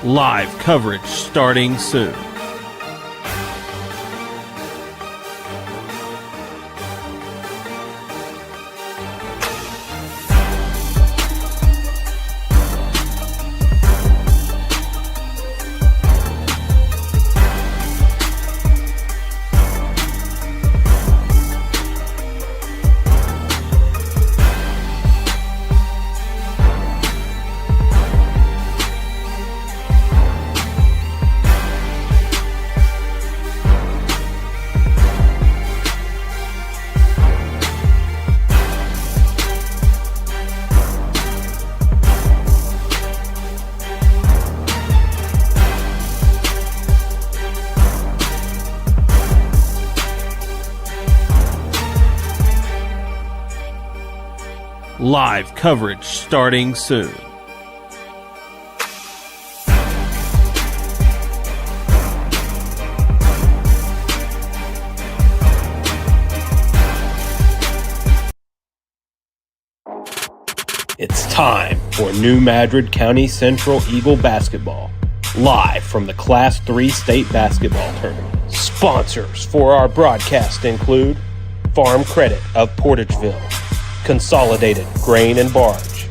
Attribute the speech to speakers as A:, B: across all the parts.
A: Live coverage starting soon. Live coverage starting soon. It's time for New Madrid County Central Eagle basketball, live from the Class 3 state basketball tournament. Sponsors for our broadcast include Farm Credit of Portageville, Consolidated Grain and Barge,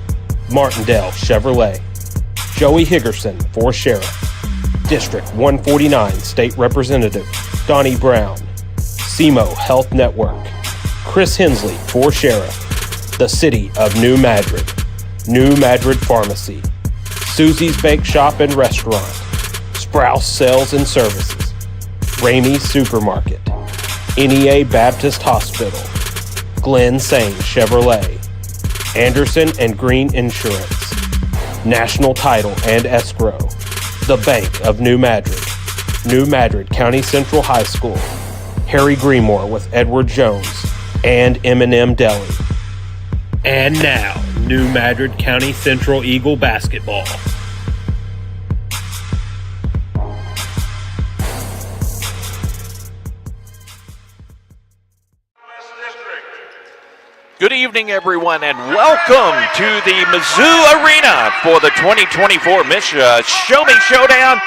A: Martindale Chevrolet, Joey Higgerson for Sheriff, District 149 State Representative Donnie Brown, SEMO Health Network, Chris Hensley for Sheriff, the City of New Madrid, New Madrid Pharmacy, Susie's Bake Shop and Restaurant, Sprouse Sales and Services, Ramey's Supermarket, NEA Baptist Hospital, Glenn Sane Chevrolet, Anderson and Green Insurance, National Title and Escrow, the Bank of New Madrid County Central High School, Harry Greenmore with Edward Jones, and M&M Deli. And now, New Madrid County Central Eagle basketball.
B: Good evening, everyone, and welcome to the Mizzou Arena for the 2024 MSHSAA Show-me Showdown.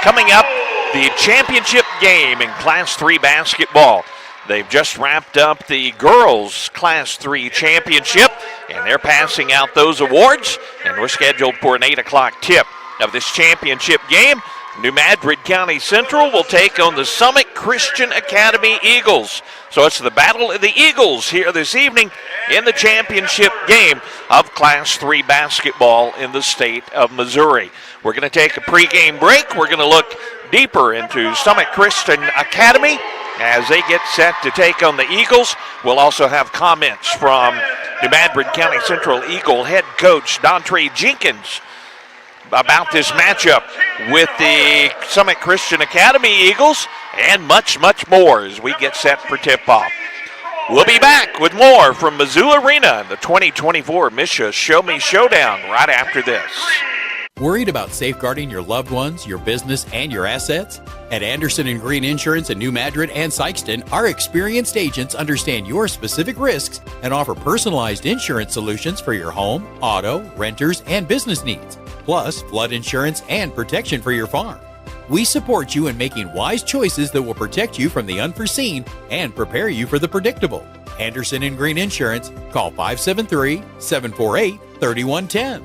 B: Coming up, the championship game in Class 3 basketball. They've just wrapped up the girls' Class 3 championship, and they're passing out those awards, and we're scheduled for an 8 o'clock tip of this championship game. New Madrid County Central will take on the Summit Christian Academy Eagles. So it's the Battle of the Eagles here this evening in the championship game of Class 3 basketball in the state of Missouri. We're going to take a pregame break. We're going to look deeper into Summit Christian Academy as they get set to take on the Eagles. We'll also have comments from New Madrid County Central Eagle head coach Dontre Jenkins about this matchup with the Summit Christian Academy Eagles, and much, much more as we get set for tip-off. We'll be back with more from Mizzou Arena in the 2024 MSHSAA Show-me Showdown right after this.
C: Worried about safeguarding your loved ones, your business, and your assets? At Anderson and Green Insurance in New Madrid and Sikeston, our experienced agents understand your specific risks and offer personalized insurance solutions for your home, auto, renters, and business needs, plus flood insurance and protection for your farm. We support you in making wise choices that will protect you from the unforeseen and prepare you for the predictable. Anderson and Green Insurance, call 573-748-3110.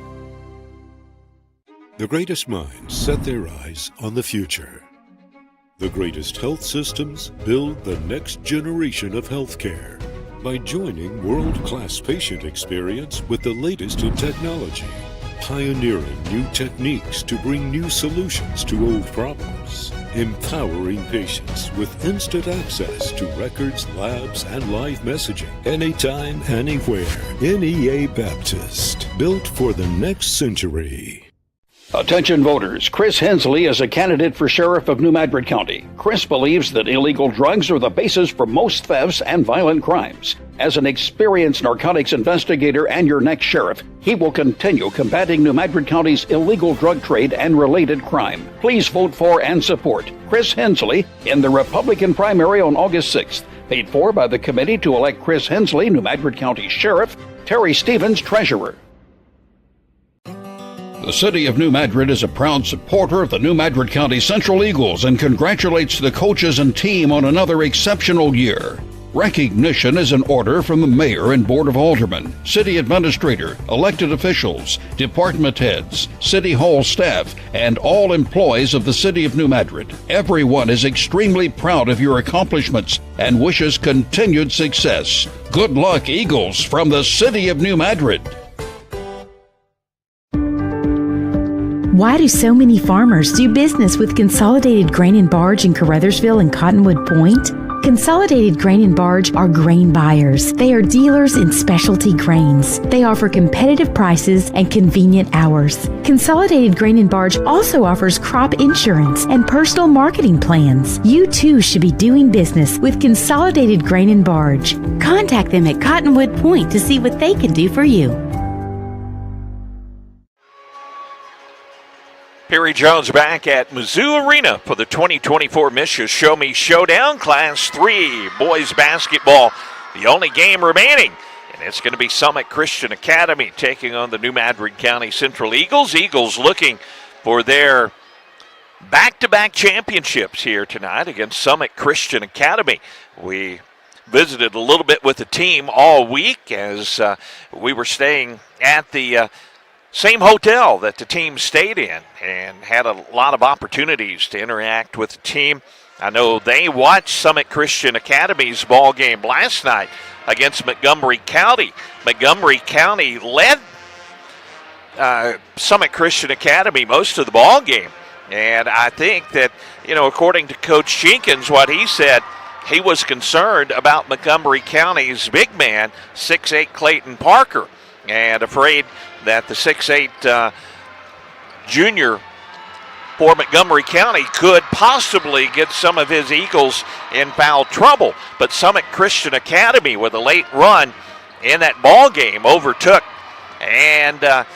D: The greatest minds set their eyes on the future. The greatest health systems build the next generation of healthcare by joining world-class patient experience with the latest in technology, pioneering new techniques to bring new solutions to old problems, empowering patients with instant access to records, labs, and live messaging anytime, anywhere. NEA Baptist, built for the next century.
E: Attention voters, Chris Hensley is a candidate for Sheriff of New Madrid County. Chris believes that illegal drugs are the basis for most thefts and violent crimes. As an experienced narcotics investigator and your next sheriff, he will continue combating New Madrid County's illegal drug trade and related crime. Please vote for and support Chris Hensley in the Republican primary on August 6th. Paid for by the committee to elect Chris Hensley, New Madrid County Sheriff, Terry Stevens, Treasurer. The City of New Madrid is a proud supporter of the New Madrid County Central Eagles and congratulates the coaches and team on another exceptional year. Recognition is in order from the Mayor and Board of Aldermen, City Administrator, elected officials, department heads, City Hall staff, and all employees of the City of New Madrid. Everyone is extremely proud of your accomplishments and wishes continued success. Good luck, Eagles, from the City of New Madrid.
F: Why do so many farmers do business with Consolidated Grain and Barge in Caruthersville and Cottonwood Point? Consolidated Grain and Barge are grain buyers. They are dealers in specialty grains. They offer competitive prices and convenient hours. Consolidated Grain and Barge also offers crop insurance and personal marketing plans. You too should be doing business with Consolidated Grain and Barge. Contact them at Cottonwood Point to see what they can do for you.
B: Perry Jones back at Mizzou Arena for the 2024 MSHSAA Show-me Showdown, Class 3 boys basketball. The only game remaining, and it's going to be Summit Christian Academy taking on the New Madrid County Central Eagles. Eagles looking for their back-to-back championships here tonight against Summit Christian Academy. We visited a little bit with the team all week as we were staying at the same hotel that the team stayed in and had a lot of opportunities to interact with the team. I know they watched Summit Christian Academy's ball game last night against Montgomery County. Montgomery County led Summit Christian Academy most of the ball game. And I think that, according to Coach Jenkins, what he said, he was concerned about Montgomery County's big man, 6'8" Clayton Parker, and afraid that the 6'8" junior for Montgomery County could possibly get some of his Eagles in foul trouble. But Summit Christian Academy, with a late run in that ball game, overtook and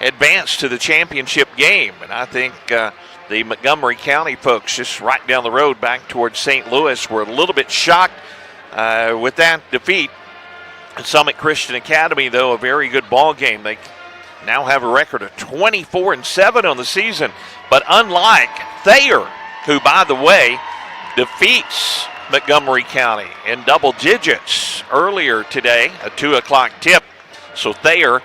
B: advanced to the championship game. And I think the Montgomery County folks just right down the road back towards St. Louis were a little bit shocked with that defeat. Summit Christian Academy, though, a very good ball game. They now have a record of 24-7 on the season. But unlike Thayer, who, by the way, defeats Montgomery County in double digits earlier today, a 2 o'clock tip. So Thayer,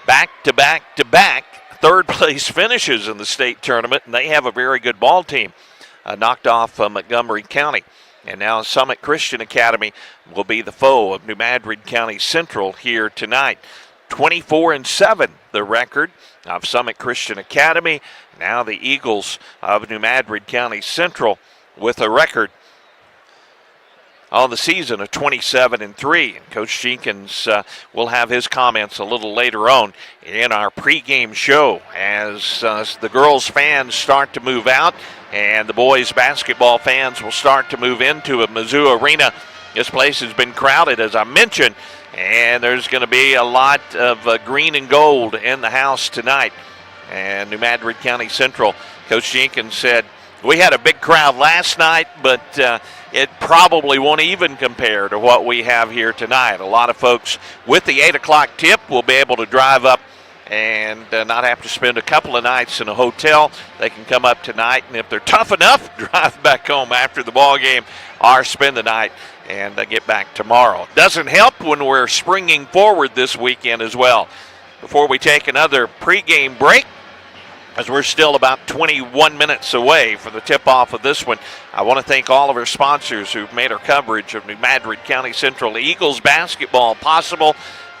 B: back-to-back third-place finishes in the state tournament, and they have a very good ball team. Knocked off Montgomery County. And now Summit Christian Academy will be the foe of New Madrid County Central here tonight. 24-7, the record of Summit Christian Academy. Now the Eagles of New Madrid County Central with a record on the season of 27-3. And Coach Jenkins will have his comments a little later on in our pregame show as the girls fans start to move out and the boys basketball fans will start to move into a Mizzou Arena. This place has been crowded, as I mentioned, and there's going to be a lot of green and gold in the house tonight. And New Madrid County Central, Coach Jenkins said, we had a big crowd last night, but it probably won't even compare to what we have here tonight. A lot of folks with the 8 o'clock tip will be able to drive up and not have to spend a couple of nights in a hotel. They can come up tonight, and if they're tough enough, drive back home after the ball game or spend the night and get back tomorrow. Doesn't help when we're springing forward this weekend as well. Before we take another pregame break, as we're still about 21 minutes away for the tip-off of this one, I want to thank all of our sponsors who've made our coverage of New Madrid County Central Eagles basketball possible.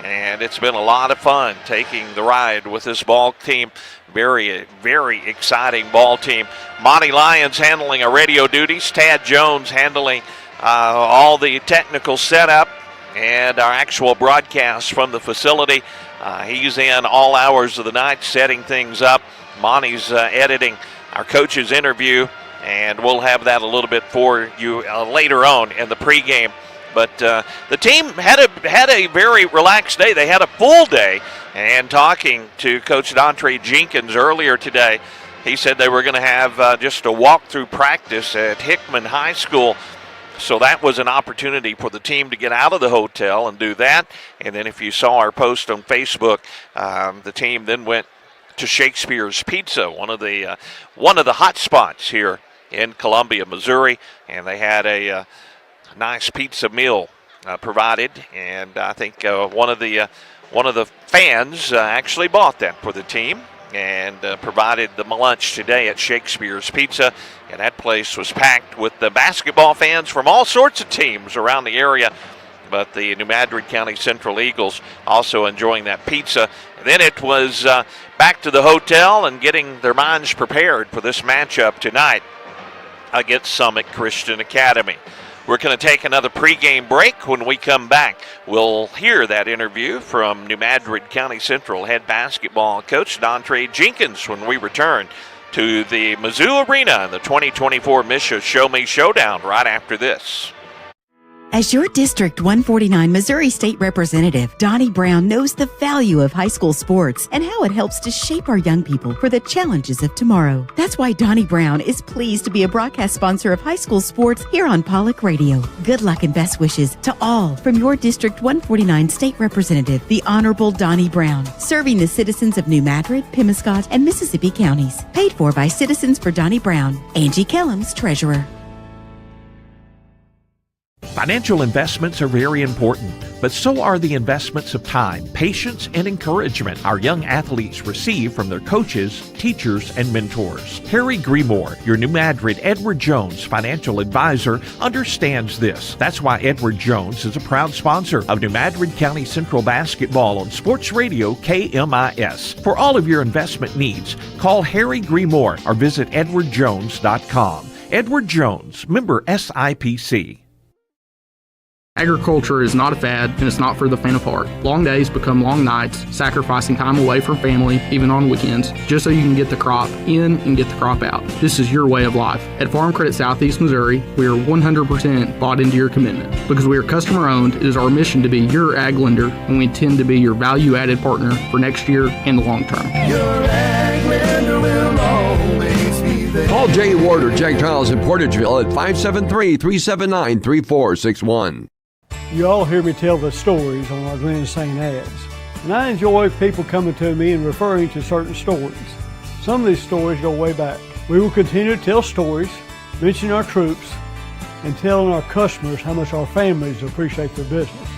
B: And it's been a lot of fun taking the ride with this ball team. Very, very exciting ball team. Monty Lyons handling our radio duties. Tad Jones handling all the technical setup and our actual broadcast from the facility. He's in all hours of the night setting things up. Monty's editing our coach's interview, and we'll have that a little bit for you later on in the pregame. But the team had a very relaxed day. They had a full day. And talking to Coach Dontre Jenkins earlier today, he said they were going to have just a walkthrough practice at Hickman High School. So that was an opportunity for the team to get out of the hotel and do that. And then if you saw our post on Facebook, the team then went to Shakespeare's Pizza, one of the hot spots here in Columbia, Missouri, and they had a nice pizza meal provided, and I think one of the fans actually bought that for the team and provided the lunch today at Shakespeare's Pizza, and that place was packed with the basketball fans from all sorts of teams around the area, but the New Madrid County Central Eagles also enjoying that pizza. And then it was back to the hotel and getting their minds prepared for this matchup tonight against Summit Christian Academy. We're going to take another pregame break. When we come back, we'll hear that interview from New Madrid County Central head basketball coach Dontre Jenkins when we return to the Mizzou Arena in the 2024 MSHSAA Show-me Showdown right after this.
F: As your District 149 Missouri State Representative, Donnie Brown knows the value of high school sports and how it helps to shape our young people for the challenges of tomorrow. That's why Donnie Brown is pleased to be a broadcast sponsor of high school sports here on Pollock Radio. Good luck and best wishes to all from your District 149 State Representative, the Honorable Donnie Brown, serving the citizens of New Madrid, Pemiscot, and Mississippi counties. Paid for by Citizens for Donnie Brown. Angie Kellums, Treasurer.
G: Financial investments are very important, but so are the investments of time, patience, and encouragement our young athletes receive from their coaches, teachers, and mentors. Harry Gremore, your New Madrid Edward Jones financial advisor, understands this. That's why Edward Jones is a proud sponsor of New Madrid County Central Basketball on Sports Radio KMIS. For all of your investment needs, call Harry Gremore or visit edwardjones.com. Edward Jones, member SIPC.
H: Agriculture is not a fad, and it's not for the faint of heart. Long days become long nights, sacrificing time away from family, even on weekends, just so you can get the crop in and get the crop out. This is your way of life. At Farm Credit Southeast Missouri, we are 100% bought into your commitment. Because we are customer-owned, it is our mission to be your ag lender, and we intend to be your value-added partner for next year and the long term.
I: Your ag lender will always be there.
J: Call Jay Ward or Jack Giles in Portageville at 573-379-3461.
K: You all hear me tell the stories on our Glen St. ads, and I enjoy people coming to me and referring to certain stories. Some of these stories go way back. We will continue to tell stories, mention our troops, and telling our customers how much our families appreciate their business.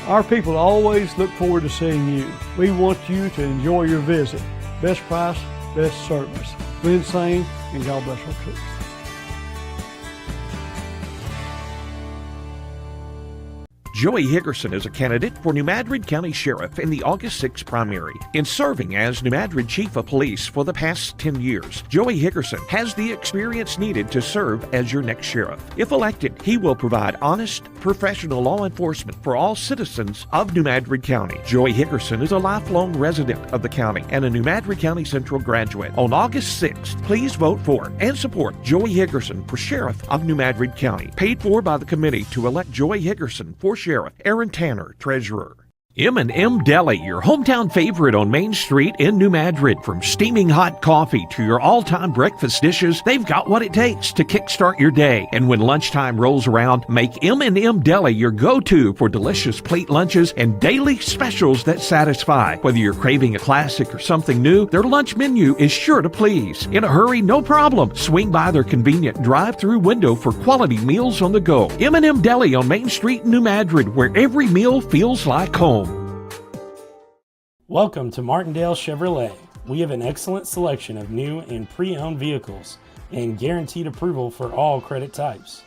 K: Our people always look forward to seeing you. We want you to enjoy your visit. Best price, best service. Glen St. and God bless our troops.
G: Joey Higgerson is a candidate for New Madrid County Sheriff in the August 6 primary. In serving as New Madrid Chief of Police for the past 10 years, Joey Higgerson has the experience needed to serve as your next sheriff. If elected, he will provide honest, professional law enforcement for all citizens of New Madrid County. Joey Higgerson is a lifelong resident of the county and a New Madrid County Central graduate. On August 6th, please vote for and support Joey Higgerson for Sheriff of New Madrid County. Paid for by the committee to elect Joey Higgerson for Sheriff. Aaron Tanner, Treasurer. M&M Deli, your hometown favorite on Main Street in New Madrid. From steaming hot coffee to your all-time breakfast dishes, they've got what it takes to kickstart your day. And when lunchtime rolls around, make M&M Deli your go-to for delicious plate lunches and daily specials that satisfy. Whether you're craving a classic or something new, their lunch menu is sure to please. In a hurry? No problem. Swing by their convenient drive-through window for quality meals on the go. M&M Deli on Main Street in New Madrid, where every meal feels like home.
L: Welcome to Martindale Chevrolet. We have an excellent selection of new and pre-owned vehicles and guaranteed approval for all credit types.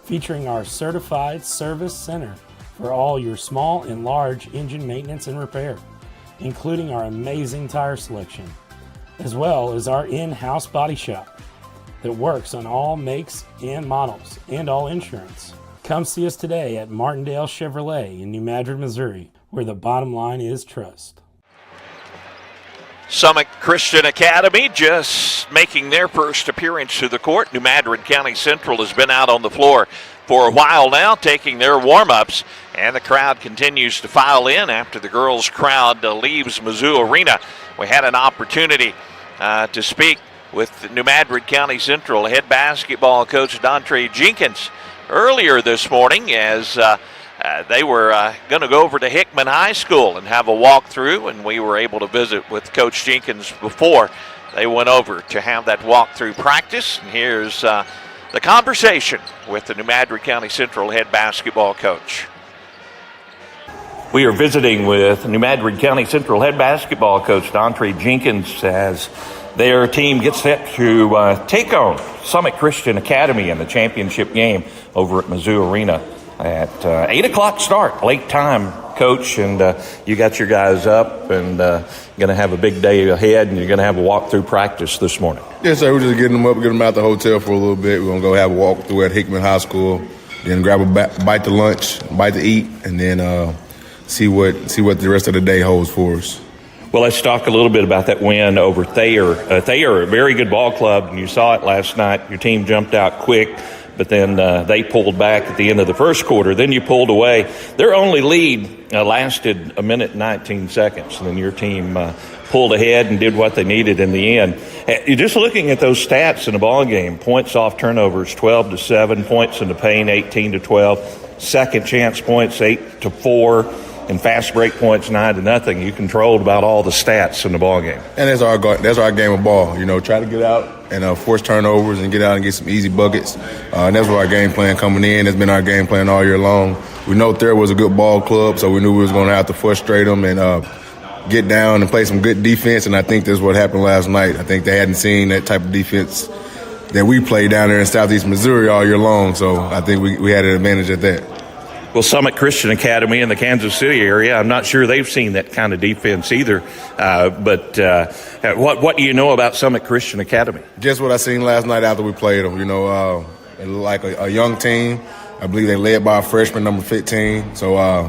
L: Featuring our certified service center for all your small and large engine maintenance and repair, including our amazing tire selection, as well as our in-house body shop that works on all makes and models and all insurance. Come see us today at Martindale Chevrolet in New Madrid, Missouri, where the bottom line is trust.
B: Summit Christian Academy just making their first appearance to the court. New Madrid County Central has been out on the floor for a while now, taking their warm-ups, and the crowd continues to file in after the girls' crowd leaves Mizzou Arena. We had an opportunity to speak with New Madrid County Central head basketball coach Dontre Jenkins earlier this morning as They were going to go over to Hickman High School and have a walkthrough, and we were able to visit with Coach Jenkins before they went over to have that walkthrough practice. And here's the conversation with the New Madrid County Central head basketball coach.
G: We are visiting with New Madrid County Central head basketball coach Dontre Jenkins as their team gets set to take on Summit Christian Academy in the championship game over at Mizzou Arena at 8 o'clock start, late time, Coach, and you got your guys up and going to have a big day ahead, and you're going to have a walk-through practice this morning.
M: Yes, sir. We're just getting them up, getting them out the hotel for a little bit. We're going to go have a walk-through at Hickman High School, then grab a bite to lunch, bite to eat, and then see what the rest of the day holds for us.
G: Well, let's talk a little bit about that win over Thayer. Thayer, a very good ball club, and you saw it last night. Your team jumped out quick, but then they pulled back at the end of the first quarter. Then you pulled away. Their only lead lasted a minute and 19 seconds, and then your team pulled ahead and did what they needed in the end. You're just looking at those stats in the ball game. Points off turnovers, 12-7. Points in the paint, 18-12. Second chance points, 8-4. And fast break points, 9-0. You controlled about all the stats in the ball game.
M: And that's our game of ball. Try to get out and force turnovers and get out and get some easy buckets. And that's what our game plan coming in. That's been our game plan all year long. We know Thayer was a good ball club, so we knew we was going to have to frustrate them and get down and play some good defense. And I think that's what happened last night. I think they hadn't seen that type of defense that we played down there in Southeast Missouri all year long. So I think we had an advantage at that.
G: Well, Summit Christian Academy in the Kansas City area, I'm not sure they've seen that kind of defense either. But what do you know about Summit Christian Academy?
M: Just what I seen last night after we played them. They look like a young team. I believe they led by a freshman, number 15. So I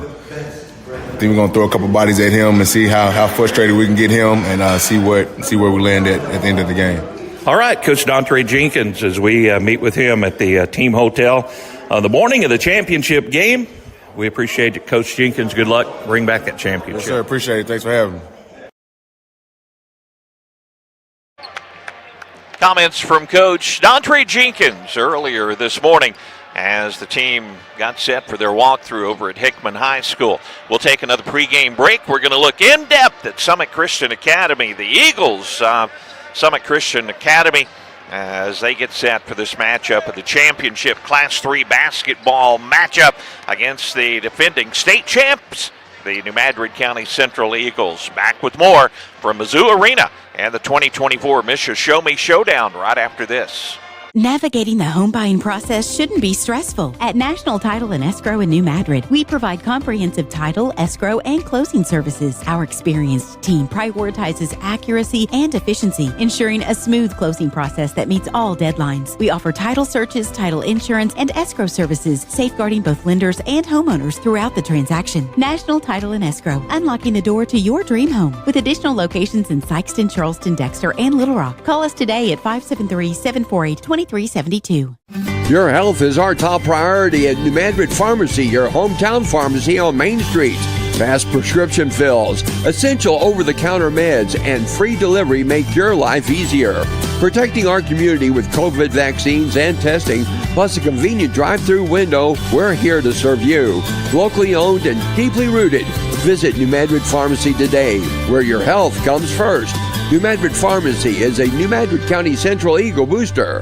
M: think we're going to throw a couple bodies at him and see how frustrated we can get him and see where we land at the end of the game.
G: All right, Coach Dontre Jenkins, as we meet with him at the team hotel on the morning of the championship game. We appreciate it, Coach Jenkins. Good luck. Bring back that championship.
M: Yes, sir. Appreciate it. Thanks for having me.
B: Comments from Coach Dontre Jenkins earlier this morning as the team got set for their walkthrough over at Hickman High School. We'll take another pregame break. We're going to look in depth at Summit Christian Academy. The Eagles, Summit Christian Academy, as they get set for this matchup of the championship Class 3 basketball matchup against the defending state champs, the New Madrid County Central Eagles. Back with more from Mizzou Arena and the 2024 MSHSAA Show-me Showdown right after this.
F: Navigating the home buying process shouldn't be stressful. At National Title and Escrow in New Madrid, we provide comprehensive title, escrow, and closing services. Our experienced team prioritizes accuracy and efficiency, ensuring a smooth closing process that meets all deadlines. We offer title searches, title insurance, and escrow services, safeguarding both lenders and homeowners throughout the transaction. National Title and Escrow, unlocking the door to your dream home. With additional locations in Sikeston, Charleston, Dexter, and Little Rock. Call us today at 573-748-2372.
J: Your health is our top priority at New Madrid Pharmacy, your hometown pharmacy on Main Street. Fast prescription fills, essential over-the-counter meds, and free delivery make your life easier. Protecting our community with COVID vaccines and testing, plus a convenient drive-through window, we're here to serve you. Locally owned and deeply rooted. Visit New Madrid Pharmacy today, where your health comes first. New Madrid Pharmacy is a New Madrid County Central Eagle booster.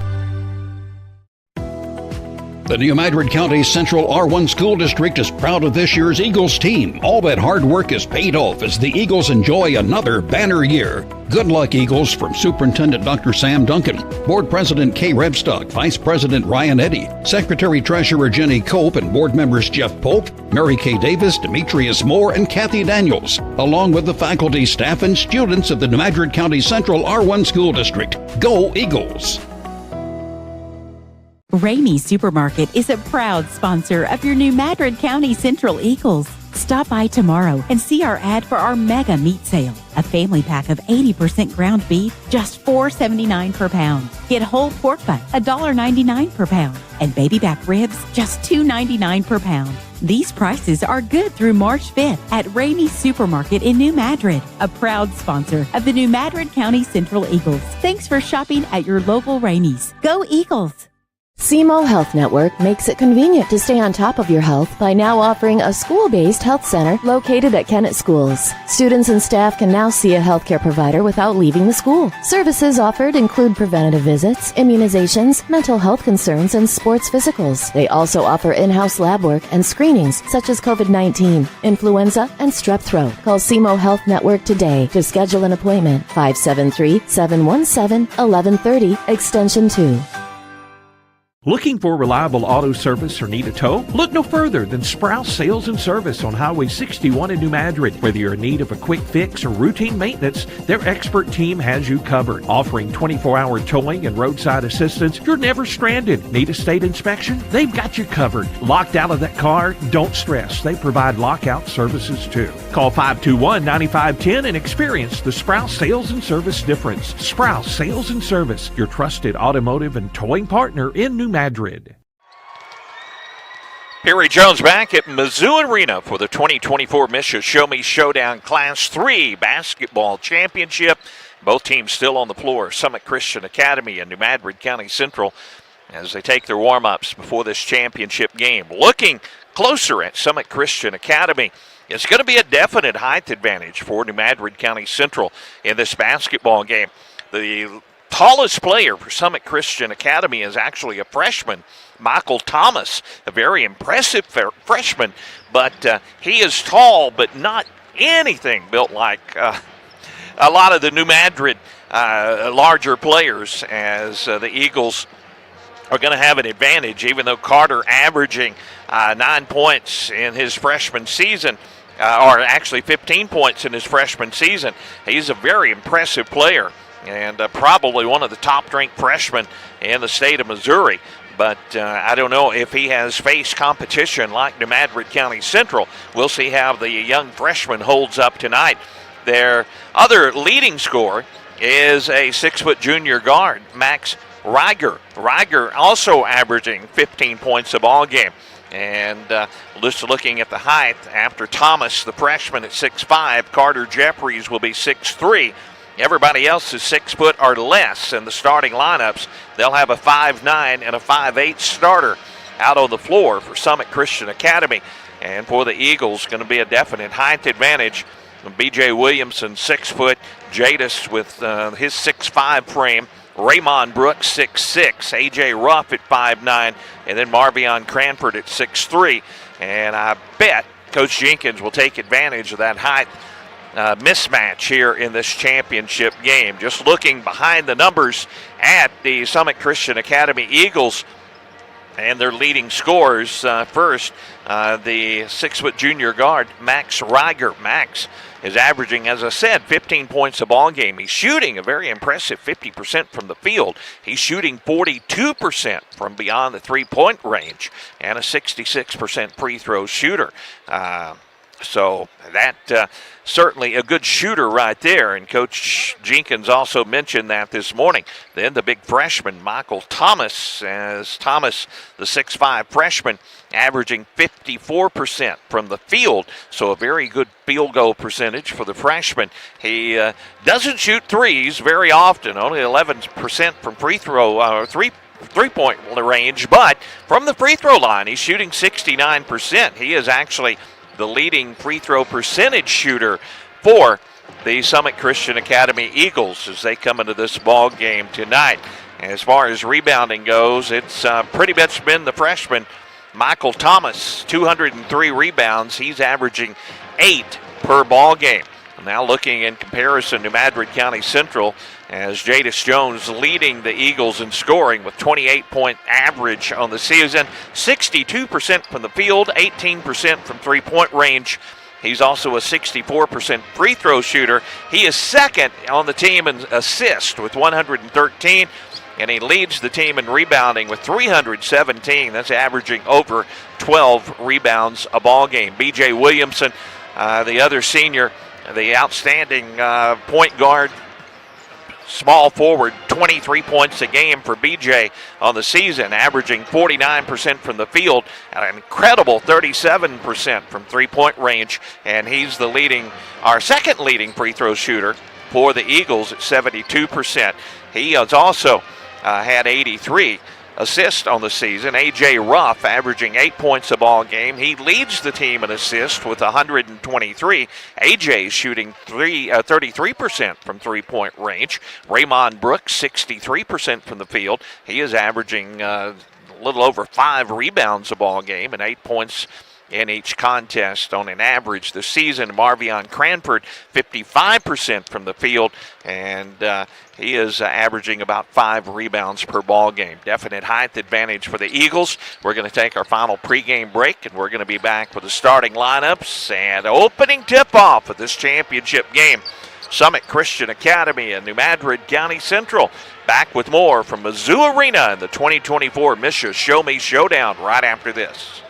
N: The New Madrid County Central R1 School District is proud of this year's Eagles team. All that hard work is paid off as the Eagles enjoy another banner year. Good luck, Eagles, from Superintendent Dr. Sam Duncan, Board President Kay Rebstock, Vice President Ryan Eddy, Secretary Treasurer Jenny Cope, and Board members Jeff Polk, Mary Kay Davis, Demetrius Moore, and Kathy Daniels, along with the faculty, staff, and students of the New Madrid County Central R1 School District. Go Eagles!
F: Ramey's Supermarket is a proud sponsor of your New Madrid County Central Eagles. Stop by tomorrow and see our ad for our mega meat sale. A family pack of 80% ground beef, just $4.79 per pound. Get whole pork butt, $1.99 per pound. And baby back ribs, just $2.99 per pound. These prices are good through March 5th at Ramey's Supermarket in New Madrid, a proud sponsor of the New Madrid County Central Eagles. Thanks for shopping at your local Ramey's. Go Eagles!
O: SEMO Health Network makes it convenient to stay on top of your health by now offering a school-based health center located at Kennett Schools. Students and staff can now see a healthcare provider without leaving the school. Services offered include preventative visits, immunizations, mental health concerns, and sports physicals. They also offer in-house lab work and screenings such as COVID-19, influenza, and strep throat. Call SEMO Health Network today to schedule an appointment. 573-717-1130, extension 2.
G: Looking for reliable auto service or need a tow? Look no further than Sprouse Sales and Service on Highway 61 in New Madrid. Whether you're in need of a quick fix or routine maintenance, their expert team has you covered. Offering 24-hour towing and roadside assistance, you're never stranded. Need a state inspection? They've got you covered. Locked out of that car? Don't stress. They provide lockout services too. Call 521-9510 and experience the Sprouse Sales and Service difference. Sprouse Sales and Service, your trusted automotive and towing partner in New Madrid.
B: Perry Jones back at Mizzou Arena for the 2024 MSHSAA Show-me Showdown Class 3 Basketball Championship. Both teams still on the floor. Summit Christian Academy and New Madrid County Central as they take their warm-ups before this championship game. Looking closer at Summit Christian Academy, it's going to be a definite height advantage for New Madrid County Central in this basketball game. The tallest player for Summit Christian Academy is actually a freshman, Michael Thomas, a very impressive freshman, but he is tall, but not anything built like a lot of the New Madrid larger players, as the Eagles are going to have an advantage, even though Carter averaging 9 points in his freshman season, or actually 15 points in his freshman season. He's a very impressive player and probably one of the top-ranked freshmen in the state of Missouri. But I don't know if he has faced competition like New Madrid County Central. We'll see how the young freshman holds up tonight. Their other leading scorer is a 6-foot junior guard, Max Reiger. Reiger also averaging 15 points a ball game. And just looking at the height, after Thomas, the freshman at 6'5", Carter Jeffries will be 6'3". Everybody else is 6 foot or less in the starting lineups. They'll have a 5'9" and a 5'8" starter out on the floor for Summit Christian Academy. And for the Eagles, going to be a definite height advantage. B.J. Williamson, 6 foot. Jadis with his 6'5" frame. Raymond Brooks, 6'6". A.J. Ruff at 5'9". And then Marvion Cranford at 6'3". And I bet Coach Jenkins will take advantage of that height mismatch here in this championship game. Just looking behind the numbers at the Summit Christian Academy Eagles and their leading scorers. First, the 6-foot junior guard, Max Reiger. Max is averaging, as I said, 15 points a ball game. He's shooting a very impressive 50% from the field. He's shooting 42% from beyond the three-point range and a 66% free throw shooter. So that certainly a good shooter right there. And Coach Jenkins also mentioned that this morning. Then the big freshman, Michael Thomas, as Thomas, the 6'5" freshman, averaging 54% from the field. So a very good field goal percentage for the freshman. He doesn't shoot threes very often, only 11% from free throw, three-point range. But from the free throw line, he's shooting 69%. He is actually the leading free throw percentage shooter for the Summit Christian Academy Eagles as they come into this ball game tonight. As far as rebounding goes, it's pretty much been the freshman, Michael Thomas, 203 rebounds. He's averaging 8 per ball game. Now looking in comparison to Madrid County Central, as Jadis Jones leading the Eagles in scoring with 28-point average on the season, 62% from the field, 18% from three-point range. He's also a 64% free throw shooter. He is second on the team in assists with 113, and he leads the team in rebounding with 317. That's averaging over 12 rebounds a ball game. B.J. Williamson, the other senior, the outstanding point guard, small forward, 23 points a game for BJ on the season, averaging 49% from the field, an incredible 37% from three-point range, and he's our second leading free throw shooter for the Eagles at 72%. He has also had 83 assists on the season. A.J. Ruff averaging 8 points a ball game. He leads the team in assists with 123. A.J. shooting 33% from three-point range. Raymond Brooks, 63% from the field. He is averaging a little over 5 rebounds a ball game and 8 points in each contest on an average this season. Marvion Cranford, 55% from the field, and he is averaging about 5 rebounds per ball game. Definite height advantage for the Eagles. We're going to take our final pregame break, and we're going to be back with the starting lineups and opening tip-off of this championship game. Summit Christian Academy and New Madrid County Central. Back with more from Mizzou Arena in the 2024 MSHSAA Show-me Showdown right after this.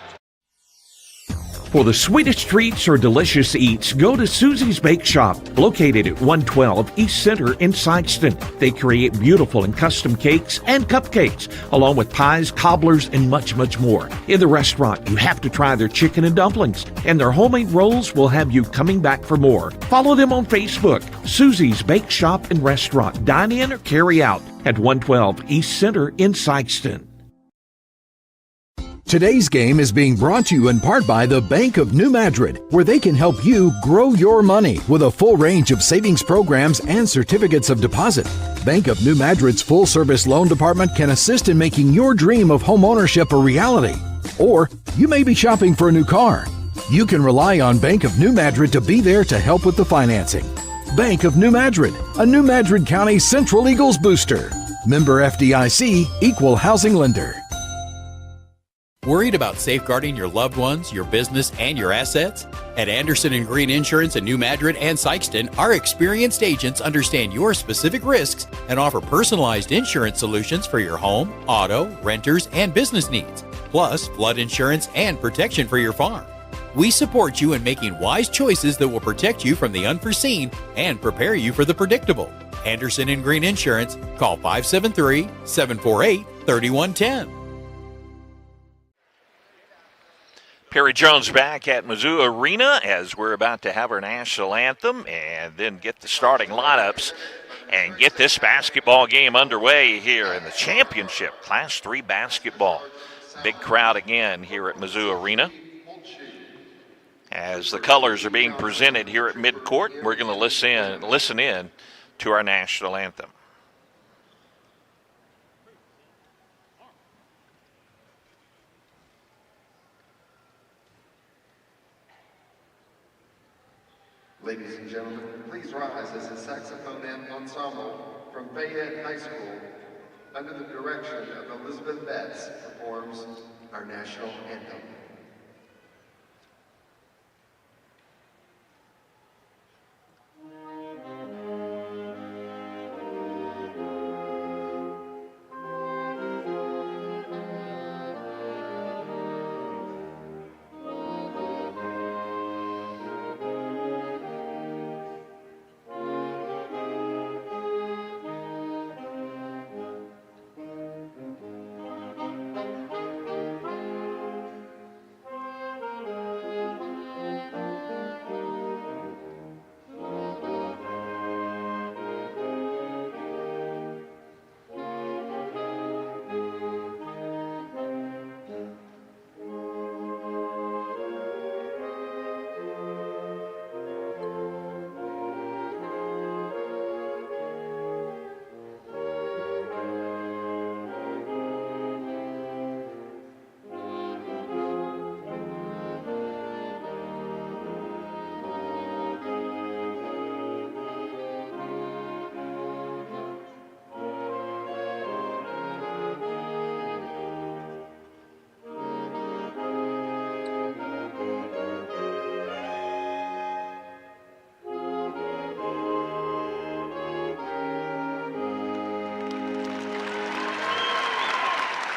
G: For the sweetest treats or delicious eats, go to Susie's Bake Shop, located at 112 East Center in Sikeston. They create beautiful and custom cakes and cupcakes, along with pies, cobblers, and much, much more. In the restaurant, you have to try their chicken and dumplings, and their homemade rolls will have you coming back for more. Follow them on Facebook, Susie's Bake Shop and Restaurant. Dine in or carry out at 112 East Center in Sikeston.
P: Today's game is being brought to you in part by the Bank of New Madrid, where they can help you grow your money with a full range of savings programs and certificates of deposit. Bank of New Madrid's full-service loan department can assist in making your dream of home ownership a reality. Or you may be shopping for a new car. You can rely on Bank of New Madrid to be there to help with the financing. Bank of New Madrid, a New Madrid County Central Eagles booster. Member FDIC, Equal Housing Lender.
C: Worried about safeguarding your loved ones, your business, and your assets? At Anderson & Green Insurance in New Madrid and Sikeston, our experienced agents understand your specific risks and offer personalized insurance solutions for your home, auto, renters, and business needs, plus flood insurance and protection for your farm. We support you in making wise choices that will protect you from the unforeseen and prepare you for the predictable. Anderson & Green Insurance, call 573-748-3110.
B: Perry Jones back at Mizzou Arena as we're about to have our national anthem and then get the starting lineups and get this basketball game underway here in the championship, Class 3 basketball. Big crowd again here at Mizzou Arena. As the colors are being presented here at midcourt, we're going to listen in to our national anthem.
Q: Ladies and gentlemen, please rise as the saxophone ensemble from Fayette High School, under the direction of Elizabeth Betts, performs our national anthem.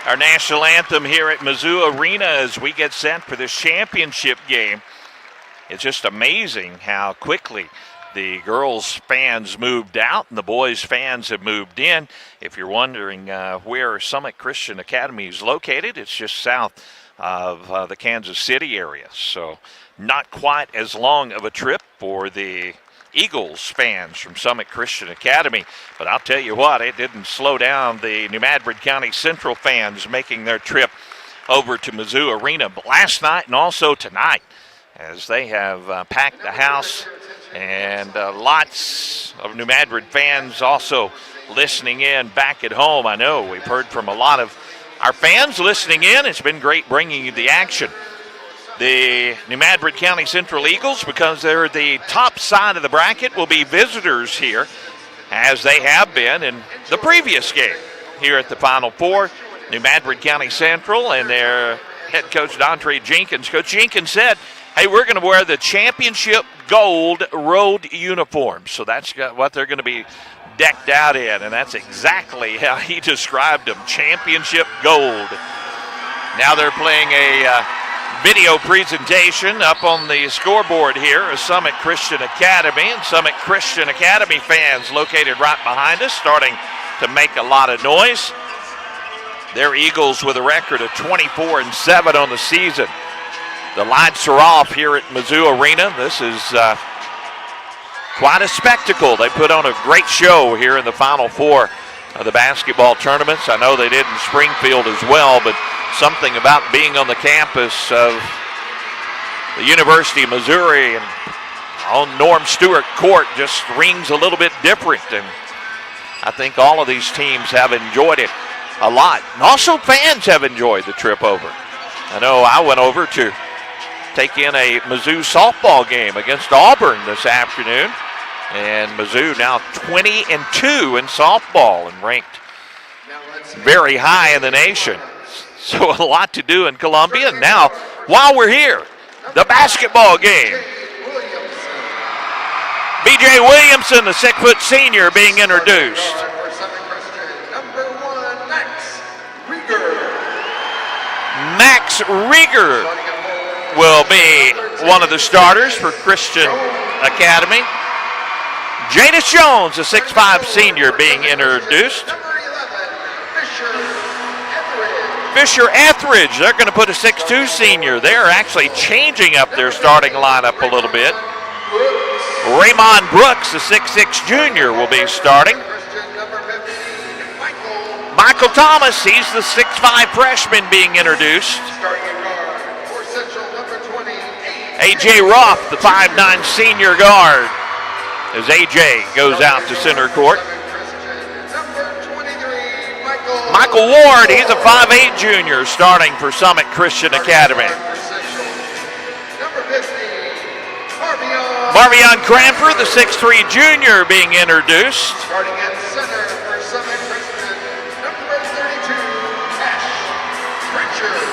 B: Our national anthem here at Mizzou Arena as we get set for this championship game. It's just amazing how quickly the girls' fans moved out and the boys' fans have moved in. If you're wondering where Summit Christian Academy is located, it's just south of the Kansas City area. So not quite as long of a trip for the Eagles fans from Summit Christian Academy. But I'll tell you what, it didn't slow down the New Madrid County Central fans making their trip over to Mizzou Arena. But last night and also tonight, as they have packed the house, and lots of New Madrid fans also listening in back at home. I know we've heard from a lot of our fans listening in. It's been great bringing you the action. The New Madrid County Central Eagles, because they're the top side of the bracket, will be visitors here, as they have been in the previous game here at the Final Four. New Madrid County Central and their head coach, Dontre Jenkins. Coach Jenkins said, hey, we're going to wear the championship gold road uniforms. So that's what they're going to be decked out in, and that's exactly how he described them, championship gold. Now they're playing a video presentation up on the scoreboard here of Summit Christian Academy, and Summit Christian Academy fans located right behind us starting to make a lot of noise. Their Eagles with a record of 24-7 on the season. The lights are off here at Mizzou Arena. This is quite a spectacle. They put on a great show here in the Final Four of the basketball tournaments. I know they did in Springfield as well, but something about being on the campus of the University of Missouri and on Norm Stewart Court just rings a little bit different, and I think all of these teams have enjoyed it a lot. And also fans have enjoyed the trip over. I know I went over to take in a Mizzou softball game against Auburn this afternoon, and Mizzou now 20-2 in softball and ranked very high in the nation. So a lot to do in Columbia. And now, while we're here, the basketball game. B.J. Williamson, the 6-foot senior, being introduced. Max Rieger will be one of the starters for Christian Academy. Jadis Jones, a 6'5 senior, being introduced. Fisher Etheridge, they're going to put a 6'2 senior. They're actually changing up their starting lineup a little bit. Raymond Brooks, the 6'6 junior, will be starting. Michael Thomas, he's the 6'5 freshman, being introduced. A.J. Ruff, the 5'9 senior guard, as A.J. goes out to center court. Michael Ward, he's a 5'8 junior, starting for Summit Christian Academy. Marvion Cranford, the 6'3 junior, being introduced.
Q: Starting at center for Summit Christian, number 32,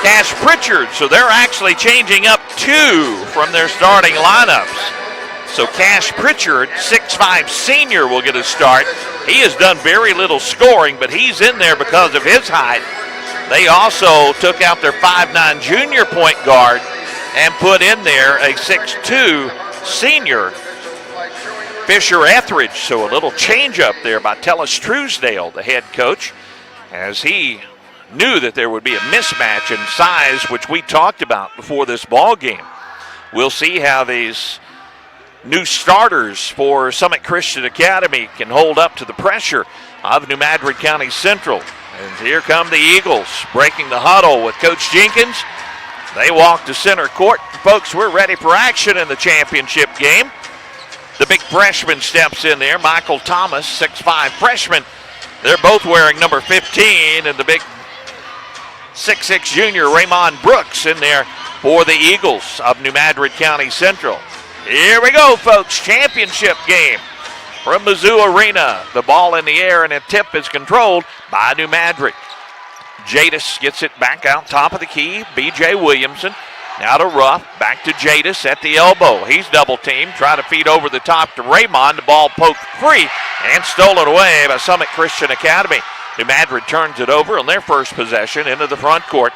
B: Cash Pritchard. So they're actually changing up two from their starting lineups. So Cash Pritchard, 6'5 senior, will get a start. He has done very little scoring, but he's in there because of his height. They also took out their 5'9 junior point guard and put in there a 6'2 senior, Fisher Etheridge. So a little change up there by Tellis Truesdale, the head coach, as he knew that there would be a mismatch in size, which we talked about before this ball game. We'll see how these new starters for Summit Christian Academy can hold up to the pressure of New Madrid County Central. And here come the Eagles breaking the huddle with Coach Jenkins. They walk to center court. Folks, we're ready for action in the championship game. The big freshman steps in there, Michael Thomas, 6'5 freshman. They're both wearing number 15, and the big 6'6 junior Raymond Brooks in there for the Eagles of New Madrid County Central. Here we go, folks. Championship game from Mizzou Arena. The ball in the air, and a tip is controlled by New Madrid. Jadis gets it back out top of the key. B.J. Williamson now to Ruff. Back to Jadis at the elbow. He's double teamed. Try to feed over the top to Raymond. The ball poked free and stolen away by Summit Christian Academy. New Madrid turns it over on their first possession into the front court.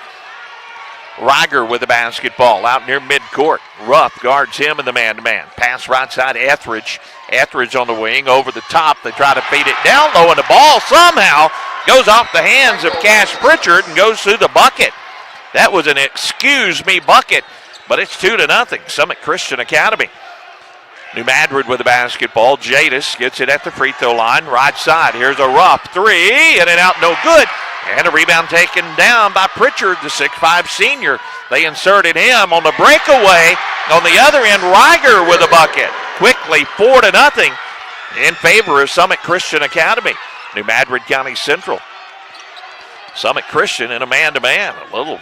B: Rieger with the basketball out near midcourt. Ruff guards him in the man-to-man. Pass right side, Etheridge. Etheridge on the wing, over the top. They try to feed it down low, and the ball somehow goes off the hands of Cash Pritchard and goes through the bucket. That was an excuse me bucket, but it's 2-0, Summit Christian Academy. New Madrid with the basketball. Jadis gets it at the free throw line. Right side. Here's a rough three. In and out, no good. And a rebound taken down by Pritchard, the 6'5 senior. They inserted him on the breakaway. On the other end, Reiger with a bucket. Quickly, 4-0 in favor of Summit Christian Academy. New Madrid County Central. Summit Christian in a man-to-man. A little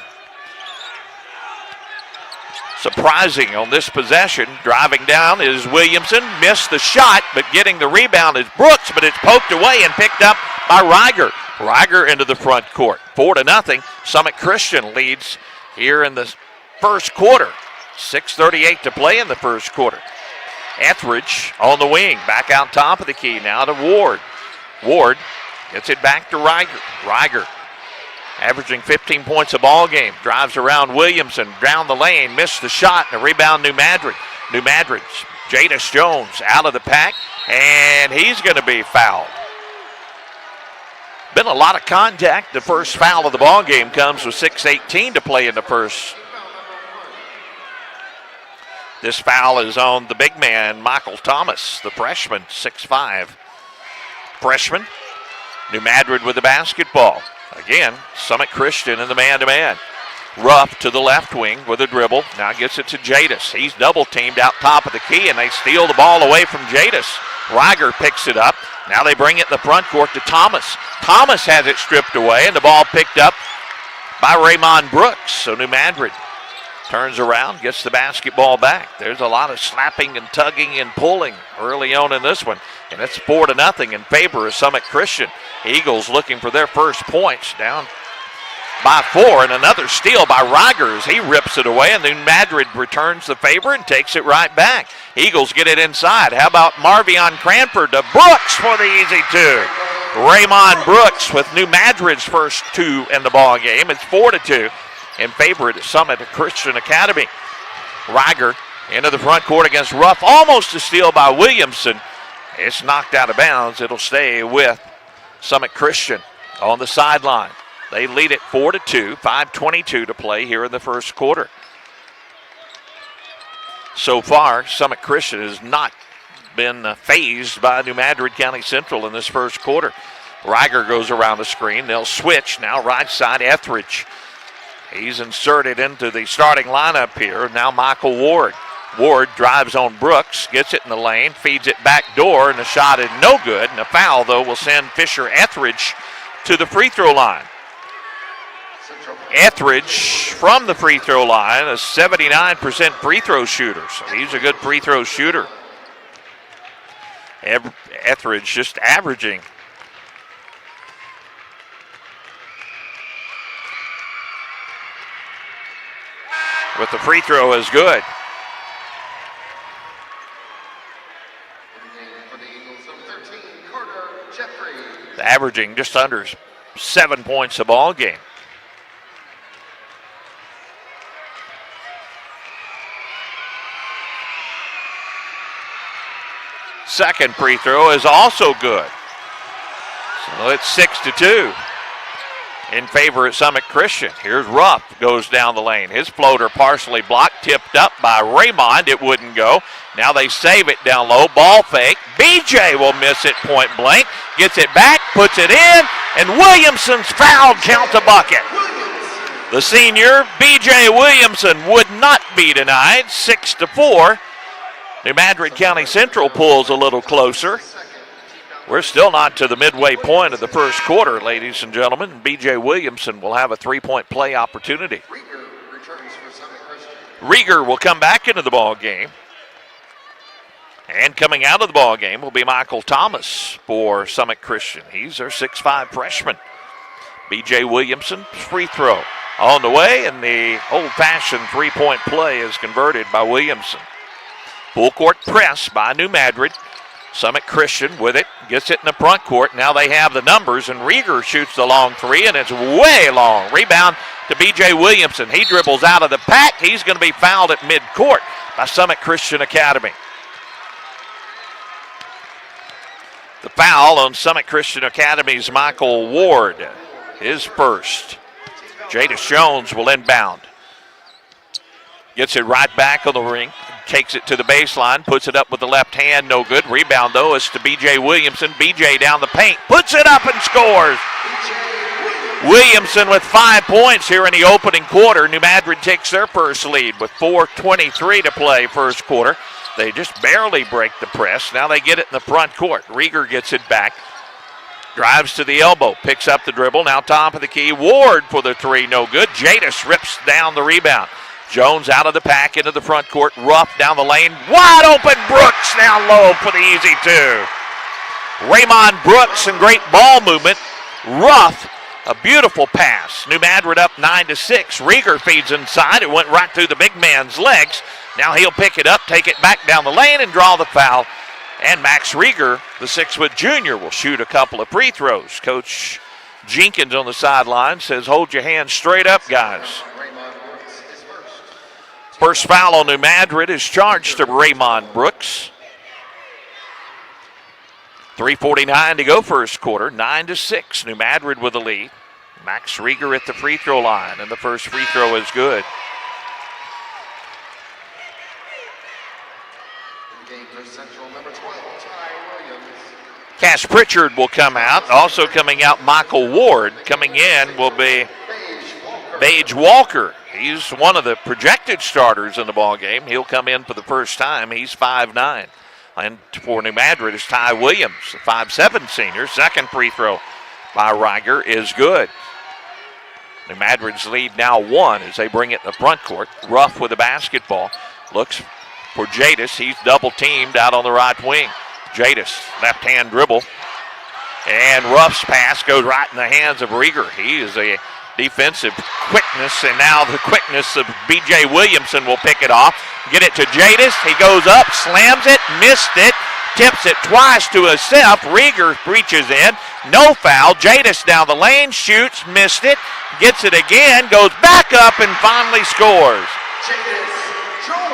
B: surprising on this possession. Driving down is Williamson. Missed the shot, but getting the rebound is Brooks, but it's poked away and picked up by Reiger. Reiger into the front court. 4-0. Summit Christian leads here in the first quarter. 6:38 to play in the first quarter. Etheridge on the wing. Back out top of the key now to Ward. Ward gets it back to Reiger. Reiger averaging 15 points a ball game. Drives around Williamson. Down the lane. Missed the shot. And a rebound New Madrid. New Madrid's Jadis Jones out of the pack. And he's going to be fouled. Been a lot of contact. The first foul of the ball game comes with 6:18 to play in the first. This foul is on the big man, Michael Thomas, the freshman, 6'5 freshman. New Madrid with the basketball. Again, Summit Christian in the man-to-man. Ruff to the left wing with a dribble. Now gets it to Jadis. He's double-teamed out top of the key, and they steal the ball away from Jadis. Reiger picks it up. Now they bring it in the front court to Thomas. Thomas has it stripped away, and the ball picked up by Raymond Brooks. So New Madrid turns around, gets the basketball back. There's a lot of slapping and tugging and pulling early on in this one. And it's 4-0 in favor of Summit Christian. Eagles looking for their first points, down by 4. And another steal by Reiger as he rips it away. And then Madrid returns the favor and takes it right back. Eagles get it inside. How about Marvion Cranford to Brooks for the easy two. Raymond Brooks with New Madrid's first two in the ball game. It's 4-2. In favor of Summit Christian Academy. Reiger into the front court against Ruff. Almost a steal by Williamson. It's knocked out of bounds. It'll stay with Summit Christian on the sideline. They lead it 4-2. 5:22 to play here in the first quarter. So far, Summit Christian has not been phased by New Madrid County Central in this first quarter. Reiger goes around the screen. They'll switch now right side. Etheridge. He's inserted into the starting lineup here. Now Michael Ward. Ward drives on Brooks, gets it in the lane, feeds it back door, and the shot is no good. And the foul, though, will send Fisher Etheridge to the free throw line. Etheridge from the free throw line, a 79% free throw shooter. So he's a good free throw shooter. Etheridge just averaging with the free throw is good. Averaging just under 7 points a ball game. Second free throw is also good. So it's 6-2. In favor of Summit Christian. Here's Ruff, goes down the lane. His floater partially blocked, tipped up by Raymond. It wouldn't go. Now they save it down low. Ball fake. BJ will miss it point blank. Gets it back, puts it in, and Williamson's fouled, count the bucket. The senior, BJ Williamson, would not be denied. 6-4. New Madrid County Central pulls a little closer. We're still not to the midway point of the first quarter, ladies and gentlemen. B.J. Williamson will have a three-point play opportunity. Rieger will come back into the ball game. And coming out of the ball game will be Michael Thomas for Summit Christian. He's their 6'5 freshman. B.J. Williamson, free throw on the way, and the old-fashioned three-point play is converted by Williamson. Full court press by New Madrid. Summit Christian with it, gets it in the front court. Now they have the numbers, and Rieger shoots the long three, and it's way long. Rebound to B.J. Williamson. He dribbles out of the pack. He's going to be fouled at midcourt by Summit Christian Academy. The foul on Summit Christian Academy's Michael Ward, his first. Jadis Jones will inbound. Gets it right back on the ring takes it to the baseline, puts it up with the left hand, no good. Rebound, though, is to B.J. Williamson. B.J. down the paint, puts it up and scores. Williamson with 5 points here in the opening quarter. New Madrid takes their first lead with 4:23 to play first quarter. They just barely break the press. Now they get it in the front court. Rieger gets it back. Drives to the elbow, picks up the dribble. Now top of the key. Ward for the three, no good. Jadis rips down the rebound. Jones out of the pack into the front court. Ruff down the lane. Wide open. Brooks down low for the easy two. Raymond Brooks and great ball movement. Ruff, a beautiful pass. New Madrid up 9-6. Rieger feeds inside. It went right through the big man's legs. Now he'll pick it up, take it back down the lane, and draw the foul. And Max Rieger, the 6-foot junior, will shoot a couple of free throws. Coach Jenkins on the sideline says, hold your hands straight up, guys. First foul on New Madrid is charged to Raymond Brooks. 3:49 to go first quarter, 9-6. New Madrid with the lead. Max Rieger at the free throw line, and the first free throw is good. Cash Pritchard will come out. Also coming out, Michael Ward. Coming in will be Bage Walker. He's one of the projected starters in the ball game. He'll come in for the first time. He's 5'9". And for New Madrid is Ty Williams, a 5'7" senior. Second free throw by Rieger is good. New Madrid's lead now 1 as they bring it in the front court. Ruff with the basketball. Looks for Jadis. He's double teamed out on the right wing. Jadis, left hand dribble. And Ruff's pass goes right in the hands of Rieger. He is a defensive quickness, and now the quickness of B.J. Williamson will pick it off. Get it to Jadis. He goes up, slams it, missed it, tips it twice to himself. Rieger reaches in. No foul. Jadis down the lane, shoots, missed it, gets it again, goes back up, and finally scores.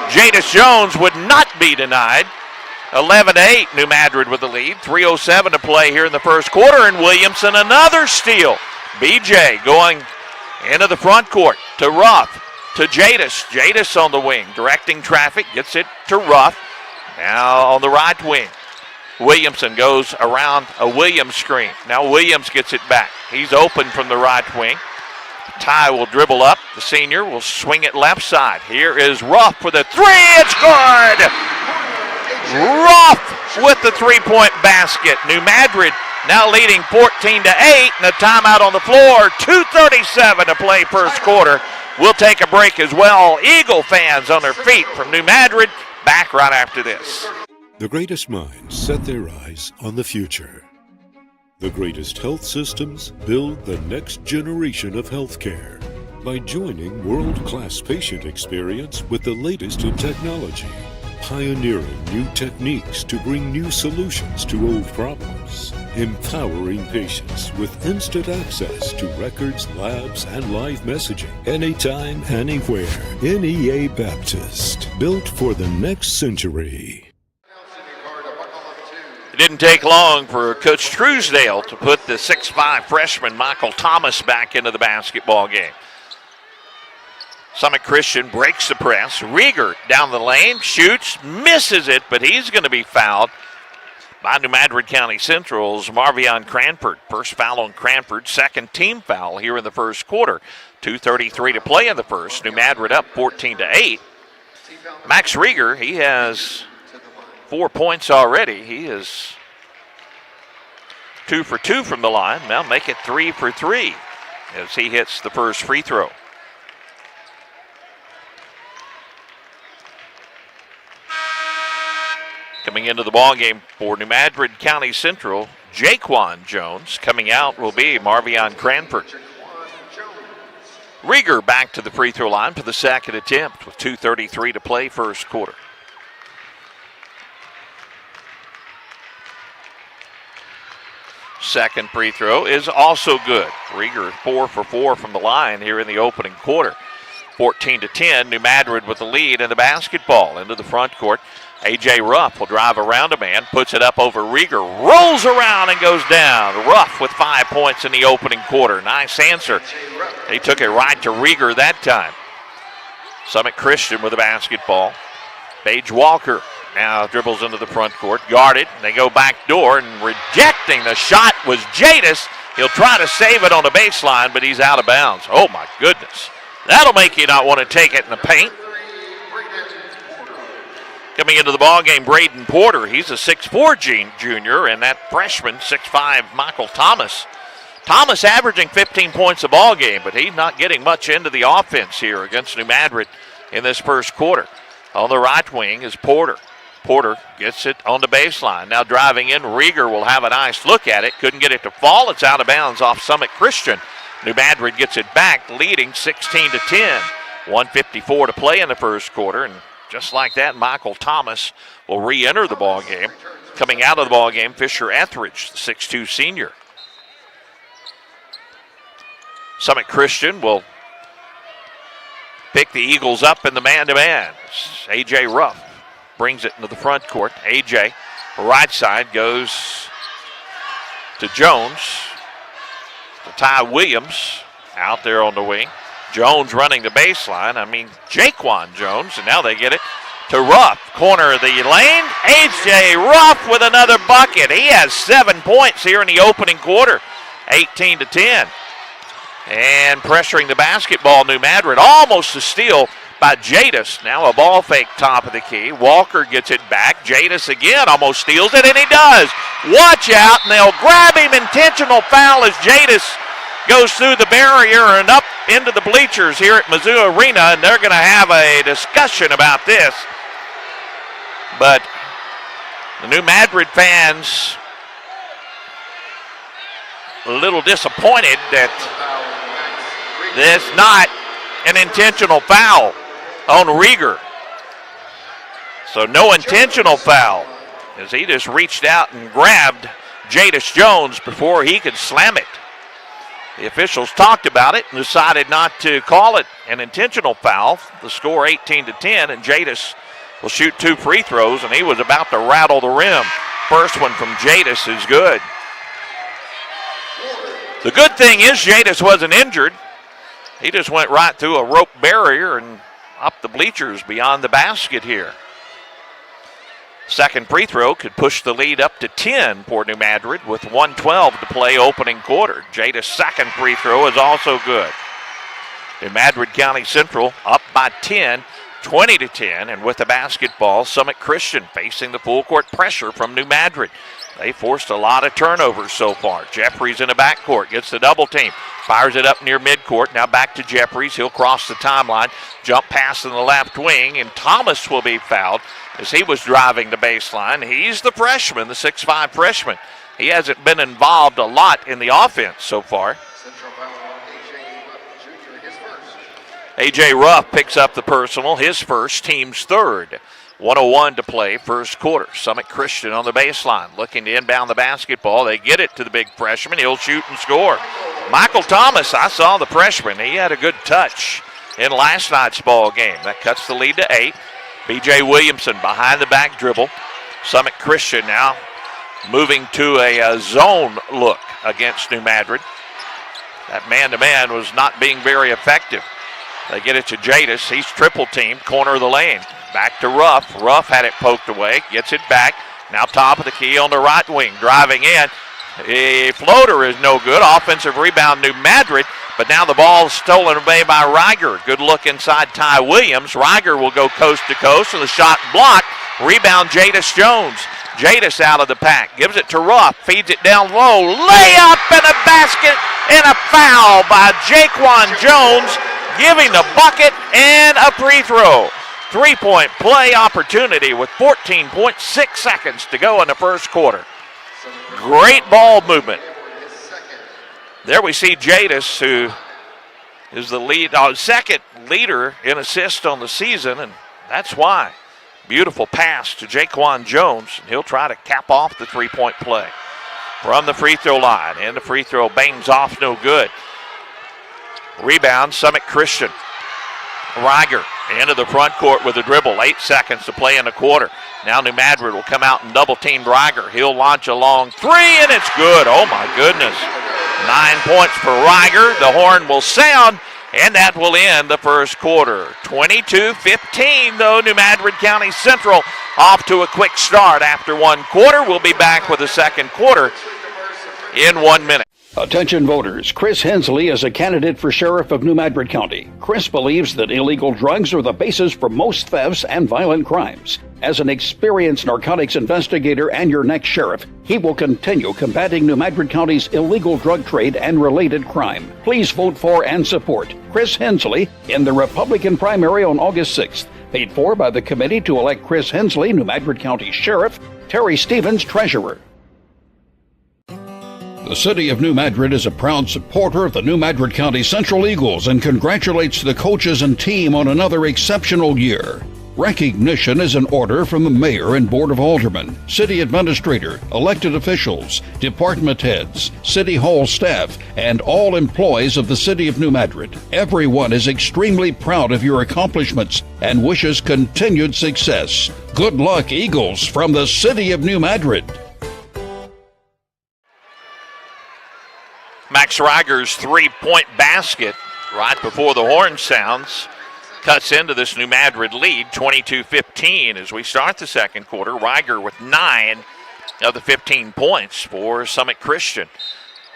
B: Jadis Jones would not be denied. 11-8, New Madrid with the lead. 3:07 to play here in the first quarter, and Williamson another steal. B.J. going into the front court to Ruff, to Jadis. Jadis on the wing, directing traffic, gets it to Ruff. Now on the right wing. Williamson goes around a Williams screen. Now Williams gets it back. He's open from the right wing. Ty will dribble up. The senior will swing it left side. Here is Ruff for the three. It's good! Ruff with the three-point basket. New Madrid now leading 14-8, and a timeout on the floor. 2:37 to play first quarter. We'll take a break as well. Eagle fans on their feet from New Madrid. Back right after this.
D: The greatest minds set their eyes on the future. The greatest health systems build the next generation of healthcare by joining world-class patient experience with the latest in technology, pioneering new techniques to bring new solutions to old problems, empowering patients with instant access to records, labs, and live messaging anytime, anywhere. NEA Baptist, built for the next century.
B: It didn't take long for Coach Truesdale to put the 6'5" freshman Michael Thomas back into the basketball game. Summit Christian breaks the press. Rieger down the lane, shoots, misses it, but he's going to be fouled by New Madrid County Central's Marvion Cranford. First foul on Cranford, second team foul here in the first quarter. 2:33 to play in the first. New Madrid up 14-8. Max Rieger, he has 4 points already. He is 2 for 2 from the line. Now make it 3 for 3 as he hits the first free throw. Coming into the ball game for New Madrid County Central, Jaquan Jones. Coming out will be Marvion Cranford. Rieger back to the free throw line for the second attempt with 2:33 to play first quarter. Second free throw is also good. Rieger 4 for 4 from the line here in the opening quarter. 14-10, New Madrid with the lead in the basketball. Into the front court, A.J. Ruff will drive around a man, puts it up over Rieger, rolls around and goes down. Ruff with 5 points in the opening quarter. Nice answer. He took it right to Rieger that time. Summit Christian with the basketball. Paige Walker now dribbles into the front court, guarded. They go back door, and rejecting the shot was Jadis. He'll try to save it on the baseline, but he's out of bounds. Oh, my goodness. That'll make you not want to take it in the paint. Coming into the ballgame, Braden Porter. He's a 6'4" junior, and that freshman, 6'5", Michael Thomas. Thomas averaging 15 points a ball game, but he's not getting much into the offense here against New Madrid in this first quarter. On the right wing is Porter. Porter gets it on the baseline. Now driving in, Rieger will have a nice look at it. Couldn't get it to fall. It's out of bounds off Summit Christian. New Madrid gets it back, leading 16-10. 1:54 to play in the first quarter, and just like that, Michael Thomas will re-enter the ball game. Coming out of the ball game, Fisher Etheridge, the 6'2" senior. Summit Christian will pick the Eagles up in the man-to-man. A.J. Ruff brings it into the front court. A.J., right side, goes to Jones. To Ty Williams out there on the wing. Jones running the baseline. I mean, Jaquan Jones, and now they get it to Ruff. Corner of the lane. A.J. Ruff with another bucket. He has 7 points here in the opening quarter. 18-10. And pressuring the basketball, New Madrid. Almost a steal by Jadis. Now a ball fake top of the key. Walker gets it back. Jadis again almost steals it, and he does. Watch out, and they'll grab him. Intentional foul as Jadis goes through the barrier and up into the bleachers here at Mizzou Arena, and they're going to have a discussion about this. But the New Madrid fans a little disappointed that it's not an intentional foul on Rieger. So no intentional foul, as he just reached out and grabbed Jadis Jones before he could slam it. The officials talked about it and decided not to call it an intentional foul. The score 18-10, and Jadis will shoot 2 free throws, and he was about to rattle the rim. First one from Jadis is good. The good thing is Jadis wasn't injured. He just went right through a rope barrier and up the bleachers beyond the basket here. Second free throw could push the lead up to 10 for New Madrid with 1:12 to play opening quarter. Jada's second free throw is also good. New Madrid County Central up by 10, 20-10, and with the basketball, Summit Christian facing the full court pressure from New Madrid. They forced a lot of turnovers so far. Jeffries in the backcourt, gets the double team, fires it up near midcourt. Now back to Jeffries. He'll cross the timeline, jump pass in the left wing, and Thomas will be fouled as he was driving the baseline. He's the freshman, the 6'5" freshman. He hasn't been involved a lot in the offense so far. A.J. Ruff picks up the personal, his first, team's third. 1:01 to play, first quarter. Summit Christian on the baseline, looking to inbound the basketball. They get it to the big freshman. He'll shoot and score. Michael Thomas, I saw the freshman. He had a good touch in last night's ball game. That cuts the lead to 8. B.J. Williamson behind the back dribble. Summit Christian now moving to a zone look against New Madrid. That man-to-man was not being very effective. They get it to Jadis. He's triple teamed, corner of the lane. Back to Ruff. Ruff had it poked away, gets it back. Now top of the key on the right wing, driving in. A floater is no good. Offensive rebound, New Madrid. But now the ball is stolen away by Rieger. Good look inside Ty Williams. Rieger will go coast to coast, and the shot blocked. Rebound, Jadis Jones. Jadis out of the pack. Gives it to Ruff. Feeds it down low. Layup and a basket and a foul by Jaquan Jones, giving the bucket and a free throw. 3-point play opportunity with 14.6 seconds to go in the first quarter. Great ball movement. There we see Jadis, who is the second leader in assists on the season, and that's why. Beautiful pass to Jaquan Jones, and he'll try to cap off the 3-point play. From the free throw line, and the free throw bangs off, no good. Rebound, Summit Christian. Rieger into the front court with a dribble. 8 seconds to play in the quarter. Now New Madrid will come out and double-team Rieger. He'll launch a long three, and it's good. Oh, my goodness. 9 points for Rieger. The horn will sound, And that will end the first quarter. 22-15, though, New Madrid County Central off to a quick start after one quarter. We'll be back with the second quarter in 1 minute.
E: Attention voters, Chris Hensley is a candidate for sheriff of New Madrid County. Chris believes that illegal drugs are the basis for most thefts and violent crimes. As an experienced narcotics investigator and your next sheriff, he will continue combating New Madrid County's illegal drug trade and related crime. Please vote for and support Chris Hensley in the Republican primary on August 6th. Paid for by the committee to elect Chris Hensley, New Madrid County Sheriff, Terry Stevens, Treasurer.
N: The City of New Madrid is a proud supporter of the New Madrid County Central Eagles and congratulates the coaches and team on another exceptional year. Recognition is in order from the Mayor and Board of Aldermen, City Administrator, elected officials, department heads, City Hall staff, and all employees of the City of New Madrid. Everyone is extremely proud of your accomplishments and wishes continued success. Good luck, Eagles, from the City of New Madrid.
B: Max Reiger's three-point basket right before the horn sounds cuts into this New Madrid lead, 22-15 as we start the second quarter. Reiger with 9 of the 15 points for Summit Christian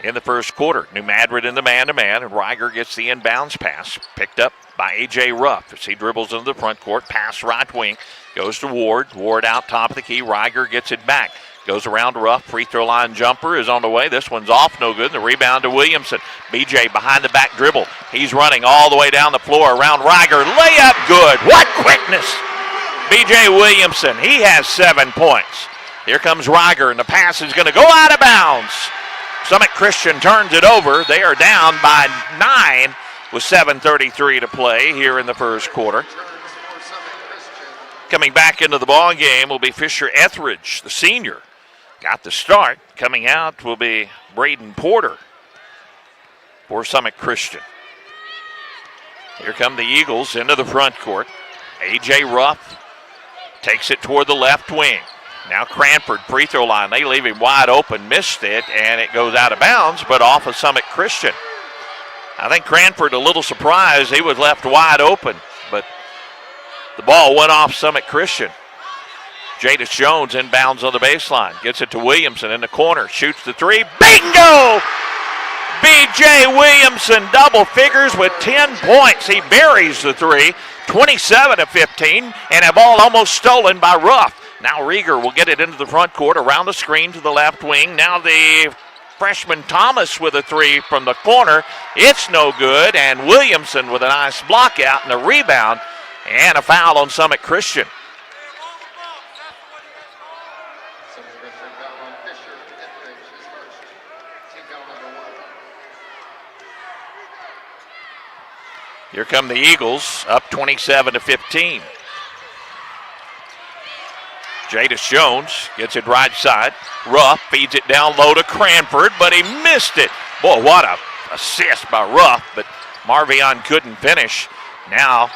B: in the first quarter. New Madrid in the man-to-man, and Reiger gets the inbounds pass, picked up by A.J. Ruff as he dribbles into the front court, pass right wing, goes to Ward. Ward out top of the key. Reiger gets it back. Goes around Ruff, free throw line jumper is on the way. This one's off, no good. The rebound to Williamson. BJ behind the back dribble. He's running all the way down the floor around Reiger. Layup good. What quickness! BJ Williamson, he has 7 points. Here comes Reiger, and the pass is going to go out of bounds. Summit Christian turns it over. They are down by 9 with 7:33 to play here in the first quarter. Coming back into the ball game will be Fisher Etheridge, the senior. Got the start. Coming out will be Braden Porter for Summit Christian. Here come the Eagles into the front court. A.J. Ruff takes it toward the left wing. Now Cranford, free throw line. They leave him wide open, missed it, and it goes out of bounds, but off of Summit Christian. I think Cranford a little surprised. He was left wide open, but the ball went off Summit Christian. Jadis Jones inbounds on the baseline. Gets it to Williamson in the corner. Shoots the three. Bingo! B.J. Williamson double figures with 10 points. He buries the three. 27-15, and a ball almost stolen by Ruff. Now Rieger will get it into the front court around the screen to the left wing. Now the freshman Thomas with a three from the corner. It's no good, and Williamson with a nice block out and a rebound. And a foul on Summit Christian. Here come the Eagles, up 27-15. Jadis Jones gets it right side. Ruff feeds it down low to Cranford, but he missed it. Boy, what a assist by Ruff, but Marvion couldn't finish. Now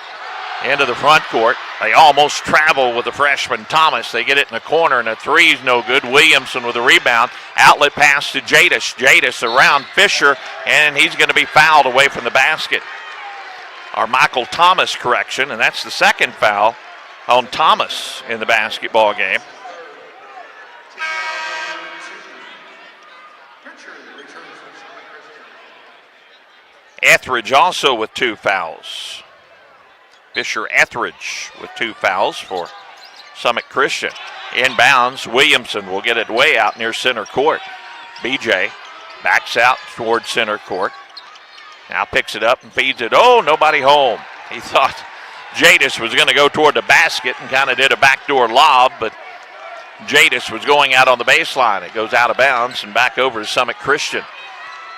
B: into the front court. They almost travel with the freshman Thomas. They get it in the corner, and a three's no good. Williamson with a rebound. Outlet pass to Jadis. Jadis around Fisher, and he's going to be fouled away from the basket. Our Michael Thomas correction, and that's the second foul on Thomas in the basketball game. Etheridge also with 2 fouls. Fisher Etheridge with 2 fouls for Summit Christian. Inbounds, Williamson will get it way out near center court. BJ backs out toward center court. Now picks it up and feeds it. Oh, nobody home. He thought Jadis was going to go toward the basket and kind of did a backdoor lob, but Jadis was going out on the baseline. It goes out of bounds and back over to Summit Christian.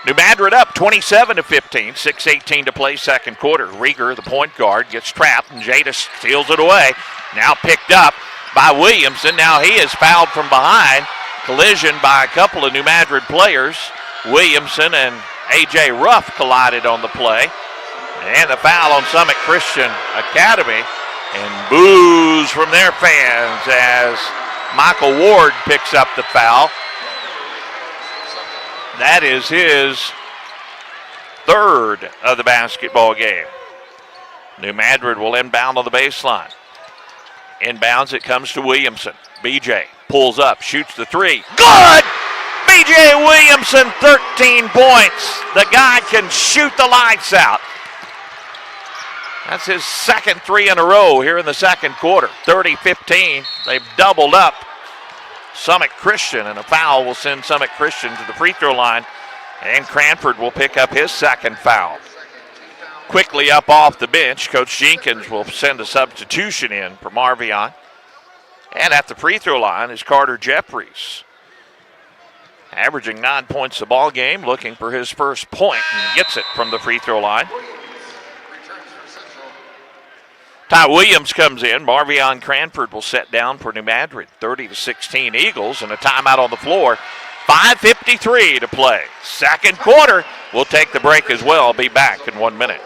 B: New Madrid up 27-15, 6:18 to play second quarter. Rieger, the point guard, gets trapped, and Jadis steals it away. Now picked up by Williamson. Now he is fouled from behind. Collision by a couple of New Madrid players. Williamson and A.J. Ruff collided on the play. And the foul on Summit Christian Academy. And boos from their fans as Michael Ward picks up the foul. That is his third of the basketball game. New Madrid will inbound on the baseline. Inbounds, it comes to Williamson. BJ pulls up, shoots the three. Good! BJ Williamson, 13 points. The guy can shoot the lights out. That's his second three in a row here in the second quarter. 30-15. They've doubled up Summit Christian, and a foul will send Summit Christian to the free throw line, and Cranford will pick up his second foul. Quickly up off the bench, Coach Jenkins will send a substitution in for Marvion. And at the free throw line is Carter Jeffries, averaging 9 points a ball game, looking for his first point, and gets it from the free throw line. Ty Williams comes in. Marvion Cranford will set down for New Madrid. 30-16 Eagles, and a timeout on the floor. 5:53 to play. Second quarter. We'll take the break as well. Be back in 1 minute.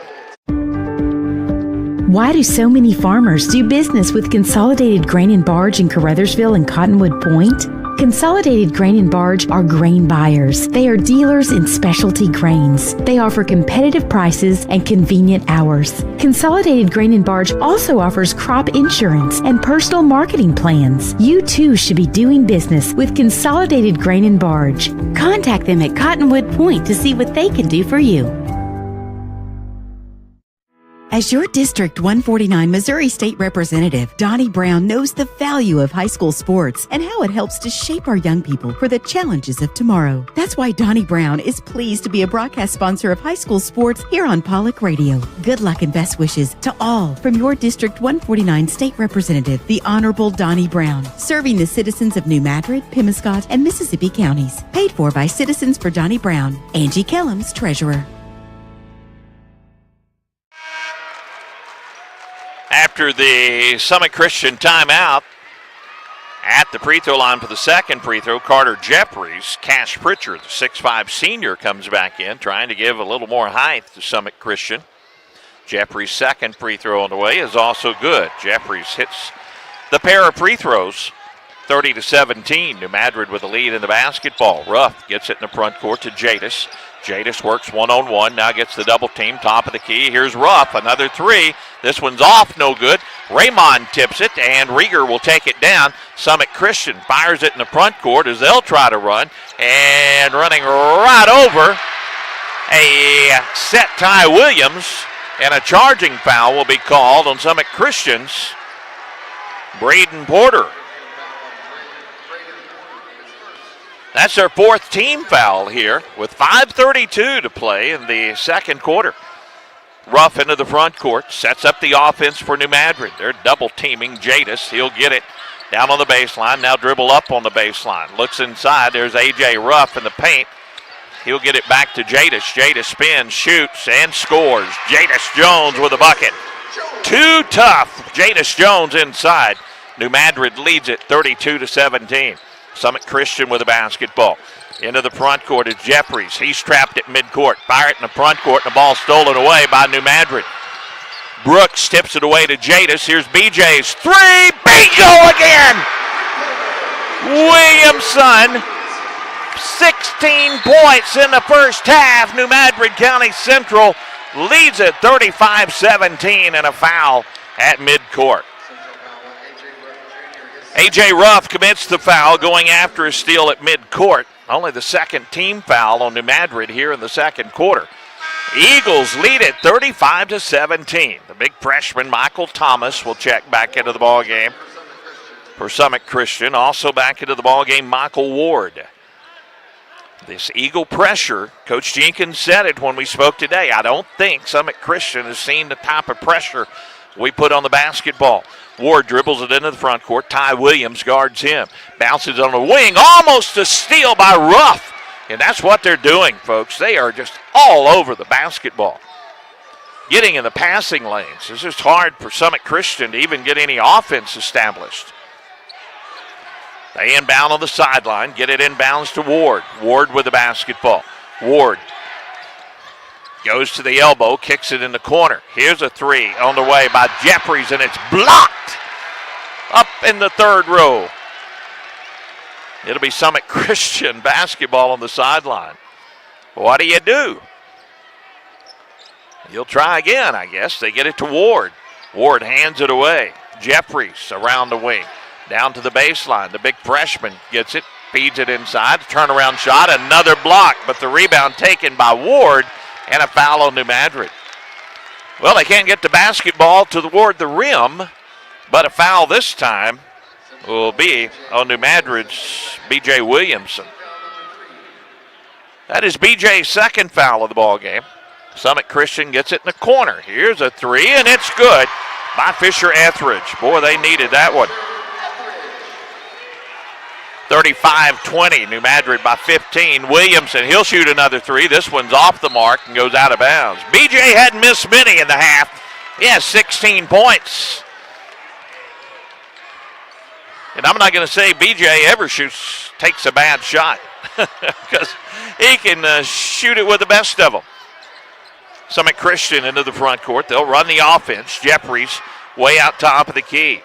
F: Why do so many farmers do business with Consolidated Grain and Barge in Caruthersville and Cottonwood Point? Consolidated Grain and Barge are grain buyers. They are dealers in specialty grains. They offer competitive prices and convenient hours. Consolidated Grain and Barge also offers crop insurance and personal marketing plans. You too should be doing business with Consolidated Grain and Barge. Contact them at Cottonwood Point to see what they can do for you.
R: As your District 149 Missouri State Representative, Donnie Brown knows the value of high school sports and how it helps to shape our young people for the challenges of tomorrow. That's why Donnie Brown is pleased to be a broadcast sponsor of high school sports here on Pollock Radio. Good luck and best wishes to all from your District 149 State Representative, the Honorable Donnie Brown, serving the citizens of New Madrid, Pemiscot, and Mississippi counties. Paid for by Citizens for Donnie Brown. Angie Kellums, Treasurer.
B: After the Summit Christian timeout, at the free throw line for the second free throw, Carter Jeffries. Cash Pritchard, the 6'5 senior, comes back in, trying to give a little more height to Summit Christian. Jeffries' second free throw on the way is also good. Jeffries hits the pair of free throws, 30-17. New Madrid with the lead in the basketball. Ruff gets it in the front court to Jadis. Jadis works one-on-one, now gets the double team, top of the key. Here's Ruff, another three. This one's off, no good. Raymond tips it, and Rieger will take it down. Summit Christian fires it in the front court as they'll try to run. And running right over a set Ty Williams, and a charging foul will be called on Summit Christian's Braden Porter. That's their fourth team foul here with 5:32 to play in the second quarter. Ruff into the front court, sets up the offense for New Madrid. They're double teaming Jadis. He'll get it down on the baseline, now dribble up on the baseline. Looks inside, there's A.J. Ruff in the paint. He'll get it back to Jadis. Jadis spins, shoots, and scores. Jadis Jones with a bucket. Too tough. Jadis Jones inside. New Madrid leads it 32-17. Summit Christian with the basketball. Into the front court is Jeffries. He's trapped at midcourt. Fire it in the front court, and the ball stolen away by New Madrid. Brooks tips it away to Jadis. Here's BJ's three. Bingo again! Williamson, 16 points in the first half. New Madrid County Central leads it 35-17, and a foul at midcourt. A.J. Ruff commits the foul, going after a steal at midcourt. Only the second team foul on New Madrid here in the second quarter. Eagles lead it 35-17. The big freshman Michael Thomas will check back into the ball game for Summit Christian. Also back into the ball game, Michael Ward. This Eagle pressure, Coach Jenkins said it when we spoke today. I don't think Summit Christian has seen the type of pressure we put on the basketball. Ward dribbles it into the front court. Ty Williams guards him. Bounces on the wing. Almost a steal by Ruff. And that's what they're doing, folks. They are just all over the basketball. Getting in the passing lanes. It's just hard for Summit Christian to even get any offense established. They inbound on the sideline. Get it inbounds to Ward. Ward with the basketball. Ward goes to the elbow, kicks it in the corner. Here's a three on the way by Jeffries, and it's blocked up in the third row. It'll be Summit Christian basketball on the sideline. What do you do? He'll try again, I guess. They get it to Ward. Ward hands it away. Jeffries around the wing. Down to the baseline. The big freshman gets it, feeds it inside. Turnaround shot, another block, but the rebound taken by Ward and a foul on New Madrid. Well, they can't get the basketball toward the rim, but a foul this time will be on New Madrid's B.J. Williamson. That is B.J.'s second foul of the ball game. Summit Christian gets it in the corner. Here's a three, and it's good by Fisher Etheridge. Boy, they needed that one. 35-20, New Madrid by 15. Williamson, he'll shoot another three. This one's off the mark and goes out of bounds. B.J. hadn't missed many in the half. He has 16 points. And I'm not going to say B.J. ever takes a bad shot because he can shoot it with the best of them. Summit Christian into the front court. They'll run the offense. Jeffries way out top of the key.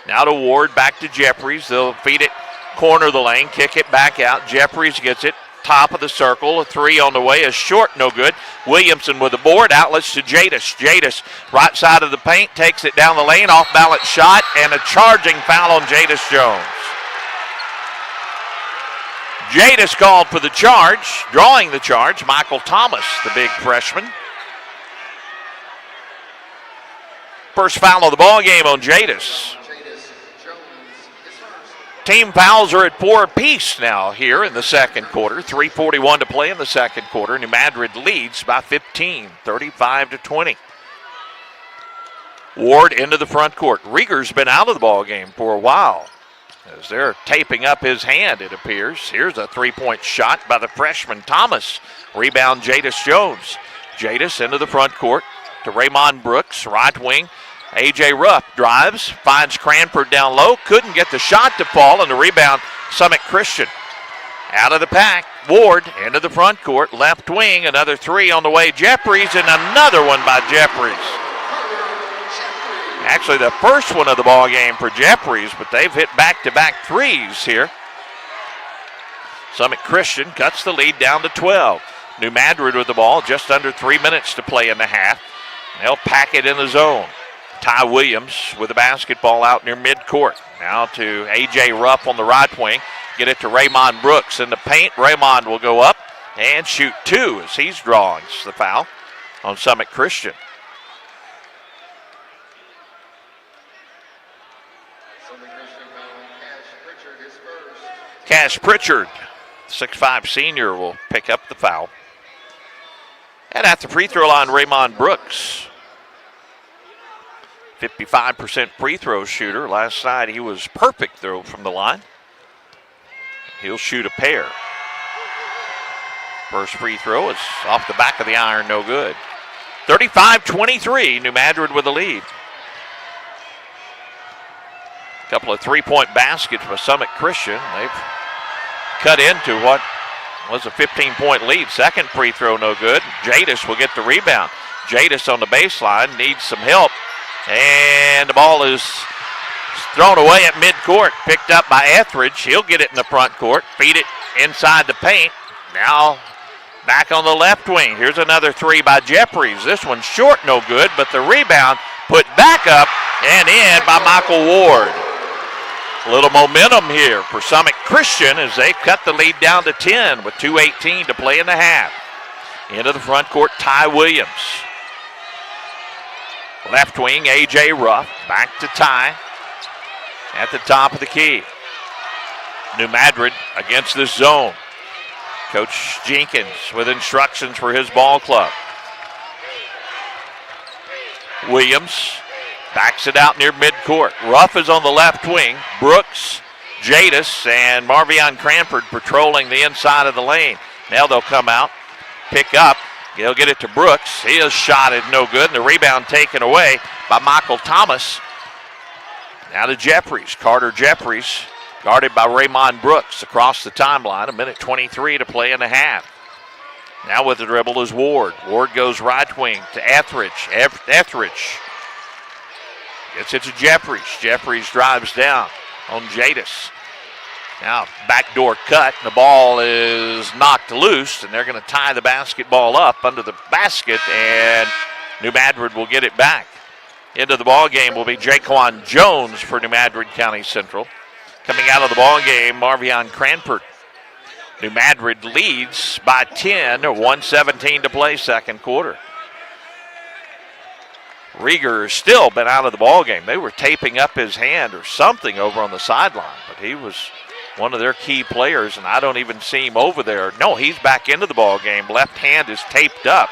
B: Now to Ward, back to Jeffries. They'll feed it corner of the lane, kick it back out. Jeffries gets it, top of the circle. A three on the way is short, no good. Williamson with the board, outlets to Jadis. Jadis, right side of the paint, takes it down the lane, off balance shot, and a charging foul on Jadis Jones. Jadis called for the charge, drawing the charge, Michael Thomas, the big freshman. First foul of the ball game on Jadis. Team fouls are at 4 apiece now here in the second quarter. 3:41 to play in the second quarter. New Madrid leads by 15, 35-20. Ward into the front court. Rieger's been out of the ball game for a while as they're taping up his hand, it appears. Here's a three-point shot by the freshman Thomas. Rebound Jadis Jones. Jadis into the front court to Raymond Brooks, right wing. A.J. Ruff drives, finds Cranford down low, couldn't get the shot to fall, and the rebound, Summit Christian. Out of the pack, Ward into the front court, left wing, another three on the way, Jeffries, and another one by Jeffries. Actually, the first one of the ball game for Jeffries, but they've hit back-to-back threes here. Summit Christian cuts the lead down to 12. New Madrid with the ball, just under 3 minutes to play in the half. They'll pack it in the zone. Ty Williams with the basketball out near midcourt. Now to A.J. Ruff on the right wing. Get it to Raymond Brooks in the paint. Raymond will go up and shoot two as he's drawing the foul on Summit Christian. Cash Pritchard, 6'5" senior, will pick up the foul. And at the free throw line, Raymond Brooks. 55% free throw shooter. Last night he was perfect throw from the line. He'll shoot a pair. First free throw is off the back of the iron, no good. 35-23, New Madrid with the lead. A couple of three-point baskets by Summit Christian. They've cut into what was a 15-point lead. Second free throw, no good. Jadis will get the rebound. Jadis on the baseline needs some help. And the ball is thrown away at midcourt, picked up by Etheridge. He'll get it in the front court, feed it inside the paint. Now back on the left wing. Here's another three by Jeffries. This one's short, no good, but the rebound put back up and in by Michael Ward. A little momentum here for Summit Christian as they cut the lead down to 10 with 2:18 to play in the half. Into the front court, Ty Williams. Left wing, A.J. Ruff. Back to Ty at the top of the key. New Madrid against this zone. Coach Jenkins with instructions for his ball club. Williams backs it out near midcourt. Ruff is on the left wing. Brooks, Jadis, and Marvion Cranford patrolling the inside of the lane. Now they'll come out, pick up. He'll get it to Brooks. His shot is no good, and the rebound taken away by Michael Thomas. Now to Jeffries. Carter Jeffries, guarded by Raymond Brooks across the timeline. 1:23 to play in the half. Now with the dribble is Ward. Ward goes right wing to Etheridge. Etheridge gets it to Jeffries. Jeffries drives down on Jadis. Now backdoor cut. The ball is knocked knocked loose, and they're going to tie the basketball up under the basket, and New Madrid will get it back. Into the ball game will be Jaquan Jones for New Madrid County Central. Coming out of the ball game, Marvion Cranford. New Madrid leads by 10, 1:17 to play, second quarter. Rieger has still been out of the ball game. They were taping up his hand or something over on the sideline, but he was one of their key players, and I don't even see him over there. No, he's back into the ball game. Left hand is taped up,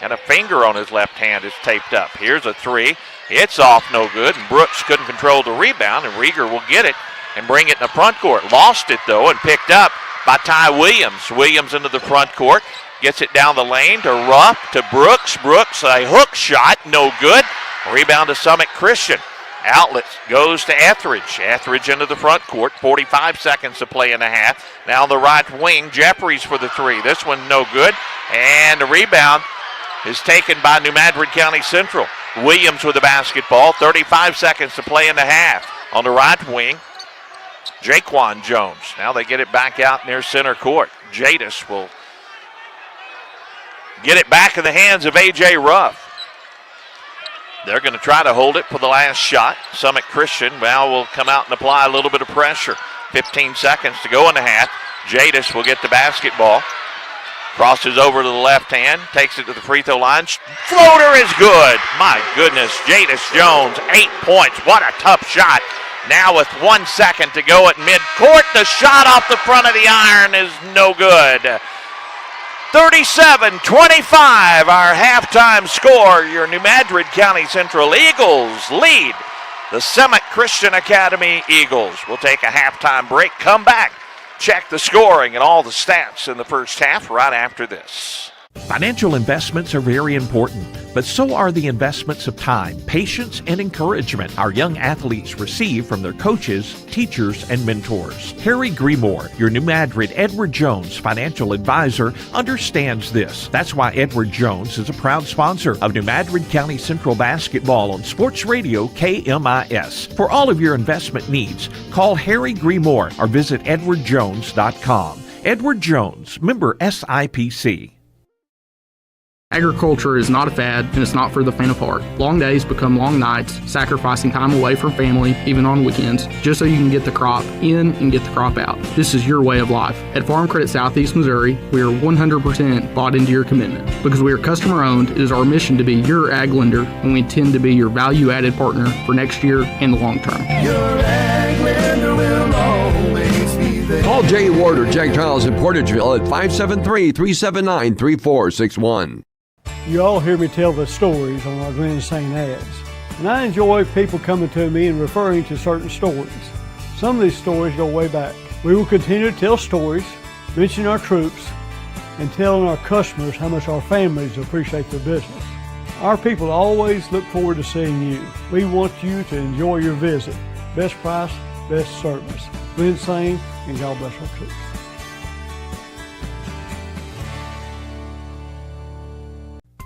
B: and a finger on his left hand is taped up. Here's a three. It's off, no good, and Brooks couldn't control the rebound, and Rieger will get it and bring it in the front court. Lost it, though, and picked up by Ty Williams. Williams into the front court. Gets it down the lane to Ruff, to Brooks. Brooks, a hook shot, no good. Rebound to Summit Christian. Outlet goes to Etheridge. Etheridge into the front court. 45 seconds to play in the half. Now on the right wing, Jeffries for the three. This one no good. And the rebound is taken by New Madrid County Central. Williams with the basketball. 35 seconds to play in the half. On the right wing, Jaquan Jones. Now they get it back out near center court. Jadis will get it back in the hands of A.J. Ruff. They're going to try to hold it for the last shot. Summit Christian now will come out and apply a little bit of pressure. 15 seconds to go in the half. Jadis will get the basketball. Crosses over to the left hand. Takes it to the free throw line. Floater is good. My goodness. Jadis Jones, 8 points. What a tough shot. Now with 1 second to go at midcourt. The shot off the front of the iron is no good. 37-25, our halftime score. Your New Madrid County Central Eagles lead the Summit Christian Academy Eagles. We'll take a halftime break, come back, check the scoring and all the stats in the first half right after this.
G: Financial investments are very important, but so are the investments of time, patience, and encouragement our young athletes receive from their coaches, teachers, and mentors. Harry Gremore, your New Madrid Edward Jones financial advisor, understands this. That's why Edward Jones is a proud sponsor of New Madrid County Central basketball on Sports Radio KMIS. For all of your investment needs, call Harry Gremore or visit edwardjones.com. Edward Jones, member SIPC.
H: Agriculture is not a fad, and it's not for the faint of heart. Long days become long nights, sacrificing time away from family, even on weekends, just so you can get the crop in and get the crop out. This is your way of life. At Farm Credit Southeast Missouri, we are 100% bought into your commitment. Because we are customer-owned, it is our mission to be your ag lender, and we intend to be your value-added partner for next year and the long term.
I: Your ag lender will always be there.
J: Call Jay Ward or Jack Giles in Portageville at 573-379-3461.
K: You all hear me tell the stories on our Glen St. ads, and I enjoy people coming to me and referring to certain stories. Some of these stories go way back. We will continue to tell stories, mention our troops, and telling our customers how much our families appreciate their business. Our people always look forward to seeing you. We want you to enjoy your visit. Best price, best service. Glen St. and God bless our troops.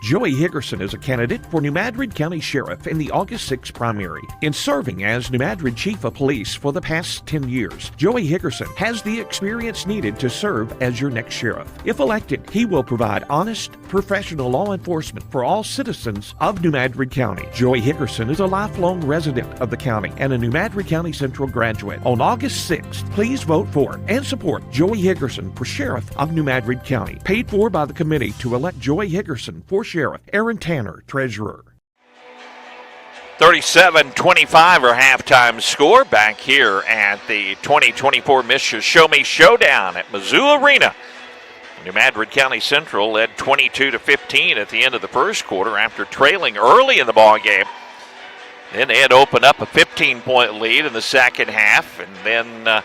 G: Joey Higgerson is a candidate for New Madrid County Sheriff in the August 6 primary. In serving as New Madrid Chief of Police for the past 10 years, Joey Higgerson has the experience needed to serve as your next sheriff. If elected, he will provide honest, professional law enforcement for all citizens of New Madrid County. Joey Higgerson is a lifelong resident of the county and a New Madrid County Central graduate. On August 6th, please vote for and support Joey Higgerson for Sheriff of New Madrid County. Paid for by the committee to elect Joey Higgerson for Sheriff. Aaron Tanner, Treasurer.
B: 37-25 our halftime score back here at the 2024 MSHSAA Show-me Showdown at Mizzou Arena. New Madrid County Central led 22-15 at the end of the first quarter after trailing early in the ball game. Then they had opened up a 15-point lead in the second half, and then a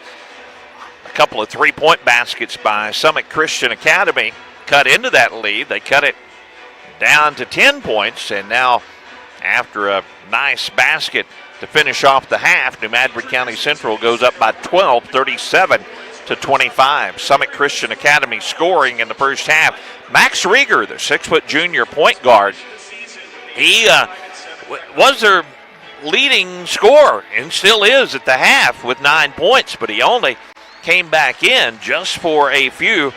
B: couple of three-point baskets by Summit Christian Academy cut into that lead. They cut it down to 10 points, and now after a nice basket to finish off the half, New Madrid County Central goes up by 12, 37-25. Summit Christian Academy scoring in the first half. Max Rieger, the 6-foot junior point guard, he was their leading scorer and still is at the half with 9 points, but he only came back in just for a few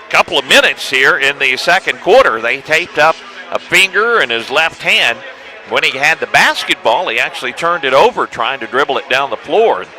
B: couple of minutes here in the second quarter. They taped up a finger in his left hand. When he had the basketball, he actually turned it over trying to dribble it down the floor. And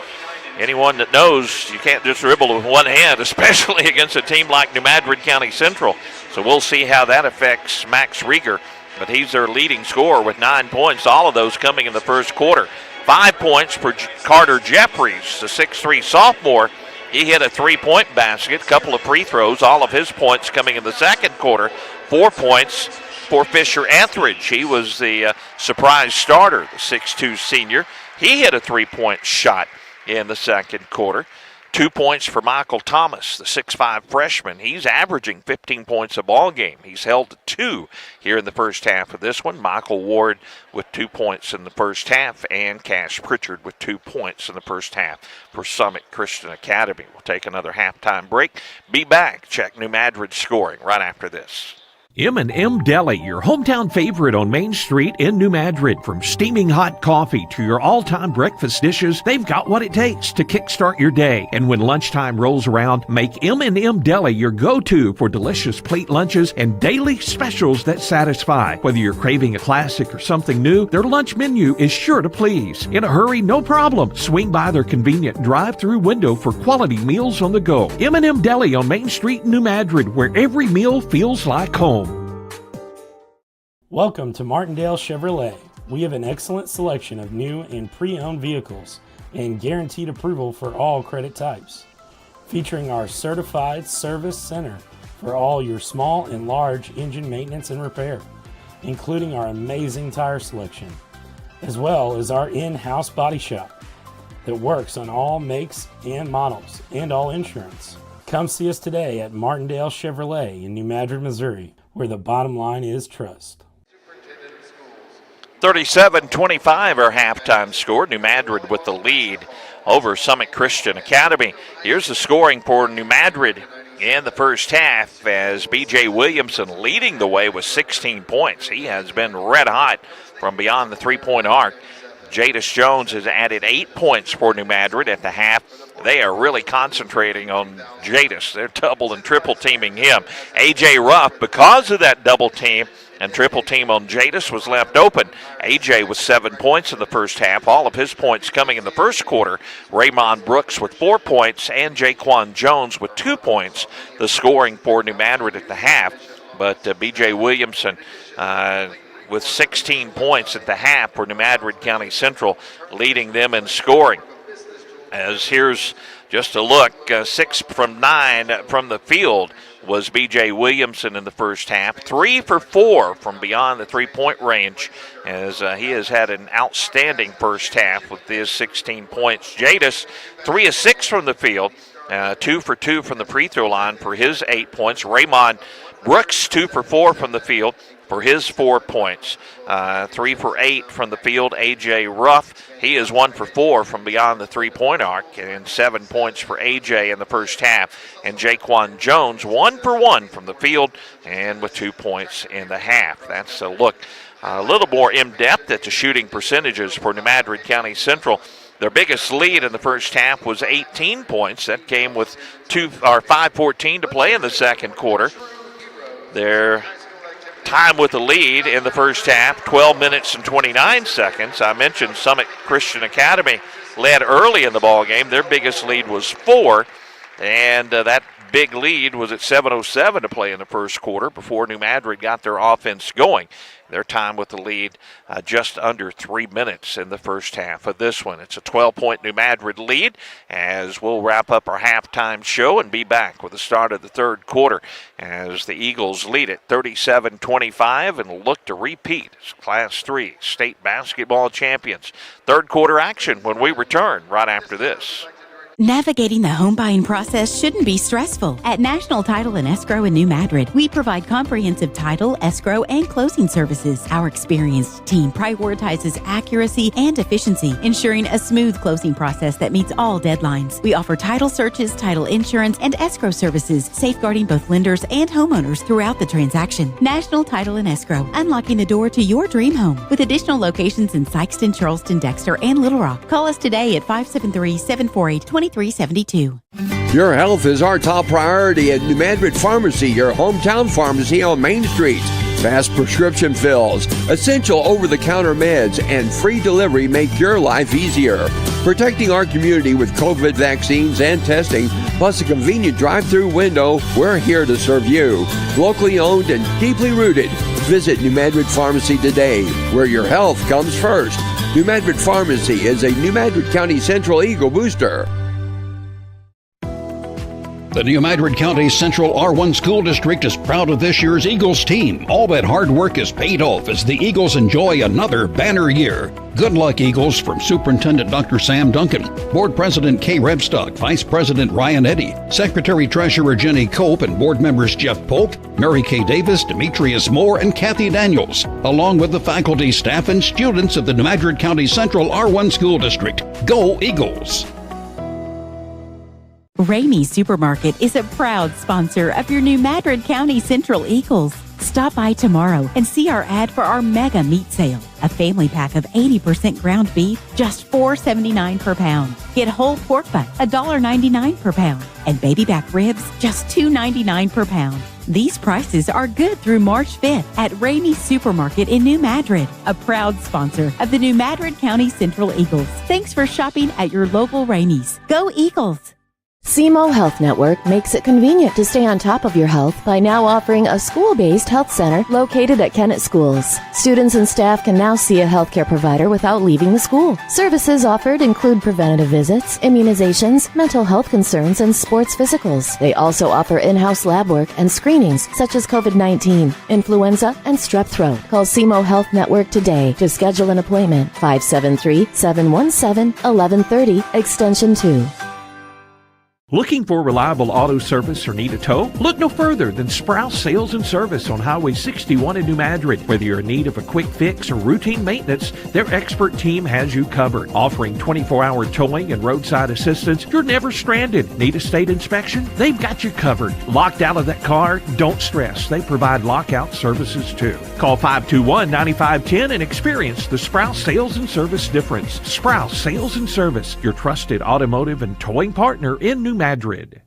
B: anyone that knows you can't just dribble with one hand, especially against a team like New Madrid County Central. So we'll see how that affects Max Rieger. But he's their leading scorer with 9 points, all of those coming in the first quarter. 5 points for Carter Jeffries, the 6'3 sophomore. He hit a three-point basket, couple of free throws, all of his points coming in the second quarter. 4 points for Fisher Etheridge. He was the surprise starter, the 6'2 senior. He hit a three-point shot in the second quarter. 2 points for Michael Thomas, the 6'5 freshman. He's averaging 15 points a ball game. He's held to 2 here in the first half of this one. Michael Ward with 2 points in the first half, and Cash Pritchard with 2 points in the first half for Summit Christian Academy. We'll take another halftime break. Be back. Check New Madrid's scoring right after this.
G: M&M Deli, your hometown favorite on Main Street in New Madrid. From steaming hot coffee to your all-time breakfast dishes, they've got what it takes to kickstart your day. And when lunchtime rolls around, make M&M Deli your go-to for delicious plate lunches and daily specials that satisfy. Whether you're craving a classic or something new, their lunch menu is sure to please. In a hurry, no problem. Swing by their convenient drive-through window for quality meals on the go. M&M Deli on Main Street in New Madrid, where every meal feels like home.
L: Welcome to Martindale Chevrolet. We have an excellent selection of new and pre-owned vehicles and guaranteed approval for all credit types. Featuring our certified service center for all your small and large engine maintenance and repair, including our amazing tire selection, as well as our in-house body shop that works on all makes and models and all insurance. Come see us today at Martindale Chevrolet in New Madrid, Missouri, where the bottom line is trust.
B: 37-25 our halftime score. New Madrid with the lead over Summit Christian Academy. Here's the scoring for New Madrid in the first half as B.J. Williamson leading the way with 16 points. He has been red hot from beyond the three-point arc. Jadis Jones has added 8 points for New Madrid at the half. They are really concentrating on Jadis. They're double and triple teaming him. A.J. Ruff, because of that double team and triple team on Jadis, was left open. A.J. with 7 points in the first half. All of his points coming in the first quarter. Raymond Brooks with 4 points and Jaquan Jones with 2 points. The scoring for New Madrid at the half. But B.J. Williamson with 16 points at the half for New Madrid County Central, leading them in scoring. As here's just a look, 6 from 9 from the field was B.J. Williamson in the first half. 3 for 4 from beyond the three-point range, as he has had an outstanding first half with his 16 points. Jadis, 3 of 6 from the field, 2 for 2 from the free throw line for his 8 points. Raymond Brooks, 2 for 4 from the field for his 4 points. 3 for 8 from the field. A.J. Ruff, he is 1 for 4 from beyond the three-point arc, and 7 points for A.J. in the first half. And Jaquan Jones, 1 for 1 from the field, and with 2 points in the half. That's a look a little more in-depth at the shooting percentages for New Madrid County Central. Their biggest lead in the first half was 18 points. That came with 5:14 to play in the second quarter. Their time with the lead in the first half, 12 minutes and 29 seconds. I mentioned Summit Christian Academy led early in the ball game. Their biggest lead was 4, and that big lead was at 7:07 to play in the first quarter before New Madrid got their offense going. Their time with the lead just under 3 minutes in the first half of this one. It's a 12-point New Madrid lead as we'll wrap up our halftime show and be back with the start of the third quarter as the Eagles lead at 37-25 and look to repeat as Class 3 state basketball champions. Third quarter action when we return right after this.
R: Navigating the home buying process shouldn't be stressful. At National Title and Escrow in New Madrid, we provide comprehensive title, escrow, and closing services. Our experienced team prioritizes accuracy and efficiency, ensuring a smooth closing process that meets all deadlines. We offer title searches, title insurance, and escrow services, safeguarding both lenders and homeowners throughout the transaction. National Title and Escrow, unlocking the door to your dream home. With additional locations in Sikeston, Charleston, Dexter, and Little Rock. Call us today at 573-748-2372.
J: Your health is our top priority at New Madrid Pharmacy, your hometown pharmacy on Main Street. Fast prescription fills, essential over-the-counter meds, and free delivery make your life easier. Protecting our community with COVID vaccines and testing, plus a convenient drive-through window, we're here to serve you. Locally owned and deeply rooted. Visit New Madrid Pharmacy today, where your health comes first. New Madrid Pharmacy is a New Madrid County Central Eagle booster.
N: The New Madrid County Central R1 School District is proud of this year's Eagles team. All that hard work is paid off as the Eagles enjoy another banner year. Good luck, Eagles, from Superintendent Dr. Sam Duncan, Board President Kay Rebstock, Vice President Ryan Eddy, Secretary Treasurer Jenny Cope, and Board members Jeff Polk, Mary Kay Davis, Demetrius Moore, and Kathy Daniels, along with the faculty, staff, and students of the New Madrid County Central R1 School District. Go Eagles!
R: Ramey's Supermarket is a proud sponsor of your New Madrid County Central Eagles. Stop by tomorrow and see our ad for our mega meat sale. A family pack of 80% ground beef, just $4.79 per pound. Get whole pork butt, $1.99 per pound. And baby back ribs, just $2.99 per pound. These prices are good through March 5th at Ramey's Supermarket in New Madrid, a proud sponsor of the New Madrid County Central Eagles. Thanks for shopping at your local Ramey's. Go Eagles!
O: SEMO Health Network makes it convenient to stay on top of your health by now offering a school-based health center located at Kennett Schools. Students and staff can now see a healthcare provider without leaving the school. Services offered include preventative visits, immunizations, mental health concerns, and sports physicals. They also offer in-house lab work and screenings such as COVID-19, influenza, and strep throat. Call SEMO Health Network today to schedule an appointment. 573-717-1130, extension 2.
G: Looking for reliable auto service or need a tow? Look no further than Sprouse Sales and Service on Highway 61 in New Madrid. Whether you're in need of a quick fix or routine maintenance, their expert team has you covered. Offering 24-hour towing and roadside assistance, you're never stranded. Need a state inspection? They've got you covered. Locked out of that car? Don't stress. They provide lockout services too. Call 521-9510 and experience the Sprouse Sales and Service difference. Sprouse Sales and Service, your trusted automotive and towing partner in New Madrid.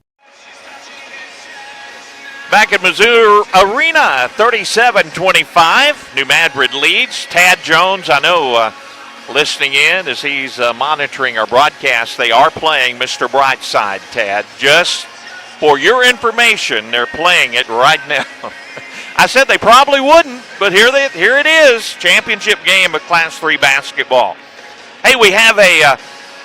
B: Back at Mizzou Arena, 37-25. New Madrid leads. Tad Jones, I know, listening in as he's monitoring our broadcast. They are playing Mr. Brightside, Tad. Just for your information, they're playing it right now. I said they probably wouldn't, but here it is. Championship game of Class 3 basketball. Hey, we have a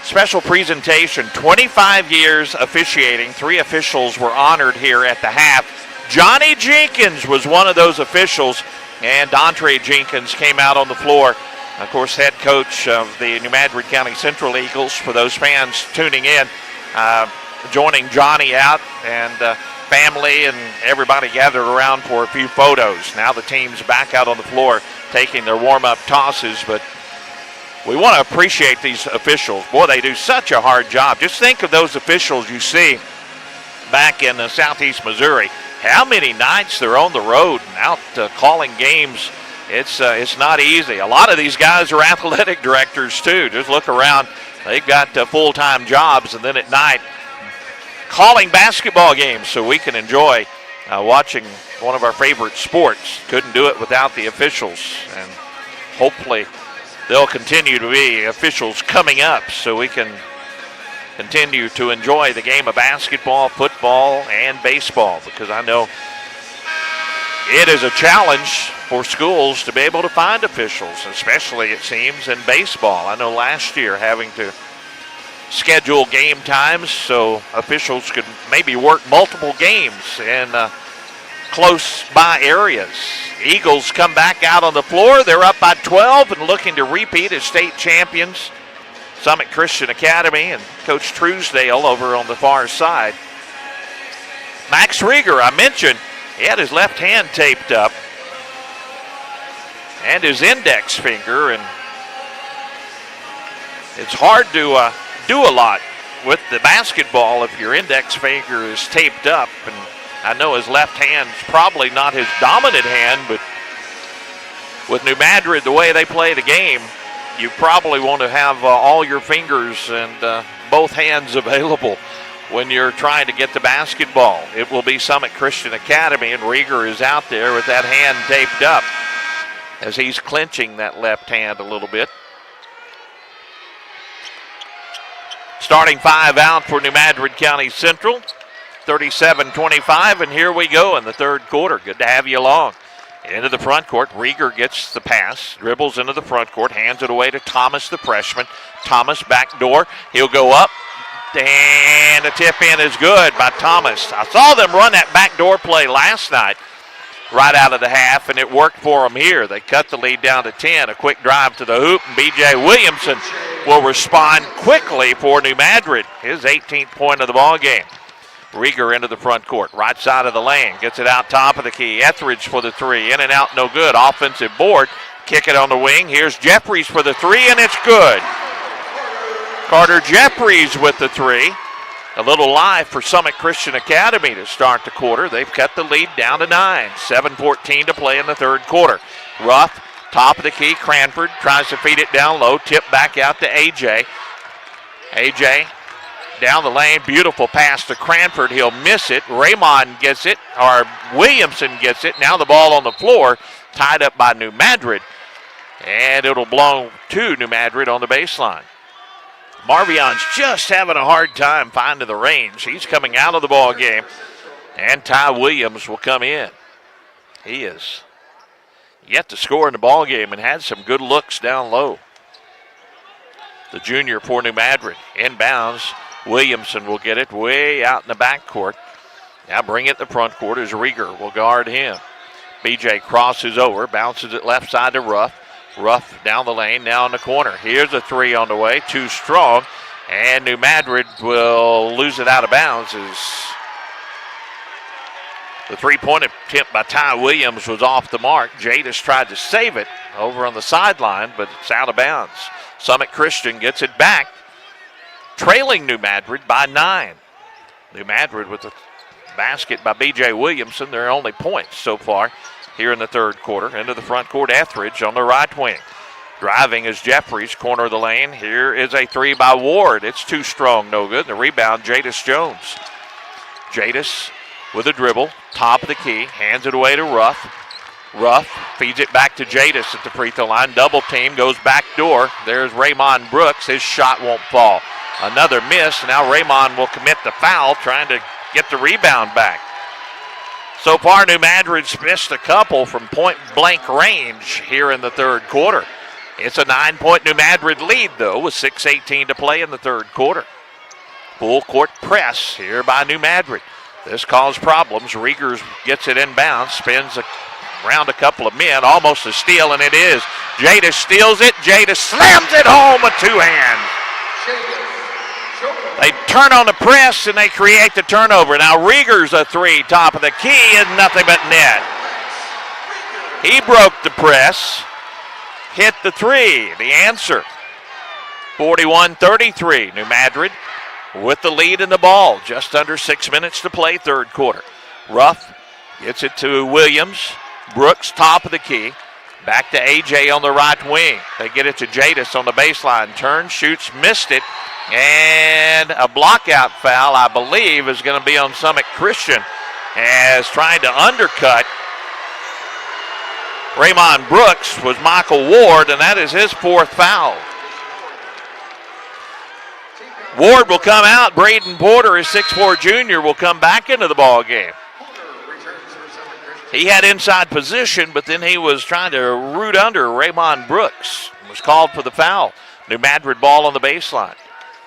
B: special presentation, 25 years officiating. 3 officials were honored here at the half. Johnny Jenkins was one of those officials, and Dontre Jenkins came out on the floor. Of course, head coach of the New Madrid County Central Eagles, for those fans tuning in, joining Johnny out, and family and everybody gathered around for a few photos. Now the team's back out on the floor taking their warm-up tosses, but we want to appreciate these officials. Boy, they do such a hard job. Just think of those officials you see back in southeast Missouri. How many nights they're on the road and out calling games. It's not easy. A lot of these guys are athletic directors too. Just look around. They've got full-time jobs, and then at night calling basketball games so we can enjoy watching one of our favorite sports. Couldn't do it without the officials, and hopefully there'll continue to be officials coming up so we can continue to enjoy the game of basketball, football, and baseball, because I know it is a challenge for schools to be able to find officials, especially, it seems, in baseball. I know last year having to schedule game times so officials could maybe work multiple games in close by areas. Eagles come back out on the floor. They're up by 12 and looking to repeat as state champions. Summit Christian Academy and Coach Truesdale over on the far side. Max Rieger, I mentioned, he had his left hand taped up and his index finger, and it's hard to do a lot with the basketball if your index finger is taped up. And I know his left hand's probably not his dominant hand, but with New Madrid, the way they play the game, you probably want to have all your fingers and both hands available when you're trying to get the basketball. It will be Summit Christian Academy, and Rieger is out there with that hand taped up as he's clenching that left hand a little bit. Starting 5 out for New Madrid County Central, 37-25, and here we go in the third quarter. Good to have you along. Into the front court, Rieger gets the pass, dribbles into the front court, hands it away to Thomas, the freshman. Thomas, backdoor, he'll go up, and the tip in is good by Thomas. I saw them run that backdoor play last night right out of the half, and it worked for them here. They cut the lead down to 10, a quick drive to the hoop, and B.J. Williamson will respond quickly for New Madrid, his 18th point of the ball game. Rieger into the front court, right side of the lane, gets it out top of the key. Etheridge for the three, in and out, no good. Offensive board, kick it on the wing. Here's Jeffries for the three, and it's good. Carter Jeffries with the three. A little live for Summit Christian Academy to start the quarter. They've cut the lead down to 9. 7:14 to play in the third quarter. Ruff, top of the key. Cranford tries to feed it down low. Tip back out to A.J. A.J. down the lane. Beautiful pass to Cranford. He'll miss it. Raymond gets it, or Williamson gets it. Now the ball on the floor, tied up by New Madrid. And it'll belong to New Madrid on the baseline. Marvion's just having a hard time finding the range. He's coming out of the ball game, and Ty Williams will come in. He is yet to score in the ball game and had some good looks down low. The junior for New Madrid inbounds. Williamson will get it way out in the backcourt. Now bring it in the front court as Rieger will guard him. BJ crosses over, bounces it left side to Ruff. Ruff down the lane, now in the corner. Here's a three on the way, too strong. And New Madrid will lose it out of bounds as the three-point attempt by Ty Williams was off the mark. Jadis tried to save it over on the sideline, but it's out of bounds. Summit Christian gets it back, trailing New Madrid by 9. New Madrid with the basket by B.J. Williamson, their only points so far here in the third quarter. Into the front court, Etheridge on the right wing. Driving is Jeffries, corner of the lane. Here is a three by Ward. It's too strong, no good. The rebound, Jadis Jones. Jadis with a dribble, top of the key, hands it away to Ruff. Ruff feeds it back to Jadis at the free throw line. Double team, goes back door. There's Raymond Brooks. His shot won't fall. Another miss. Now Raymond will commit the foul, trying to get the rebound back. So far, New Madrid's missed a couple from point-blank range here in the third quarter. It's a 9-point New Madrid lead, though, with 6:18 to play in the third quarter. Full court press here by New Madrid. This caused problems. Rieger gets it inbounds, spins around a couple of men, almost a steal, and it is. Jadis steals it. Jadis slams it home with two hands. They turn on the press and they create the turnover. Now Rieger's a three, top of the key, and nothing but net. He broke the press, hit the three. The answer, 41-33. New Madrid with the lead in the ball. Just under 6 minutes to play, third quarter. Ruff gets it to Williams. Brooks, top of the key. Back to A.J. on the right wing. They get it to Jadis on the baseline. Turns, shoots, missed it. And a blockout foul, I believe, is going to be on Summit Christian as trying to undercut Raymond Brooks was Michael Ward, and that is his fourth foul. Ward will come out. Braden Porter, his 6'4 junior, will come back into the ball game. He had inside position, but then he was trying to root under Raymond Brooks. Was called for the foul. New Madrid ball on the baseline.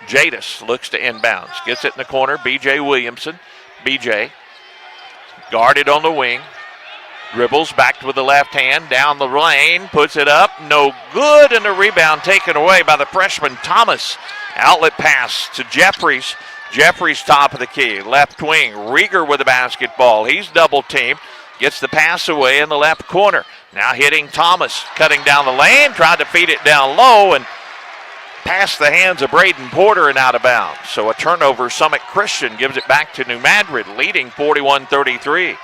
B: Jadis looks to inbounds. Gets it in the corner. B.J. Williamson. B.J. guarded on the wing. Dribbles back with the left hand. Down the lane. Puts it up. No good. And the rebound taken away by the freshman Thomas. Outlet pass to Jeffries. Jeffries top of the key. Left wing. Rieger with the basketball. He's double teamed. Gets the pass away in the left corner. Now hitting Thomas. Cutting down the lane. Tried to feed it down low and past the hands of Braden Porter and out of bounds. So a turnover. Summit Christian gives it back to New Madrid, leading 41-33.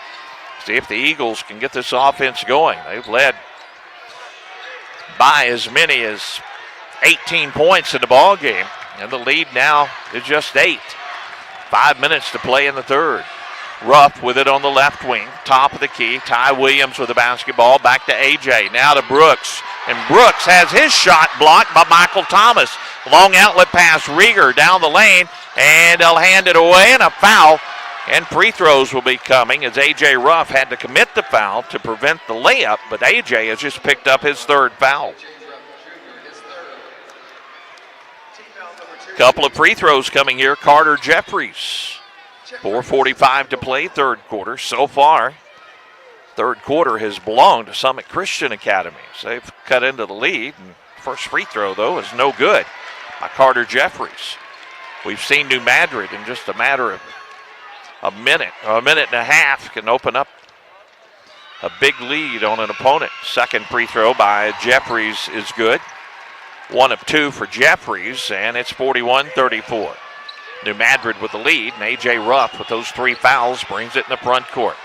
B: See if the Eagles can get this offense going. They've led by as many as 18 points in the ball game, and the lead now is just 8. 5 minutes to play in the third. Ruff with it on the left wing, top of the key. Ty Williams with the basketball, back to A.J. Now to Brooks, and Brooks has his shot blocked by Michael Thomas. Long outlet pass, Rieger down the lane, and they'll hand it away, and a foul. And free throws will be coming as A.J. Ruff had to commit the foul to prevent the layup, but A.J. has just picked up his third foul. Couple of free throws coming here. Carter Jeffries. 4:45 to play, third quarter. So far, third quarter has belonged to Summit Christian Academy. So they've cut into the lead. And first free throw, though, is no good by Carter Jeffries. We've seen New Madrid in just a matter of a minute and a half can open up a big lead on an opponent. Second free throw by Jeffries is good. 1 of 2 for Jeffries, and it's 41-34. New Madrid with the lead, and A.J. Ruff with those 3 fouls brings it in the front court.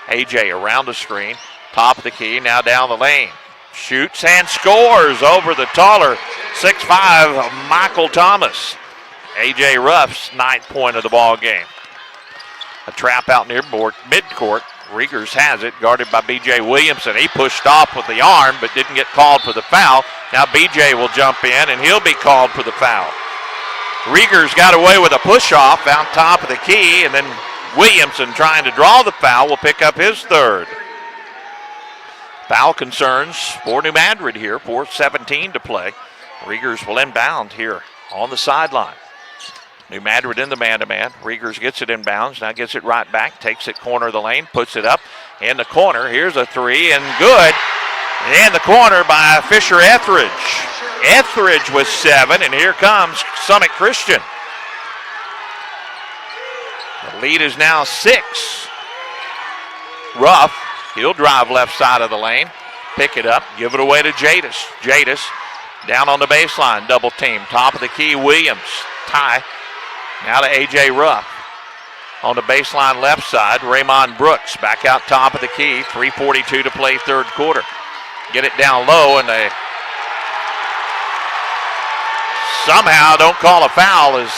B: A.J. around the screen, top of the key, now down the lane. Shoots and scores over the taller 6'5" Michael Thomas. A.J. Ruff's 9th point of the ball game. A trap out near midcourt. Riegers has it, guarded by B.J. Williamson. He pushed off with the arm, but didn't get called for the foul. Now B.J. will jump in, and he'll be called for the foul. Riegers got away with a push-off out top of the key, and then Williamson, trying to draw the foul, will pick up his third. Foul concerns for New Madrid here, 4:17 to play. Riegers will inbound here on the sideline. New Madrid in the man-to-man. Riegers gets it inbounds, now gets it right back, takes it corner of the lane, puts it up in the corner. Here's a 3, and good. In the corner by Fisher Etheridge. Etheridge with 7, and here comes Summit Christian. The lead is now 6. Ruff, he'll drive left side of the lane, pick it up, give it away to Jadis. Jadis down on the baseline, double team, top of the key, Williams. Ty, now to A.J. Ruff. On the baseline left side, Raymond Brooks back out top of the key, 3:42 to play third quarter. Get it down low, and they somehow don't call a foul as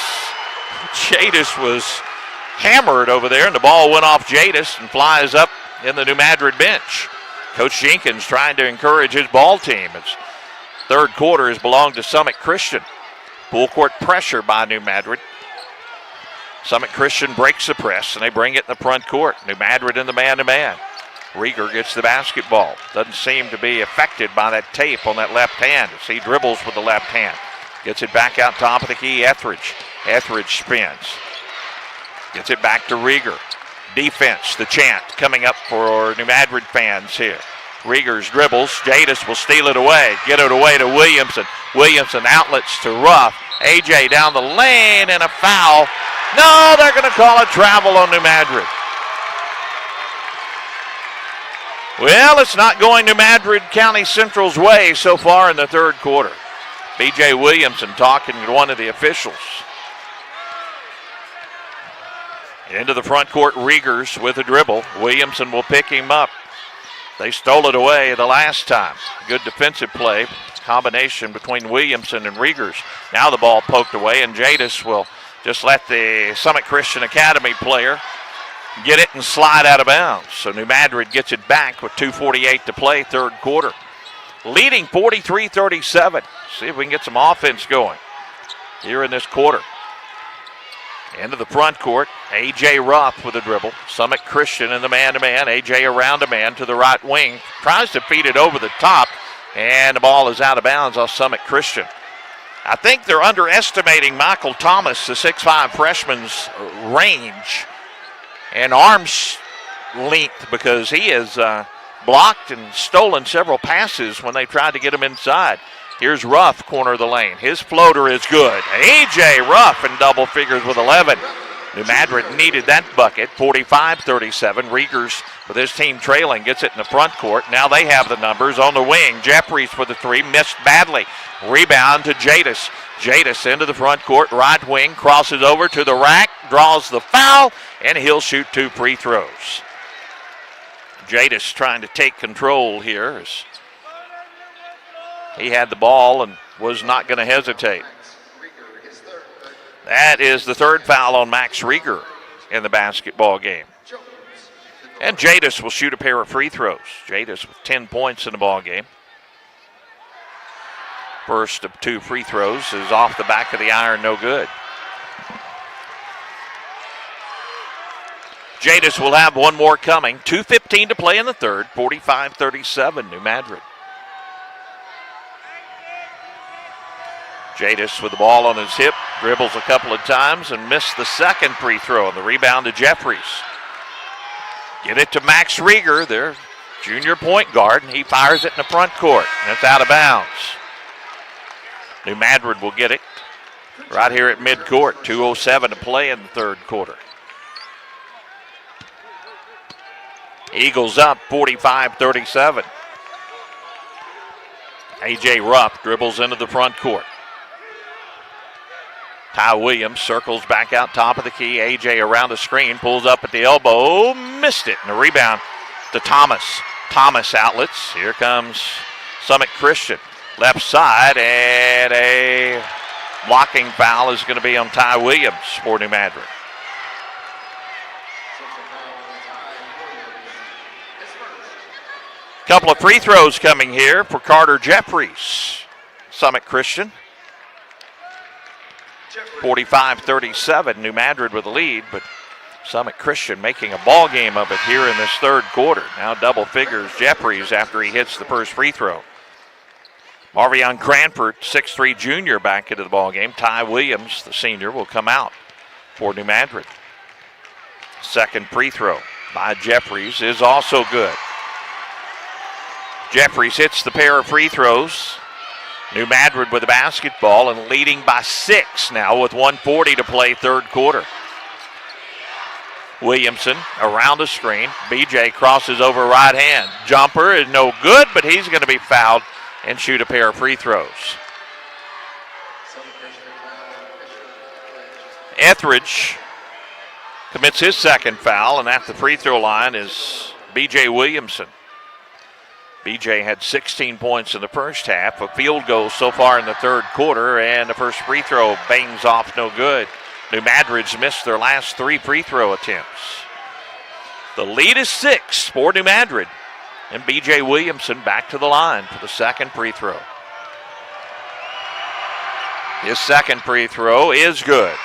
B: Jadis was hammered over there, and the ball went off Jadis and flies up in the New Madrid bench. Coach Jenkins trying to encourage his ball team. It's third quarter has belonged to Summit Christian. Full court pressure by New Madrid. Summit Christian breaks the press, and they bring it in the front court. New Madrid in the man-to-man. Rieger gets the basketball. Doesn't seem to be affected by that tape on that left hand as he dribbles with the left hand. Gets it back out top of the key, Etheridge. Etheridge spins. Gets it back to Rieger. Defense, the chant coming up for New Madrid fans here. Riegers dribbles. Jadis will steal it away. Get it away to Williamson. Williamson outlets to Ruff. A.J. down the lane, and a foul. No, they're going to call a travel on New Madrid. Well, it's not going New Madrid County Central's way so far in the third quarter. B.J. Williamson talking to one of the officials. Into the front court, Riegers with a dribble. Williamson will pick him up. They stole it away the last time. Good defensive play. Combination between Williamson and Riegers. Now the ball poked away, and Jadis will just let the Summit Christian Academy player get it and slide out of bounds. So New Madrid gets it back with 2:48 to play, third quarter. Leading 43-37. See if we can get some offense going here in this quarter. Into the front court, A.J. Ruff with a dribble. Summit Christian in the man-to-man. A.J. around a man to the right wing. Tries to feed it over the top, and the ball is out of bounds off Summit Christian. I think they're underestimating Michael Thomas, the 6'5" freshman's range and arm's length, because he has blocked and stolen several passes when they tried to get him inside. Here's Ruff, corner of the lane. His floater is good. A.J. Ruff in double figures with 11. New Madrid needed that bucket, 45-37. Riegers, with his team trailing, gets it in the front court. Now they have the numbers on the wing. Jeffries for the 3, missed badly. Rebound to Jadis. Jadis into the front court, right wing, crosses over to the rack, draws the foul, and he'll shoot 2 free throws. Jadis trying to take control here as he had the ball and was not going to hesitate. That is the third foul on Max Rieger in the basketball game. And Jadis will shoot a pair of free throws. Jadis with 10 points in the ball game. First of 2 free throws is off the back of the iron, no good. Jadis will have one more coming. 2:15 to play in the third, 45-37, New Madrid. Jadis with the ball on his hip, dribbles a couple of times and missed the second free throw. And the rebound to Jeffries. Get it to Max Rieger, their junior point guard, and he fires it in the front court. And it's out of bounds. New Madrid will get it right here at midcourt. 2:07 to play in the third quarter. Eagles up 45-37. A.J. Rupp dribbles into the front court. Ty Williams circles back out top of the key. A.J. around the screen, pulls up at the elbow, missed it. And a rebound to Thomas. Thomas outlets. Here comes Summit Christian. Left side, and a blocking foul is going to be on Ty Williams for New Madrid. Couple of free throws coming here for Carter Jeffries. Summit Christian. 45-37, New Madrid with the lead, but Summit Christian making a ball game of it here in this third quarter. Now double figures Jeffries after he hits the first free throw. Marvion Cranford, 6'3" junior, back into the ball game. Ty Williams, the senior, will come out for New Madrid. Second free throw by Jeffries is also good. Jeffries hits the pair of free throws. New Madrid with the basketball and leading by 6 now with 1:40 to play third quarter. Williamson around the screen. BJ crosses over right hand. Jumper is no good, but he's going to be fouled and shoot a pair of free throws. Etheridge commits his second foul, and at the free throw line is BJ Williamson. BJ had 16 points in the first half, a field goal so far in the third quarter, and the first free throw bangs off no good. New Madrid's missed their last 3 free throw attempts. The lead is 6 for New Madrid, and BJ Williamson back to the line for the second free throw. His second free throw is good.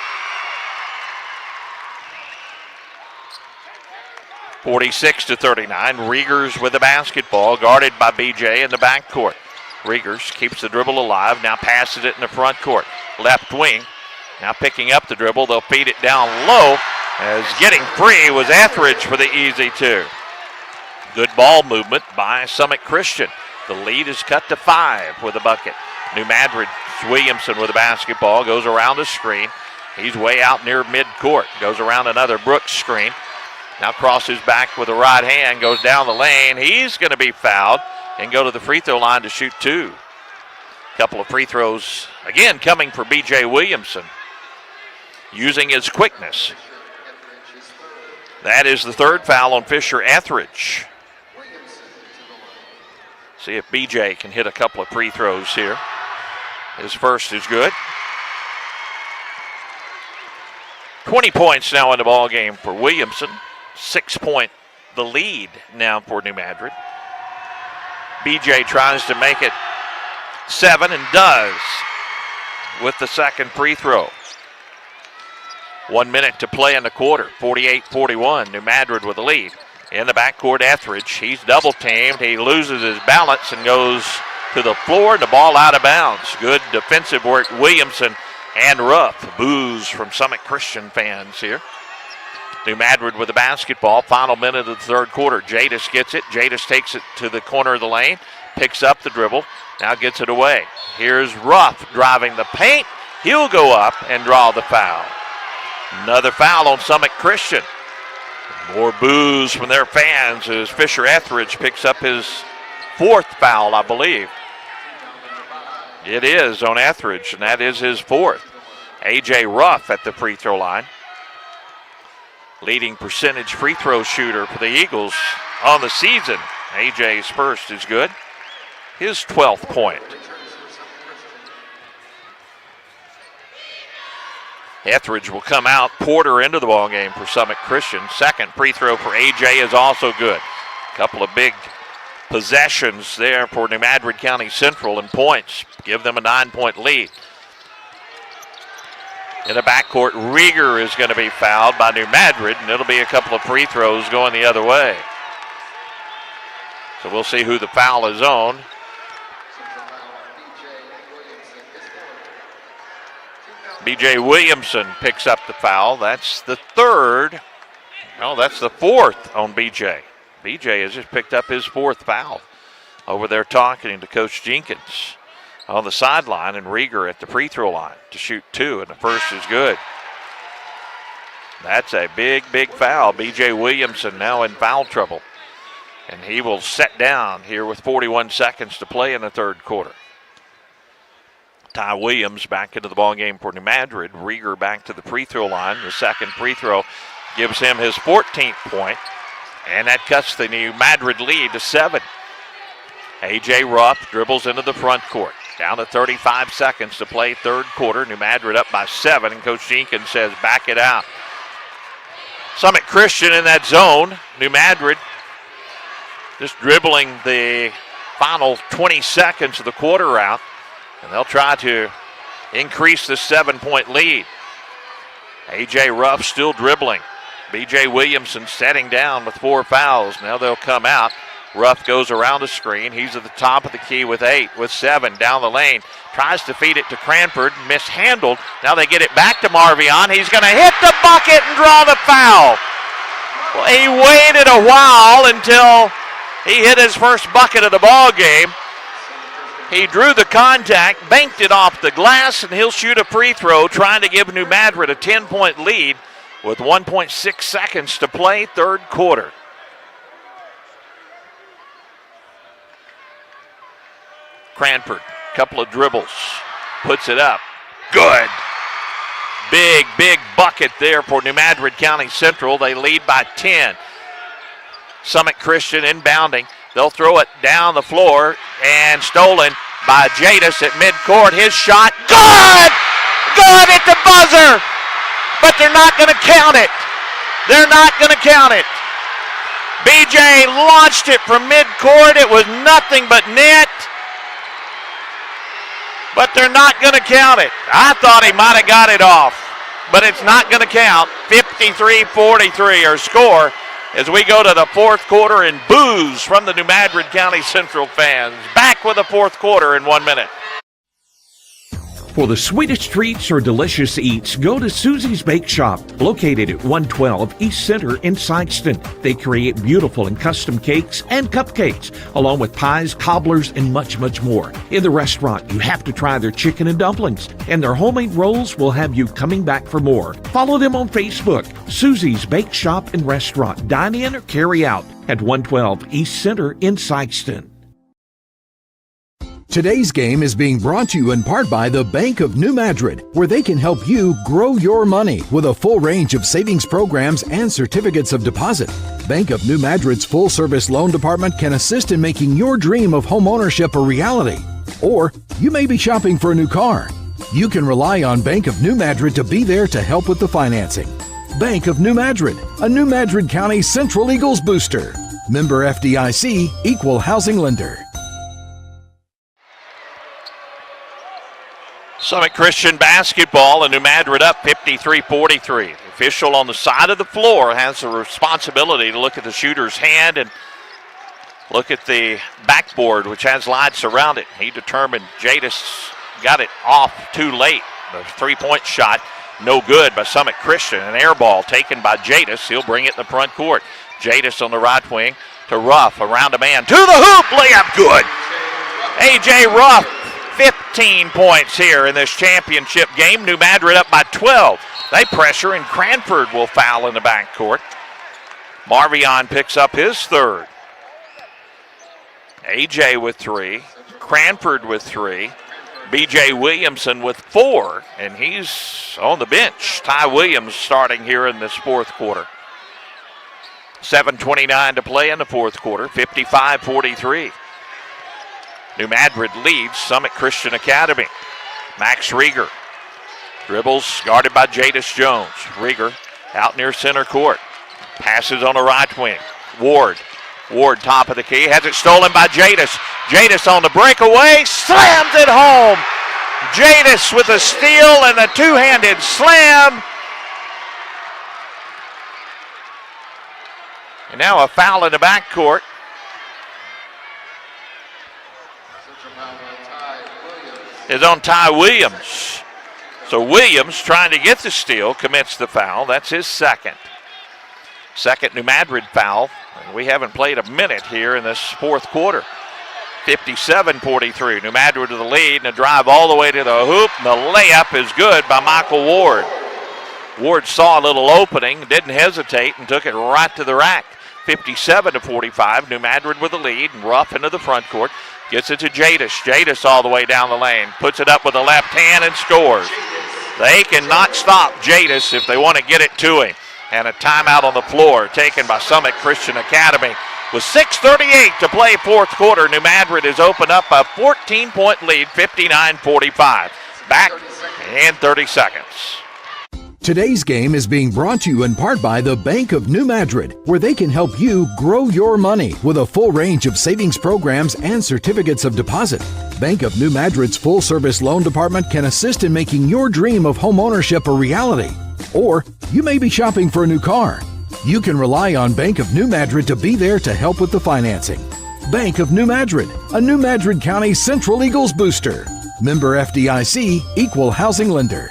B: 46-39. Riegers with the basketball, guarded by BJ in the backcourt. Riegers keeps the dribble alive, now passes it in the front court. Left wing, now picking up the dribble. They'll feed it down low, as getting free was Etheridge for the easy 2. Good ball movement by Summit Christian. The lead is cut to 5 with a bucket. New Madrid, Williamson with the basketball, goes around the screen. He's way out near midcourt, goes around another Brooks screen. Now crosses back with the right hand, goes down the lane. He's going to be fouled and go to the free throw line to shoot 2. Couple of free throws, again, coming for B.J. Williamson, using his quickness. That is the third foul on Fisher Etheridge. See if B.J. can hit a couple of free throws here. His first is good. 20 points now in the ball game for Williamson. 6-point the lead now for New Madrid. BJ tries to make it 7 and does with the second free throw. 1 minute to play in the quarter. 48-41. New Madrid with the lead. In the backcourt, Etheridge. He's double teamed. He loses his balance and goes to the floor, and the ball out of bounds. Good defensive work, Williamson and Ruff. Boos from Summit Christian fans here. New Madrid with the basketball. Final minute of the third quarter. Jadis gets it. Jadis takes it to the corner of the lane. Picks up the dribble. Now gets it away. Here's Ruff driving the paint. He'll go up and draw the foul. Another foul on Summit Christian. More boos from their fans as Fisher Etheridge picks up his 4th foul, I believe. It is on Etheridge, and that is his 4th. A.J. Ruff at the free throw line. Leading percentage free throw shooter for the Eagles on the season. A.J.'s first is good. His 12th point. Etheridge will come out. Porter into the ball game for Summit Christian. Second free throw for AJ is also good. Couple of big possessions there for New Madrid County Central, and points give them a 9-point lead. In the backcourt, Rieger is going to be fouled by New Madrid, and it'll be a couple of free throws going the other way. So we'll see who the foul is on. B.J. Williamson picks up the foul. That's the third. No, that's the fourth on B.J. B.J. has just picked up his fourth foul. Over there talking to Coach Jenkins on the sideline, and Rieger at the free throw line to shoot 2, and the first is good. That's a big, big foul. B.J. Williamson now in foul trouble, and he will set down here with 41 seconds to play in the third quarter. Ty Williams back into the ballgame for New Madrid. Rieger back to the free throw line. The second free throw gives him his 14th point, and that cuts the New Madrid lead to 7. A.J. Ruff dribbles into the front court. Down to 35 seconds to play third quarter. New Madrid up by 7, and Coach Jenkins says back it out. Summit Christian in that zone. New Madrid just dribbling the final 20 seconds of the quarter out. And they'll try to increase the 7-point lead. A.J. Ruff still dribbling. B.J. Williamson setting down with 4 fouls. Now they'll come out. Ruff goes around the screen. He's at the top of the key with 8, with 7 down the lane. Tries to feed it to Cranford. Mishandled. Now they get it back to Marvion. He's going to hit the bucket and draw the foul. Well, he waited a while until he hit his first bucket of the ball game. He drew the contact, banked it off the glass, and he'll shoot a free throw, trying to give New Madrid a 10-point lead with 1.6 seconds to play third quarter. Cranford, couple of dribbles, puts it up. Good. Big, big bucket there for New Madrid County Central. They lead by 10. Summit Christian inbounding. They'll throw it down the floor, and stolen by Jadis at midcourt. His shot, good! Good at the buzzer! But they're not going to count it. They're not going to count it. BJ launched it from midcourt. It was nothing but net. But they're not going to count it. I thought he might have got it off, but it's not going to count. 53-43 our score as we go to the fourth quarter, and boos from the New Madrid County Central fans. Back with the fourth quarter in 1 minute.
G: For the sweetest treats or delicious eats, go to Susie's Bake Shop, located at 112 East Center in Sikeston. They create beautiful and custom cakes and cupcakes, along with pies, cobblers, and much, much more. In the restaurant, you have to try their chicken and dumplings, and their homemade rolls will have you coming back for more. Follow them on Facebook, Susie's Bake Shop and Restaurant. Dine in or carry out at 112 East Center in Sikeston.
P: Today's game is being brought to you in part by the Bank of New Madrid, where they can help you grow your money with a full range of savings programs and certificates of deposit. Bank of New Madrid's full-service loan department can assist in making your dream of home ownership a reality. Or you may be shopping for a new car. You can rely on Bank of New Madrid to be there to help with the financing. Bank of New Madrid, a New Madrid County Central Eagles booster. Member FDIC, Equal Housing Lender.
B: Summit Christian basketball and New Madrid up 53-43. The official on the side of the floor has the responsibility to look at the shooter's hand and look at the backboard, which has lights around it. He determined Jadis got it off too late. The three-point shot, no good by Summit Christian. An air ball taken by Jadis. He'll bring it in the front court. Jadis on the right wing to Ruff, around a man, to the hoop, layup, good. A.J. Ruff, 15 points here in this championship game. New Madrid up by 12. They pressure, and Cranford will foul in the backcourt. Marvion picks up his third. A.J. with 3. Cranford with 3. B.J. Williamson with 4, and he's on the bench. Ty Williams starting here in this fourth quarter. 7:29 to play in the fourth quarter, 55-43. New Madrid leads Summit Christian Academy. Max Rieger Dribbles guarded by Jadis Jones. Rieger out near center court. Passes on the right wing. Ward top of the key. Has it stolen by Jadis. Jadis on the breakaway. Slams it home. Jadis with a steal and a two-handed slam. And now a foul in the backcourt. Is on Ty Williams. So Williams, trying to get the steal, commits the foul. That's his second. Second New Madrid foul. And we haven't played a minute here in this fourth quarter. 57-43. New Madrid with the lead and a drive all the way to the hoop. And the layup is good by Michael Ward. Ward saw a little opening, didn't hesitate, and took it right to the rack. 57-45. New Madrid with the lead. And Ruff into the front court. Gets it to Jadis. Jadis all the way down the lane. Puts it up with the left hand and scores. They cannot stop Jadis if they want to get it to him. And a timeout on the floor taken by Summit Christian Academy. With 6:38 to play fourth quarter, New Madrid has opened up a 14-point lead, 59-45. Back in 30 seconds.
P: Today's game is being brought to you in part by the Bank of New Madrid, where they can help you grow your money with a full range of savings programs and certificates of deposit. Bank of New Madrid's full-service loan department can assist in making your dream of home ownership a reality. Or you may be shopping for a new car. You can rely on Bank of New Madrid to be there to help with the financing. Bank of New Madrid, a New Madrid County Central Eagles booster. Member FDIC, Equal Housing Lender.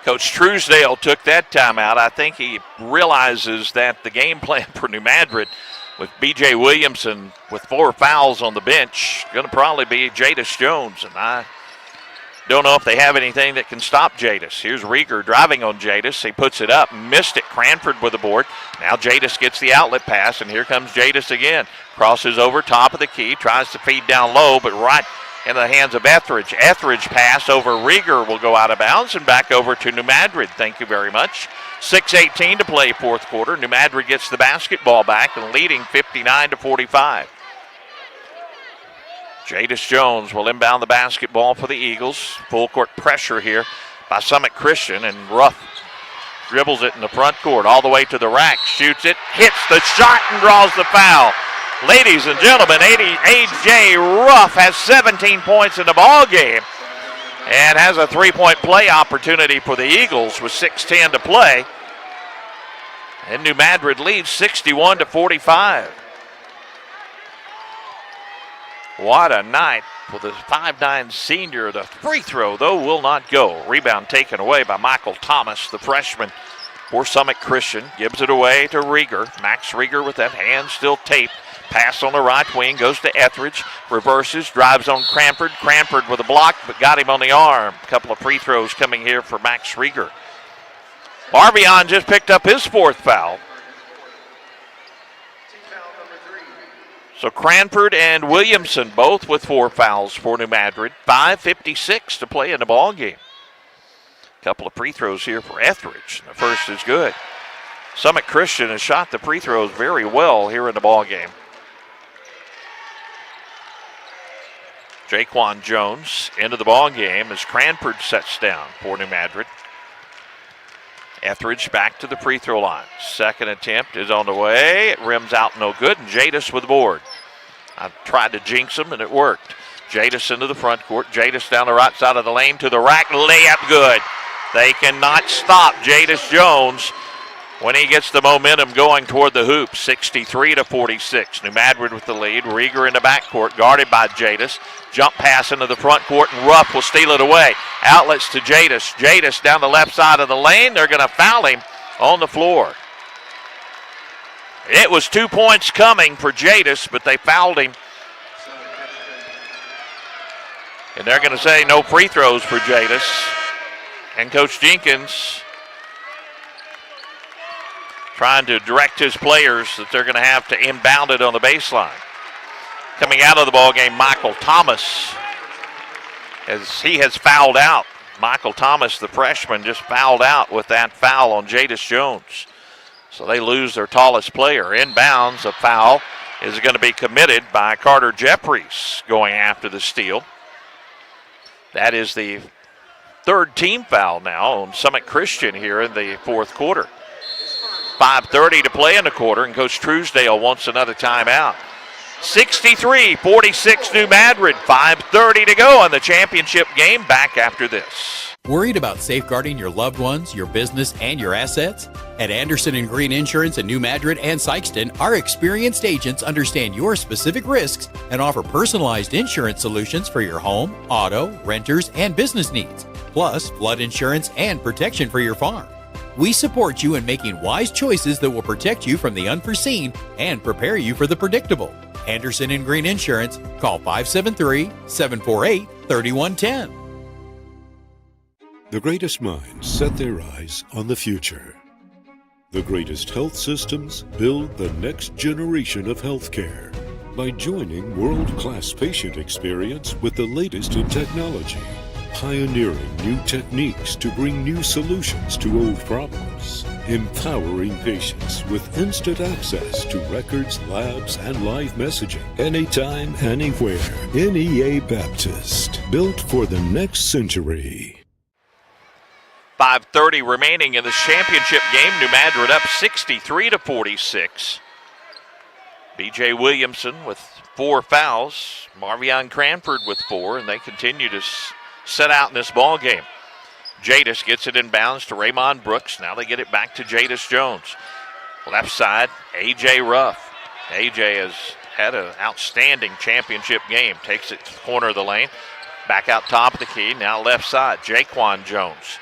B: Coach Truesdale took that timeout. I think he realizes that the game plan for New Madrid with B.J. Williamson with 4 fouls on the bench going to probably be Jadis Jones. And I don't know if they have anything that can stop Jadis. Here's Rieger driving on Jadis. He puts it up, missed it. Cranford with the board. Now Jadis gets the outlet pass, and here comes Jadis again. Crosses over top of the key, tries to feed down low, but right in the hands of Etheridge. Etheridge pass over Rieger will go out of bounds and back over to New Madrid. Thank you very much. 6:18 to play fourth quarter. New Madrid gets the basketball back and leading 59-45. Jadis Jones will inbound the basketball for the Eagles. Full court pressure here by Summit Christian, and Ruff dribbles it in the front court all the way to the rack, shoots it, hits the shot, and draws the foul. Ladies and gentlemen, A.J. Ruff has 17 points in the ball game and has a three-point play opportunity for the Eagles with 6:10 to play. And New Madrid leads 61-45. What a night for the 5'9" senior. The free throw, though, will not go. Rebound taken away by Michael Thomas, the freshman for Summit Christian. Gives it away to Rieger. Max Rieger with that hand still taped. Pass on the right wing, goes to Etheridge, reverses, drives on Cranford. Cranford with a block, but got him on the arm. A couple of free throws coming here for Max Rieger. Barbion just picked up his 4th foul. So Cranford and Williamson both with 4 fouls for New Madrid. 5:56 to play in the ball game. A couple of free throws here for Etheridge. The first is good. Summit Christian has shot the free throws very well here in the ball game. Jaquan Jones into the ball game as Cranford sets down for New Madrid. Etheridge back to the free throw line. Second attempt is on the way. It rims out no good, and Jadis with the board. I tried to jinx him, and it worked. Jadis into the front court. Jadis down the right side of the lane to the rack. Layup good. They cannot stop Jadis Jones when he gets the momentum going toward the hoop. 63-46. New Madrid with the lead. Rieger in the backcourt, guarded by Jadis. Jump pass into the front court, and Ruff will steal it away. Outlets to Jadis. Jadis down the left side of the lane. They're going to foul him on the floor. It was 2 points coming for Jadis, but they fouled him. And they're going to say no free throws for Jadis. And Coach Jenkins trying to direct his players that they're going to have to inbound it on the baseline. Coming out of the ball game, Michael Thomas, as he has fouled out. Michael Thomas, the freshman, just fouled out with that foul on Jadis Jones. So they lose their tallest player. Inbounds, a foul is going to be committed by Carter Jeffries going after the steal. That is the third team foul now on Summit Christian here in the fourth quarter. 5:30 to play in the quarter, and Coach Truesdale wants another timeout. 63-46 New Madrid, 5:30 to go on the championship game. Back after this.
C: Worried about safeguarding your loved ones, your business, and your assets? At Anderson & Green Insurance in New Madrid and Sikeston, our experienced agents understand your specific risks and offer personalized insurance solutions for your home, auto, renters, and business needs, plus flood insurance and protection for your farm. We support you in making wise choices that will protect you from the unforeseen and prepare you for the predictable. Anderson & Green Insurance, call 573-748-3110.
D: The greatest minds set their eyes on the future. The greatest health systems build the next generation of healthcare by joining world-class patient experience with the latest in technology, pioneering new techniques to bring new solutions to old problems, empowering patients with instant access to records, labs, and live messaging anytime, anywhere. NEA Baptist, built for the next century.
B: 5:30 remaining in the championship game. New Madrid up 63-46. B.J. Williamson with 4 fouls. Marvion Cranford with 4, and they continue to set out in this ball game. Jadis gets it inbounds to Raymond Brooks. Now they get it back to Jadis Jones. Left side, A.J. Ruff. A.J. has had an outstanding championship game. Takes it to the corner of the lane. Back out top of the key. Now left side, Jaquan Jones.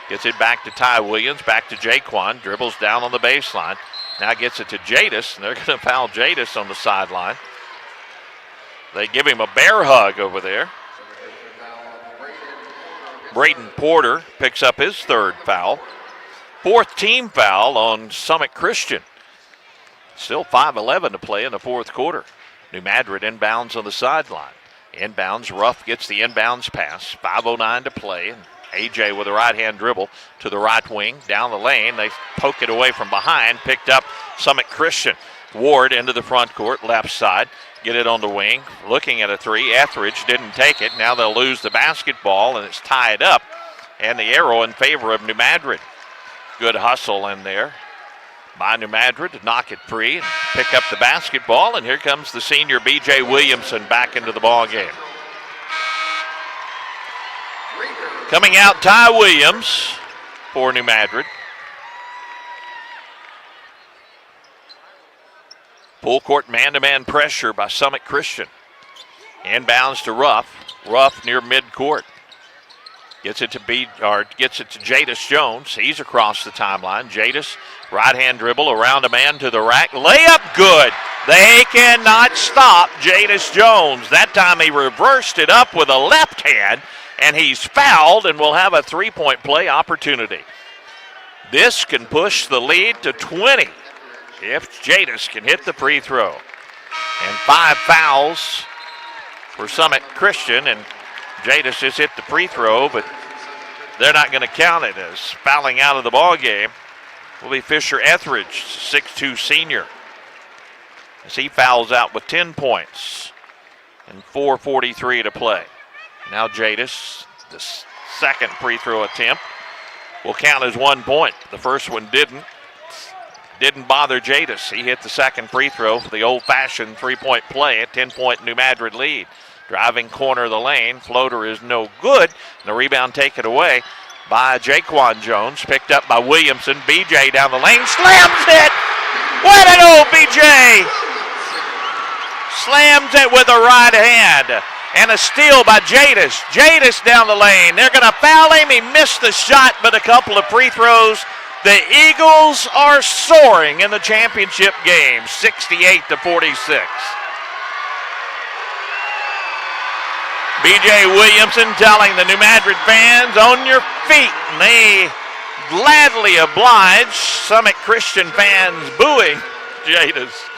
B: Gets it back to Ty Williams, back to Jaquan, dribbles down on the baseline. Now gets it to Jadis, and they're going to foul Jadis on the sideline. They give him a bear hug over there. Braden Porter picks up his 3rd foul. 4th team foul on Summit Christian. Still 5:11 to play in the 4th quarter. New Madrid inbounds on the sideline. Inbounds, Ruff gets the inbounds pass. 5:09 to play. And A.J. with a right-hand dribble to the right wing, down the lane. They poke it away from behind, picked up Summit Christian. Ward into the front court, left side. Get it on the wing, looking at a 3. Etheridge didn't take it. Now they'll lose the basketball, and it's tied up. And the arrow in favor of New Madrid. Good hustle in there by New Madrid to knock it free and pick up the basketball. And here comes the senior B.J. Williamson back into the ball game. Coming out, Ty Williams for New Madrid. Full court man-to-man pressure by Summit Christian. Inbounds to Ruff. Ruff near midcourt. Gets it to Jadis Jones. He's across the timeline. Jadis, right-hand dribble around a man to the rack. Layup good. They cannot stop Jadis Jones. That time he reversed it up with a left hand. And he's fouled and will have a 3-point play opportunity. This can push the lead to 20 if Jadis can hit the free throw. And 5 fouls for Summit Christian, and Jadis just hit the free throw, but they're not going to count it as fouling out of the ball game. Will be Fisher Etheridge, 6'2" senior, as he fouls out with 10 points and 4:43 to play. Now Jadis, the second free throw attempt, will count as 1 point. The first one didn't bother Jadis. He hit the second free throw for the old-fashioned 3-point play, a 10-point New Madrid lead. Driving corner of the lane, floater is no good. And the rebound taken away by Jaquan Jones, picked up by Williamson. B.J. down the lane, slams it! Way to go, B.J.! Slams it with the right hand. And a steal by Jadis. Jadis down the lane. They're going to foul him. He missed the shot, but a couple of free throws. The Eagles are soaring in the championship game, 68-46. B.J. Williamson telling the New Madrid fans, on your feet. And they gladly oblige. Summit Christian fans booing Jadis.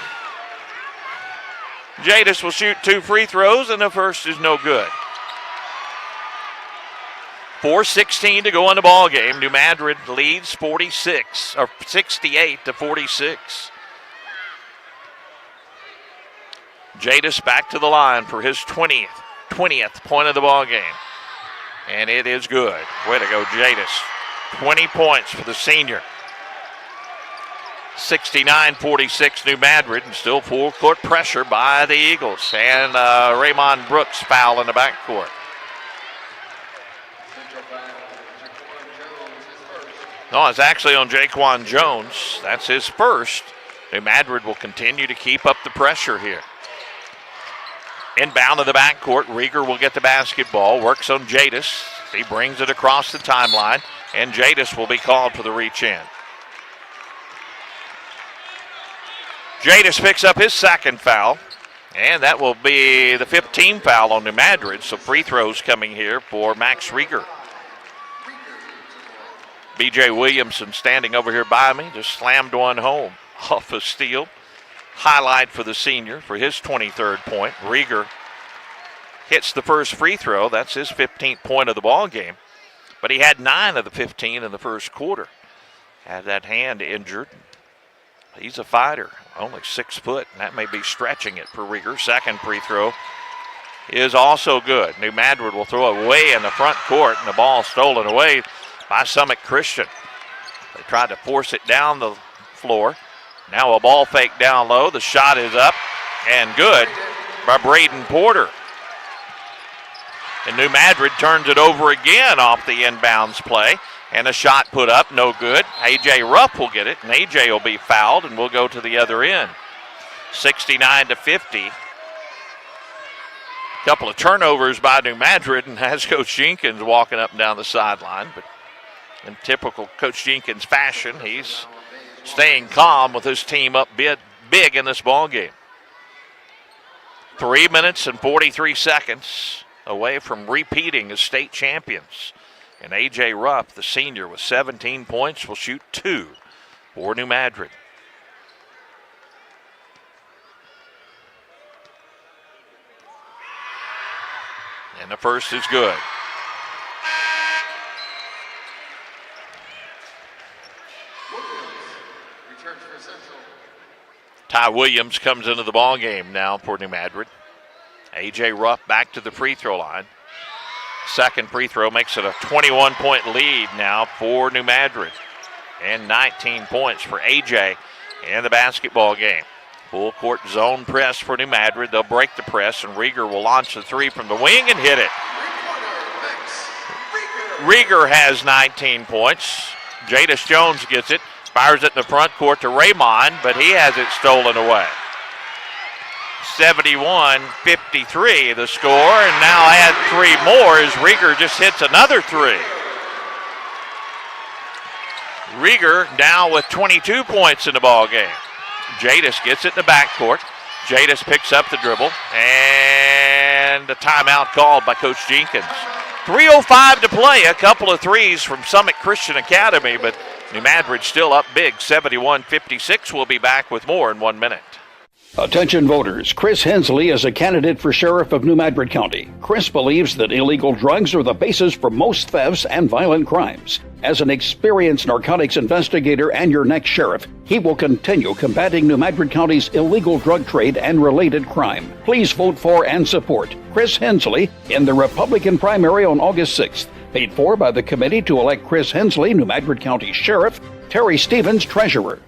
B: Jadis will shoot 2 free throws, and the first is no good. 4:16 to go in the ball game. New Madrid leads 68-46. Jadis back to the line for his 20th point of the ball game. And it is good. Way to go, Jadis. 20 points for the senior. 69-46 New Madrid, and still full court pressure by the Eagles. And Raymond Brooks foul in the backcourt. No, it's actually on Jaquan Jones. That's his first. New Madrid will continue to keep up the pressure here. Inbound to the backcourt. Rieger will get the basketball. Works on Jadis. He brings it across the timeline. And Jadis will be called for the reach in. Jadis picks up his second foul. And that will be the 15th foul on New Madrid. So free throws coming here for Max Rieger. B.J. Williamson standing over here by me. Just slammed one home off a steal. Highlight for the senior for his 23rd point. Rieger hits the first free throw. That's his 15th point of the ball game. But he had 9 of the 15 in the first quarter. Had that hand injured. He's a fighter, only 6 foot, and that may be stretching it for Rieger. Second free throw is also good. New Madrid will throw it way in the front court, and the ball stolen away by Summit Christian. They tried to force it down the floor. Now a ball fake down low. The shot is up and good by Braden Porter. And New Madrid turns it over again off the inbounds play. And a shot put up, no good. A.J. Rupp will get it, and A.J. will be fouled, and we'll go to the other end. 69-50. Couple of turnovers by New Madrid, and has Coach Jenkins walking up and down the sideline. But in typical Coach Jenkins fashion, he's staying calm with his team up big in this ball game. 3 minutes and 43 seconds away from repeating as state champions. And A.J. Rupp, the senior, with 17 points, will shoot 2 for New Madrid. And the first is good. Ty Williams comes into the ball game now for New Madrid. A.J. Rupp back to the free throw line. Second free throw makes it a 21-point lead now for New Madrid. And 19 points for A.J. in the basketball game. Full court zone press for New Madrid. They'll break the press, and Rieger will launch the three from the wing and hit it. Rieger has 19 points. Jadis Jones gets it. Fires it in the front court to Raymond, but he has it stolen away. 71-53 the score, and now add 3 more as Rieger just hits another 3. Rieger now with 22 points in the ball game. Jadis gets it in the backcourt. Jadis picks up the dribble, and a timeout called by Coach Jenkins. 3:05 to play. A couple of threes from Summit Christian Academy, but New Madrid still up big, 71-56. We'll be back with more in 1 minute.
E: Attention voters, Chris Hensley is a candidate for sheriff of New Madrid County. Chris believes that illegal drugs are the basis for most thefts and violent crimes. As an experienced narcotics investigator and your next sheriff, he will continue combating New Madrid County's illegal drug trade and related crime. Please vote for and support Chris Hensley in the Republican primary on August 6th. Paid for by the committee to elect Chris Hensley, New Madrid County Sheriff, Terry Stevens, Treasurer.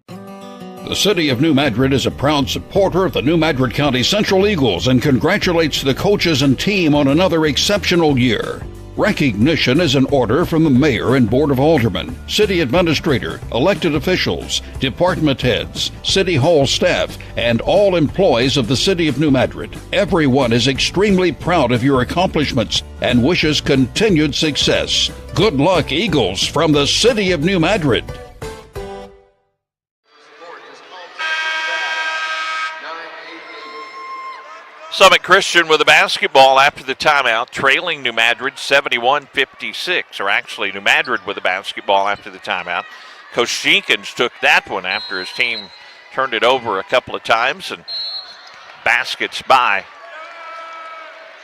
N: The City of New Madrid is a proud supporter of the New Madrid County Central Eagles and congratulates the coaches and team on another exceptional year. Recognition is in order from the Mayor and Board of Aldermen, City Administrator, elected officials, department heads, City Hall staff, and all employees of the City of New Madrid. Everyone is extremely proud of your accomplishments and wishes continued success. Good luck, Eagles, from the City of New Madrid.
B: Summit Christian with the basketball after the timeout, trailing New Madrid 71-56, or actually New Madrid with the basketball after the timeout. Coach Jenkins took that one after his team turned it over a couple of times, and baskets by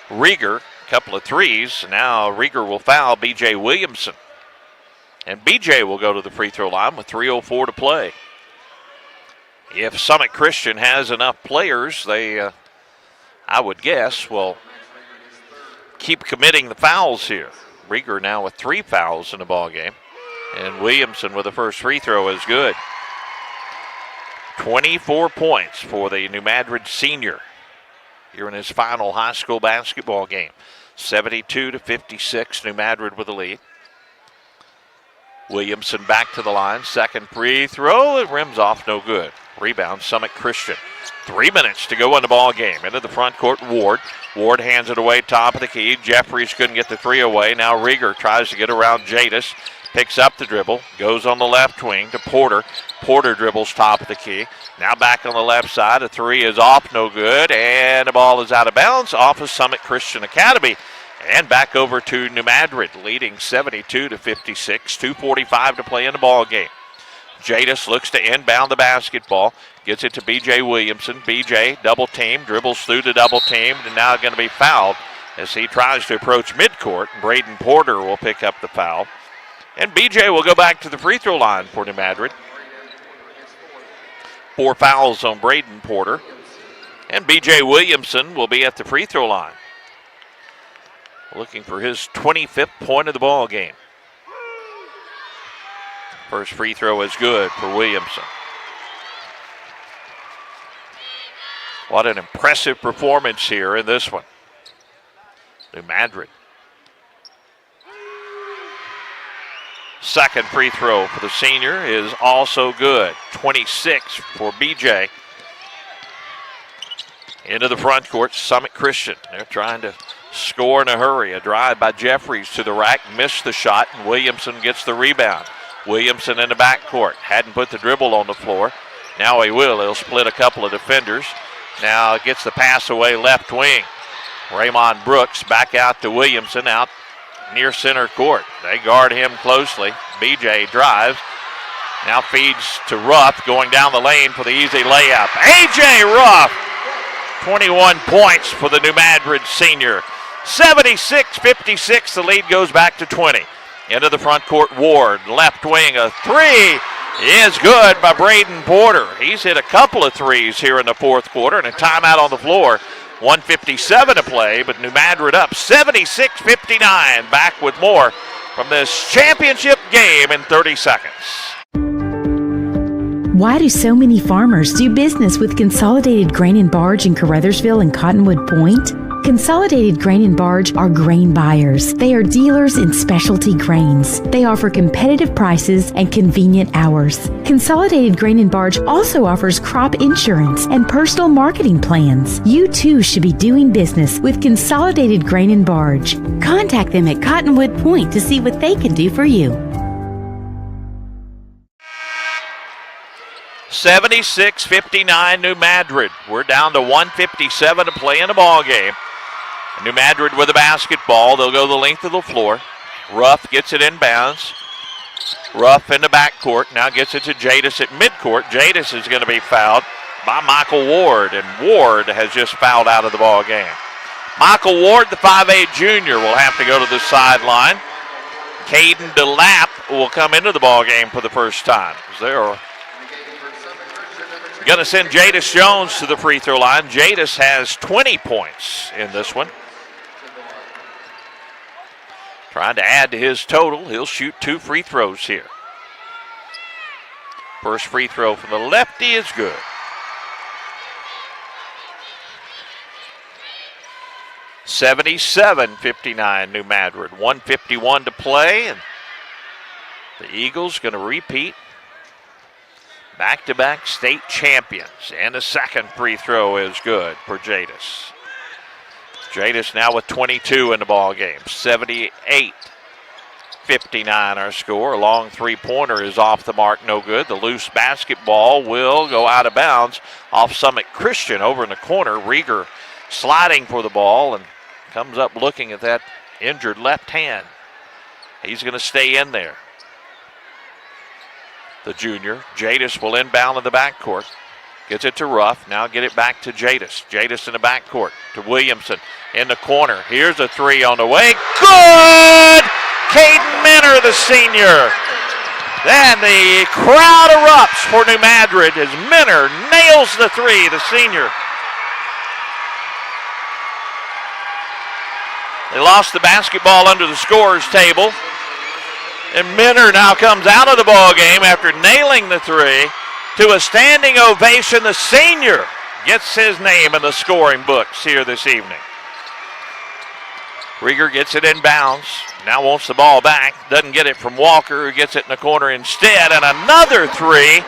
B: Rieger, a couple of threes. Now Rieger will foul B.J. Williamson, and B.J. will go to the free throw line with 3:04 to play. If Summit Christian has enough players, they I would guess, will keep committing the fouls here. Rieger now with 3 fouls in the ball game. And Williamson with the first free throw is good. 24 points for the New Madrid senior here in his final high school basketball game. 72-56, New Madrid with the lead. Williamson back to the line. Second free throw. It rims off, no good. Rebound, Summit Christian. 3 minutes to go in the ball game. Into the front court, Ward. Ward hands it away, top of the key. Jeffries couldn't get the 3 away. Now Rieger tries to get around Jadis. Picks up the dribble. Goes on the left wing to Porter. Porter dribbles top of the key. Now back on the left side. A 3 is off, no good. And the ball is out of bounds off of Summit Christian Academy. And back over to New Madrid, leading 72-56. 2:45 to play in the ball game. Jadis looks to inbound the basketball. Gets it to B.J. Williamson. B.J. double team, dribbles through the double team, and now going to be fouled as he tries to approach midcourt. Braden Porter will pick up the foul. And B.J. will go back to the free throw line for New Madrid. 4 fouls on Braden Porter. And B.J. Williamson will be at the free throw line, looking for his 25th point of the ball game. First free throw is good for Williamson. What an impressive performance here in this one. New Madrid. Second free throw for the senior is also good. 26 for BJ. Into the front court, Summit Christian. They're trying to score in a hurry. A drive by Jeffries to the rack, missed the shot, and Williamson gets the rebound. Williamson in the backcourt. Hadn't put the dribble on the floor. Now he will. He'll split a couple of defenders. Now gets the pass away left wing. Raymond Brooks back out to Williamson out near center court. They guard him closely. BJ drives. Now feeds to Ruff going down the lane for the easy layup. A.J. Ruff, 21 points for the New Madrid senior. 76-56, the lead goes back to 20. Into the front court, Ward, left wing, a 3 is good by Braden Porter. He's hit a couple of threes here in the fourth quarter, and a timeout on the floor. 1:57 to play, but New Madrid up 76-59. Back with more from this championship game in 30 seconds.
F: Why do so many farmers do business with Consolidated Grain and Barge in Caruthersville and Cottonwood Point? Consolidated Grain and Barge are grain buyers. They are dealers in specialty grains. They offer competitive prices and convenient hours. Consolidated Grain and Barge also offers crop insurance and personal marketing plans. You too should be doing business with Consolidated Grain and Barge. Contact them at Cottonwood Point to see what they can do for you.
B: 76-59 New Madrid. We're down to 1:57 to play in the ball game. New Madrid with the basketball. They'll go the length of the floor. Ruff gets it inbounds. Ruff in the backcourt. Now gets it to Jadis at midcourt. Jadis is going to be fouled by Michael Ward, and Ward has just fouled out of the ball game. Michael Ward, the 5'8 junior, will have to go to the sideline. Caden DeLapp will come into the ball game for the first time. They're going to send Jadis Jones to the free throw line. Jadis has 20 points in this one. Trying to add to his total. He'll shoot 2 free throws here. First free throw from the lefty is good. (77-59) New Madrid. 1:51 to play, and the Eagles going to repeat. Back-to-back state champions. And the second free throw is good for Jadis. Jadis now with 22 in the ball game. 78-59 our score. A long three-pointer is off the mark, no good. The loose basketball will go out of bounds off Summit Christian over in the corner. Rieger sliding for the ball and comes up looking at that injured left hand. He's going to stay in there. The junior. Jadis will inbound in the backcourt. Gets it to Ruff. Now get it back to Jadis. Jadis in the backcourt to Williamson in the corner. Here's a 3 on the way. Good! Caden Minner, the senior. Then the crowd erupts for New Madrid as Minner nails the 3, the senior. They lost the basketball under the scorer's table. And Minner now comes out of the ball game after nailing the three to a standing ovation. The senior gets his name in the scoring books here this evening. Rieger gets it in bounds. Now wants the ball back. Doesn't get it from Walker, who gets it in the corner instead. And another three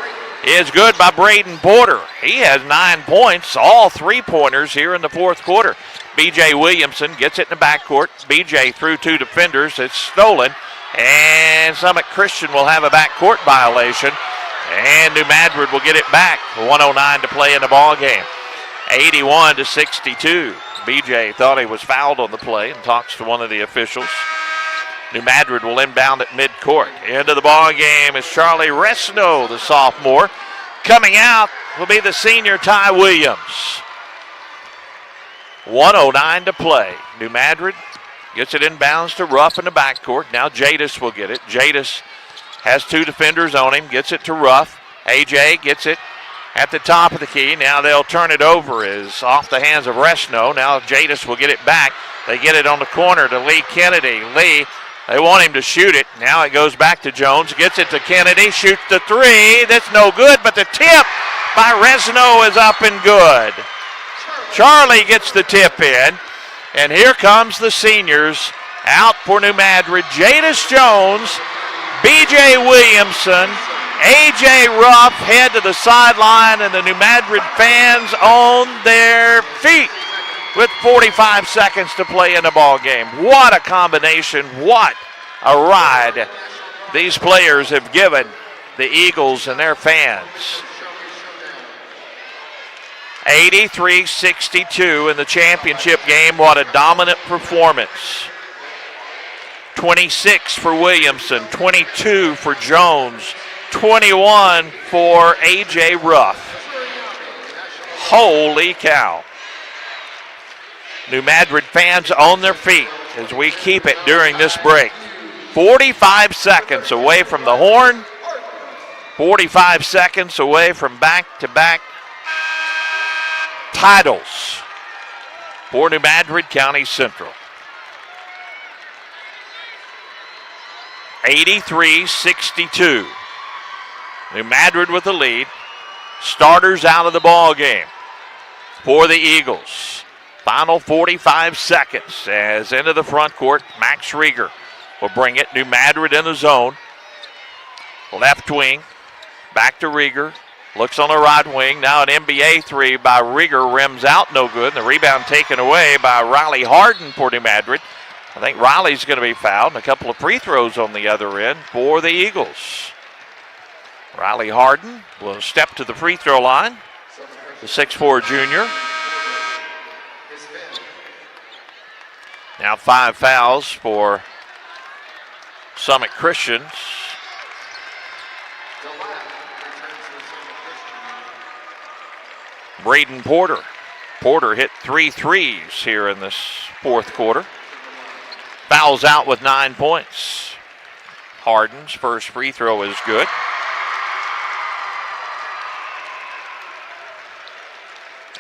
B: is good by Braden Porter. He has 9 points, all three-pointers here in the fourth quarter. B.J. Williamson gets it in the backcourt. B.J. through 2 defenders. It's stolen. And Summit Christian will have a backcourt violation. And New Madrid will get it back. 1:09 to play in the ball game. 81-62. B.J. thought he was fouled on the play and talks to one of the officials. New Madrid will inbound at midcourt. Into the ball game is Charlie Resno, the sophomore. Coming out will be the senior Ty Williams. 1:09 to play. New Madrid gets it inbounds to Ruff in the backcourt. Now Jadis will get it. Jadis has 2 defenders on him, gets it to Ruff. A.J. gets it at the top of the key. Now they'll turn it over. Is off the hands of Resno. Now Jadis will get it back. They get it on the corner to Lee Kennedy. Lee, they want him to shoot it. Now it goes back to Jones. Gets it to Kennedy. Shoots the three. That's no good, but the tip by Resno is up and good. Charlie gets the tip in. And here comes the seniors out for New Madrid. Jadis Jones, B.J. Williamson, A.J. Ruff head to the sideline, and the New Madrid fans on their feet with 45 seconds to play in the ball game. What a combination. What a ride these players have given the Eagles and their fans. 83-62 in the championship game. What a dominant performance. 26 for Williamson, 22 for Jones, 21 for A.J. Ruff. Holy cow. New Madrid fans on their feet as we keep it during this break. 45 seconds away from the horn. 45 seconds away from back-to-back titles for New Madrid County Central. 83-62. New Madrid with the lead. Starters out of the ball game for the Eagles. Final 45 seconds as into the front court. Max Rieger will bring it. New Madrid in the zone. Left wing. Back to Rieger. Looks on the right wing. Now an NBA three by Rieger. Rims out. No good. And the rebound taken away by Riley Harden for New Madrid. I think Riley's going to be fouled. And a couple of free throws on the other end for the Eagles. Riley Harden will step to the free throw line. The 6'4 junior. Now 5 fouls for Summit Christians. Braden Porter. Porter hit 3 threes here in this fourth quarter. Fouls out with 9 points. Harden's first free throw is good.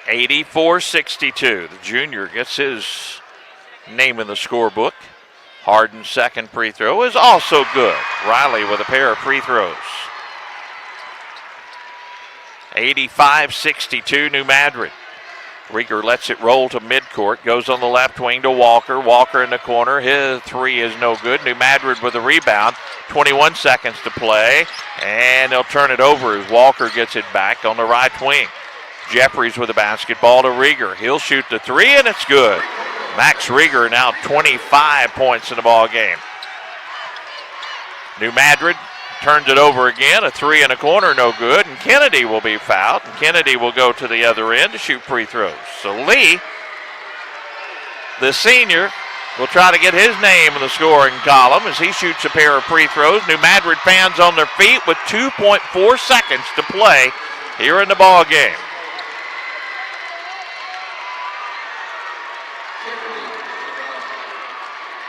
B: (84-62). The junior gets his name in the scorebook. Harden's second free throw is also good. Riley with a pair of free throws. 85-62 New Madrid. Rieger lets it roll to midcourt. Goes on the left wing to Walker. Walker in the corner. His three is no good. New Madrid with a rebound. 21 seconds to play. And they'll turn it over as Walker gets it back on the right wing. Jeffries with the basketball to Rieger. He'll shoot the three, and it's good. Max Rieger now 25 points in the ball game. New Madrid turns it over again. A three in the corner, no good. And Kennedy will be fouled. And Kennedy will go to the other end to shoot free throws. So Lee, the senior, will try to get his name in the scoring column as he shoots a pair of free throws. New Madrid fans on their feet with 2.4 seconds to play here in the ball game.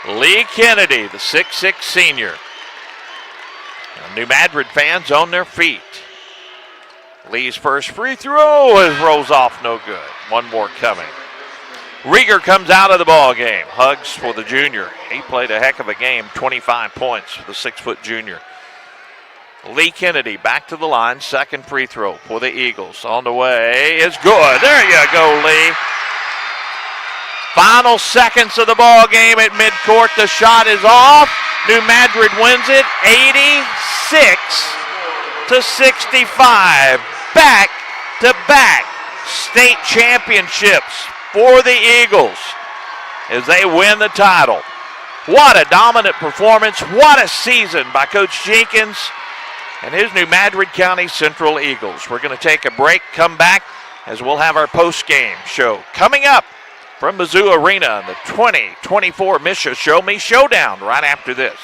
B: Lee Kennedy, the 6'6 senior. New Madrid fans on their feet. Lee's first free throw rolls off no good. One more coming. Rieger comes out of the ball game. Hugs for the junior. He played a heck of a game, 25 points for the 6-foot junior. Lee Kennedy back to the line, second free throw for the Eagles. On the way is good. There you go, Lee. Final seconds of the ball game at midcourt. The shot is off. New Madrid wins it 86-65. Back to back state championships for the Eagles as they win the title. What a dominant performance. What a season by Coach Jenkins and his New Madrid County Central Eagles. We're going to take a break, come back as we'll have our post-game show coming up from Mizzou Arena in the 2024 MSHSAA Show-me Showdown right after this.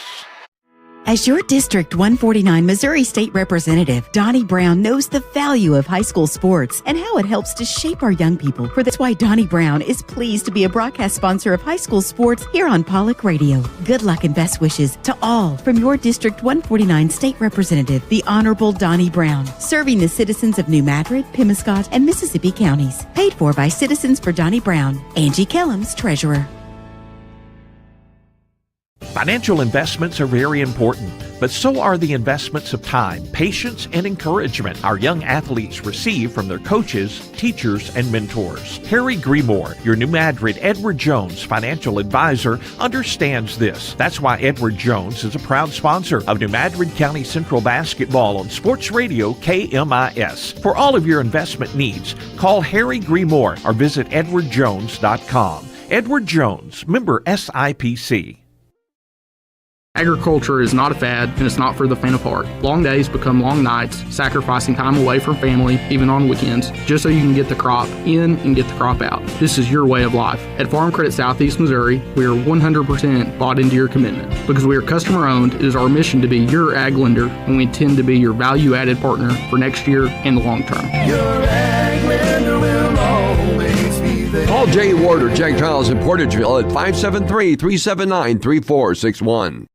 R: As your District 149 Missouri State Representative, Donnie Brown knows the value of high school sports and how it helps to shape our young people. That's why Donnie Brown is pleased to be a broadcast sponsor of high school sports here on Pollock Radio. Good luck and best wishes to all from your District 149 State Representative, the Honorable Donnie Brown, serving the citizens of New Madrid, Pemiscot, and Mississippi counties. Paid for by Citizens for Donnie Brown. Angie Kellums, Treasurer.
G: Financial investments are very important, but so are the investments of time, patience, and encouragement our young athletes receive from their coaches, teachers, and mentors. Harry Gremore, your New Madrid Edward Jones financial advisor, understands this. That's why Edward Jones is a proud sponsor of New Madrid County Central Basketball on Sports Radio KMIS. For all of your investment needs, call Harry Gremore or visit edwardjones.com. Edward Jones, member SIPC.
H: Agriculture is not a fad, and it's not for the faint of heart. Long days become long nights, sacrificing time away from family, even on weekends, just so you can get the crop in and get the crop out. This is your way of life. At Farm Credit Southeast Missouri, we are 100% bought into your commitment. Because we are customer-owned, it is our mission to be your ag lender, and we intend to be your value-added partner for next year and the long term.
I: Your ag lender will always be there.
J: Call Jay Ward or Jack Giles in Portageville at 573-379-3461.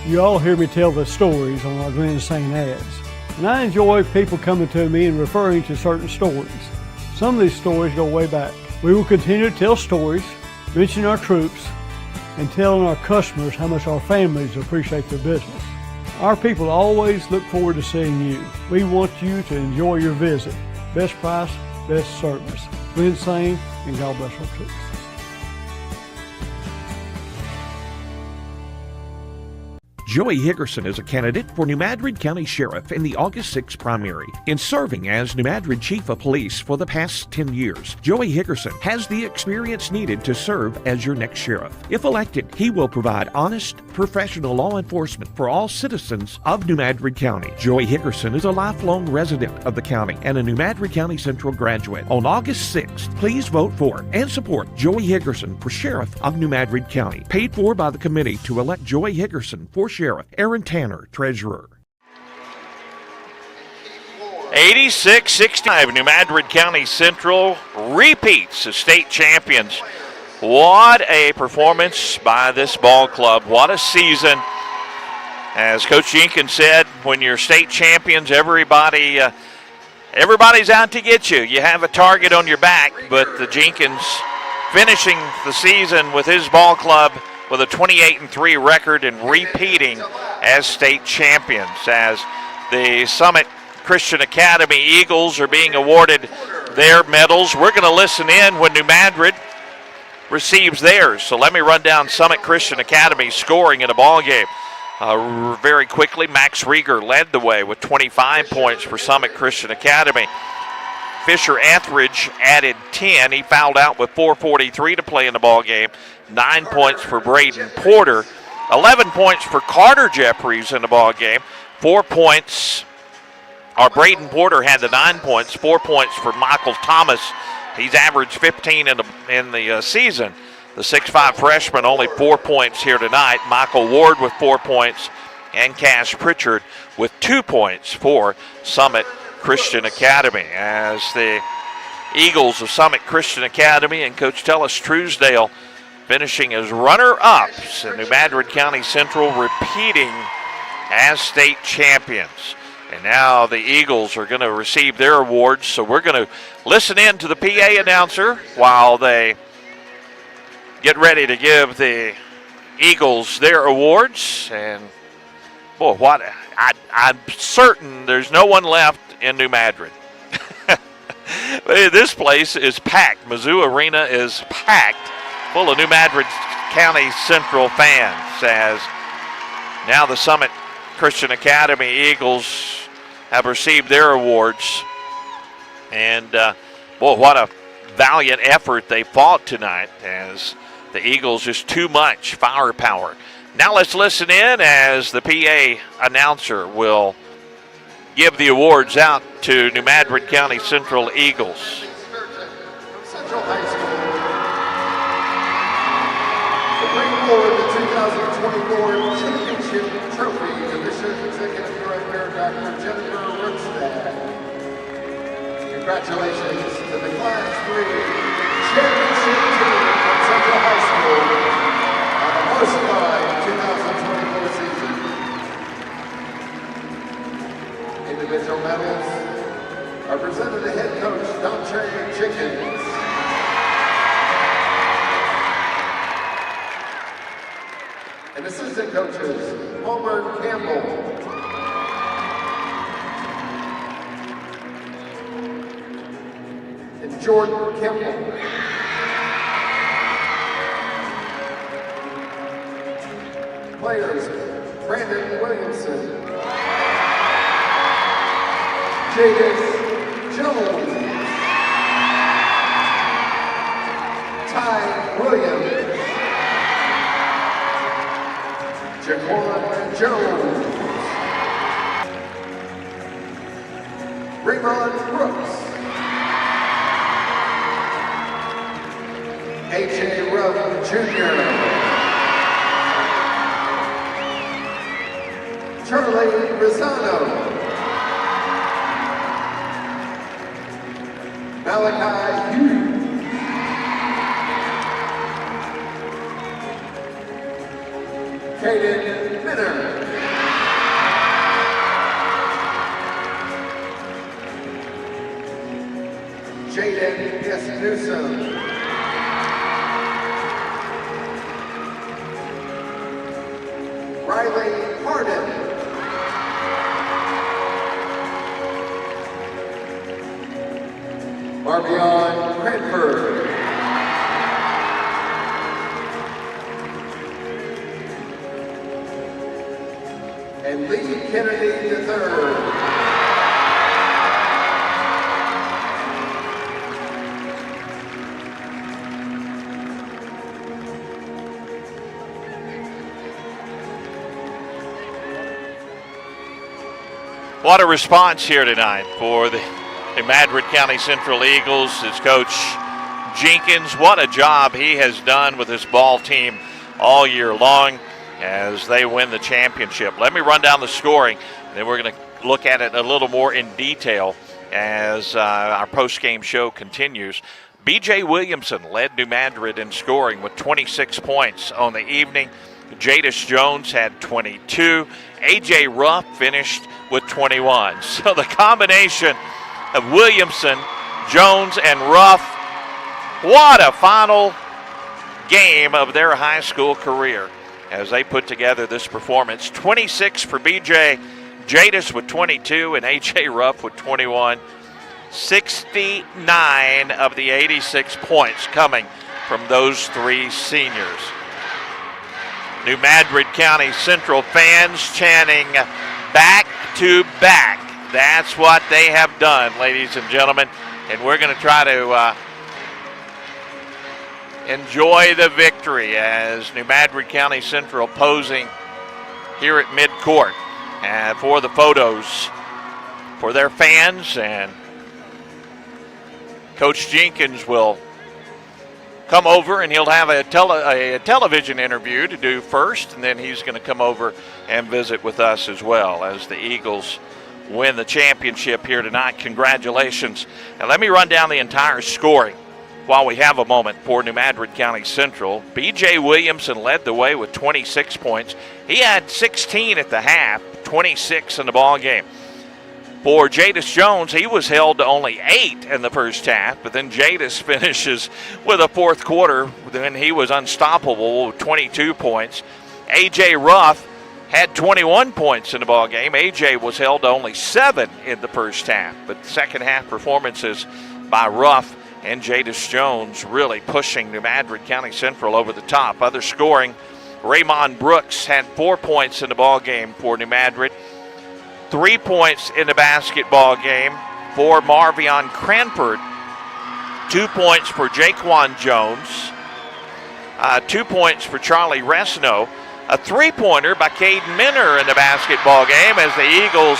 K: You all hear me tell the stories on our Glen St. ads, and I enjoy people coming to me and referring to certain stories. Some of these stories go way back. We will continue to tell stories, mention our troops, and telling our customers how much our families appreciate their business. Our people always look forward to seeing you. We want you to enjoy your visit. Best price, best service. Glen St. and God bless our troops.
G: Joey Higgerson is a candidate for New Madrid County Sheriff in the August 6 primary. In serving as New Madrid Chief of Police for the past 10 years, Joey Higgerson has the experience needed to serve as your next sheriff. If elected, he will provide honest, professional law enforcement for all citizens of New Madrid County. Joey Higgerson is a lifelong resident of the county and a New Madrid County Central graduate. On August 6th, please vote for and support Joey Higgerson for Sheriff of New Madrid County. Paid for by the committee to elect Joey Higgerson for Sheriff. Aaron Tanner, Treasurer.
B: 86-65, New Madrid County Central repeats as state champions. What a performance by this ball club. What a season. As Coach Jenkins said, when you're state champions, everybody's out to get you. You have a target on your back, but the Jenkins finishing the season with his ball club with a 28-3 record and repeating as state champions, as the Summit Christian Academy Eagles are being awarded their medals. We're going to listen in when New Madrid receives theirs. So let me run down Summit Christian Academy scoring in a ball game. Very quickly, Max Rieger led the way with 25 points for Summit Christian Academy. Fisher Etheridge added 10. He fouled out with 4:43 to play in the ball game. 9 points for Braden Porter. 11 points for Carter Jeffries in the ball game. 4 points. Braden Porter had the 9 points. 4 points for Michael Thomas. He's averaged 15 in the season. The 6'5 freshman, only 4 points here tonight. Michael Ward with 4 points, and Cash Pritchard with 2 points for Summit Christian Academy. As the Eagles of Summit Christian Academy and Coach Tellis Truesdale finishing as runner-ups, and New Madrid County Central repeating as state champions. And now the Eagles are going to receive their awards, so we're going to listen in to the PA announcer while they get ready to give the Eagles their awards. And, boy, I'm certain there's no one left in New Madrid. This place is packed. Mizzou Arena is packed, full of New Madrid County Central fans, as now the Summit Christian Academy Eagles have received their awards. And, boy, what a valiant effort they fought tonight, as the Eagles just too much firepower. Now let's listen in as the PA announcer will give the awards out to New Madrid County Central Eagles.
Q: Central High School to bring forward the 2024 championship trophy to Mission Executive Director Dr. Jennifer Rookstad. Congratulations to the Class 3 championship team from Central High School on the horse-flying 2024 season. Individual medals are presented to head coach Dontre Jenkins. And assistant coaches Homer Campbell, and Jordan Campbell. Players Brandon Williamson, Jadis Jones, Ty Williams, Jaquan Jones, Raymond Brooks, H.A. Rubb Jr., Charlie Rosano, Malachi Hughes, Caden Minner, Jaden S. Newsom, Riley Harden, Marvion Cranford, and Lee Kennedy III.
B: What a response here tonight for the Madrid County Central Eagles. His coach Jenkins, what a job he has done with this ball team all year long as they win the championship. Let me run down the scoring, and then we're going to look at it a little more in detail as our post-game show continues. B.J. Williamson led New Madrid in scoring with 26 points on the evening. Jadis Jones had 22. A.J. Ruff finished with 21. So the combination of Williamson, Jones, and Ruff, what a final game of their high school career as they put together this performance. 26 for B.J., Jadis with 22, and A.J. Ruff with 21. 69 of the 86 points coming from those three seniors. New Madrid County Central fans chanting back to back. That's what they have done, ladies and gentlemen. And we're going to try to enjoy the victory as New Madrid County Central posing here at midcourt for the photos for their fans. And Coach Jenkins will come over and he'll have a television interview to do first, and then he's going to come over and visit with us as well as the Eagles win the championship here tonight. Congratulations. And let me run down the entire scoring while we have a moment for New Madrid County Central. B.J. Williamson led the way with 26 points. He had 16 at the half, 26 in the ball game. For Jadis Jones, he was held to only 8 in the first half, but then Jadis finishes with a fourth quarter. Then he was unstoppable with 22 points. A.J. Ruff had 21 points in the ball game. A.J. was held to only 7 in the first half, but second half performances by Ruff and Jadis Jones really pushing New Madrid County Central over the top. Other scoring, Raymond Brooks had 4 points in the ball game for New Madrid. 3 points in the basketball game for Marvion Cranford. 2 points for Jaquan Jones. 2 points for Charlie Resno. A three-pointer by Caden Minner in the basketball game as the Eagles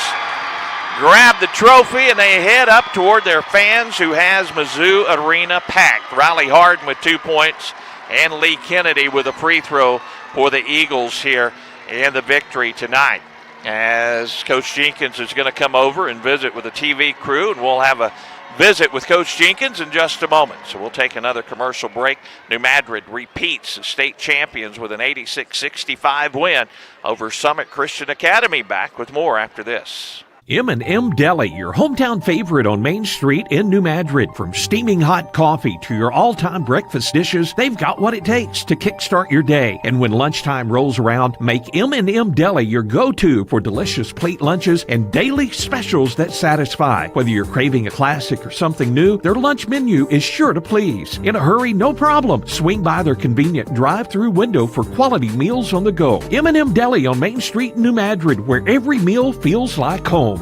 B: grab the trophy and they head up toward their fans who has Mizzou Arena packed. Riley Harden with 2 points and Lee Kennedy with a free throw for the Eagles here in the victory tonight. As Coach Jenkins is going to come over and visit with the TV crew, and we'll have a visit with Coach Jenkins in just a moment. So we'll take another commercial break. New Madrid repeats as state champions with an 86-65 win over Summit Christian Academy. Back with more after this.
G: M&M Deli, your hometown favorite on Main Street in New Madrid. From steaming hot coffee to your all-time breakfast dishes, they've got what it takes to kickstart your day. And when lunchtime rolls around, make M&M Deli your go-to for delicious plate lunches and daily specials that satisfy. Whether you're craving a classic or something new, their lunch menu is sure to please. In a hurry, no problem. Swing by their convenient drive-through window for quality meals on the go. M&M Deli on Main Street in New Madrid, where every meal feels like home.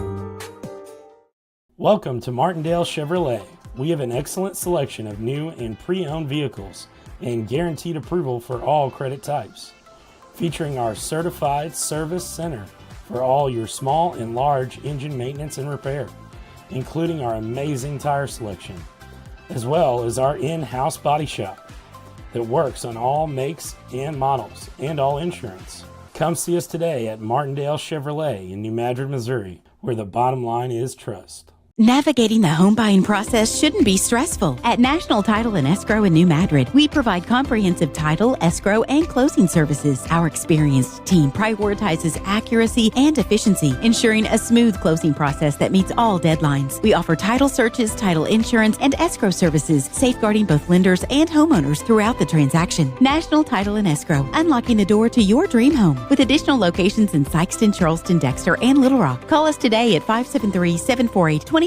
L: Welcome to Martindale Chevrolet. We have an excellent selection of new and pre-owned vehicles and guaranteed approval for all credit types. Featuring our certified service center for all your small and large engine maintenance and repair, including our amazing tire selection, as well as our in-house body shop that works on all makes and models and all insurance. Come see us today at Martindale Chevrolet in New Madrid, Missouri, where the bottom line is trust.
R: Navigating the home buying process shouldn't be stressful. At National Title and Escrow in New Madrid, we provide comprehensive title, escrow, and closing services. Our experienced team prioritizes accuracy and efficiency, ensuring a smooth closing process that meets all deadlines. We offer title searches, title insurance, and escrow services, safeguarding both lenders and homeowners throughout the transaction. National Title and Escrow, unlocking the door to your dream home. With additional locations in Sikeston, Charleston, Dexter, and Little Rock. Call us today at 573-748-2372.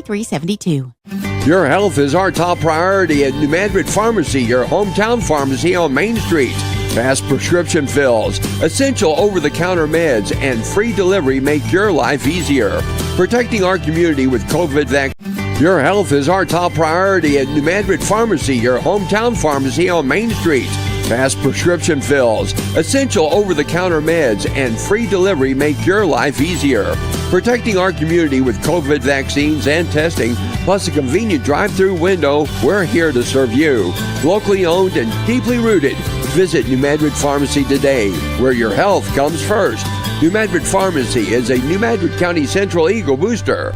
J: Your health is our top priority at New Madrid Pharmacy, your hometown pharmacy on Main Street. Fast prescription fills, essential over-the-counter meds, and free delivery make your life easier. Protecting our community with COVID vaccine. Your health is our top priority at New Madrid Pharmacy, your hometown pharmacy on Main Street. Fast prescription fills, essential over-the-counter meds, and free delivery make your life easier. Protecting our community with COVID vaccines and testing, plus a convenient drive-through window, we're here to serve you. Locally owned and deeply rooted. Visit New Madrid Pharmacy today, where your health comes first. New Madrid Pharmacy is a New Madrid County Central Eagle booster.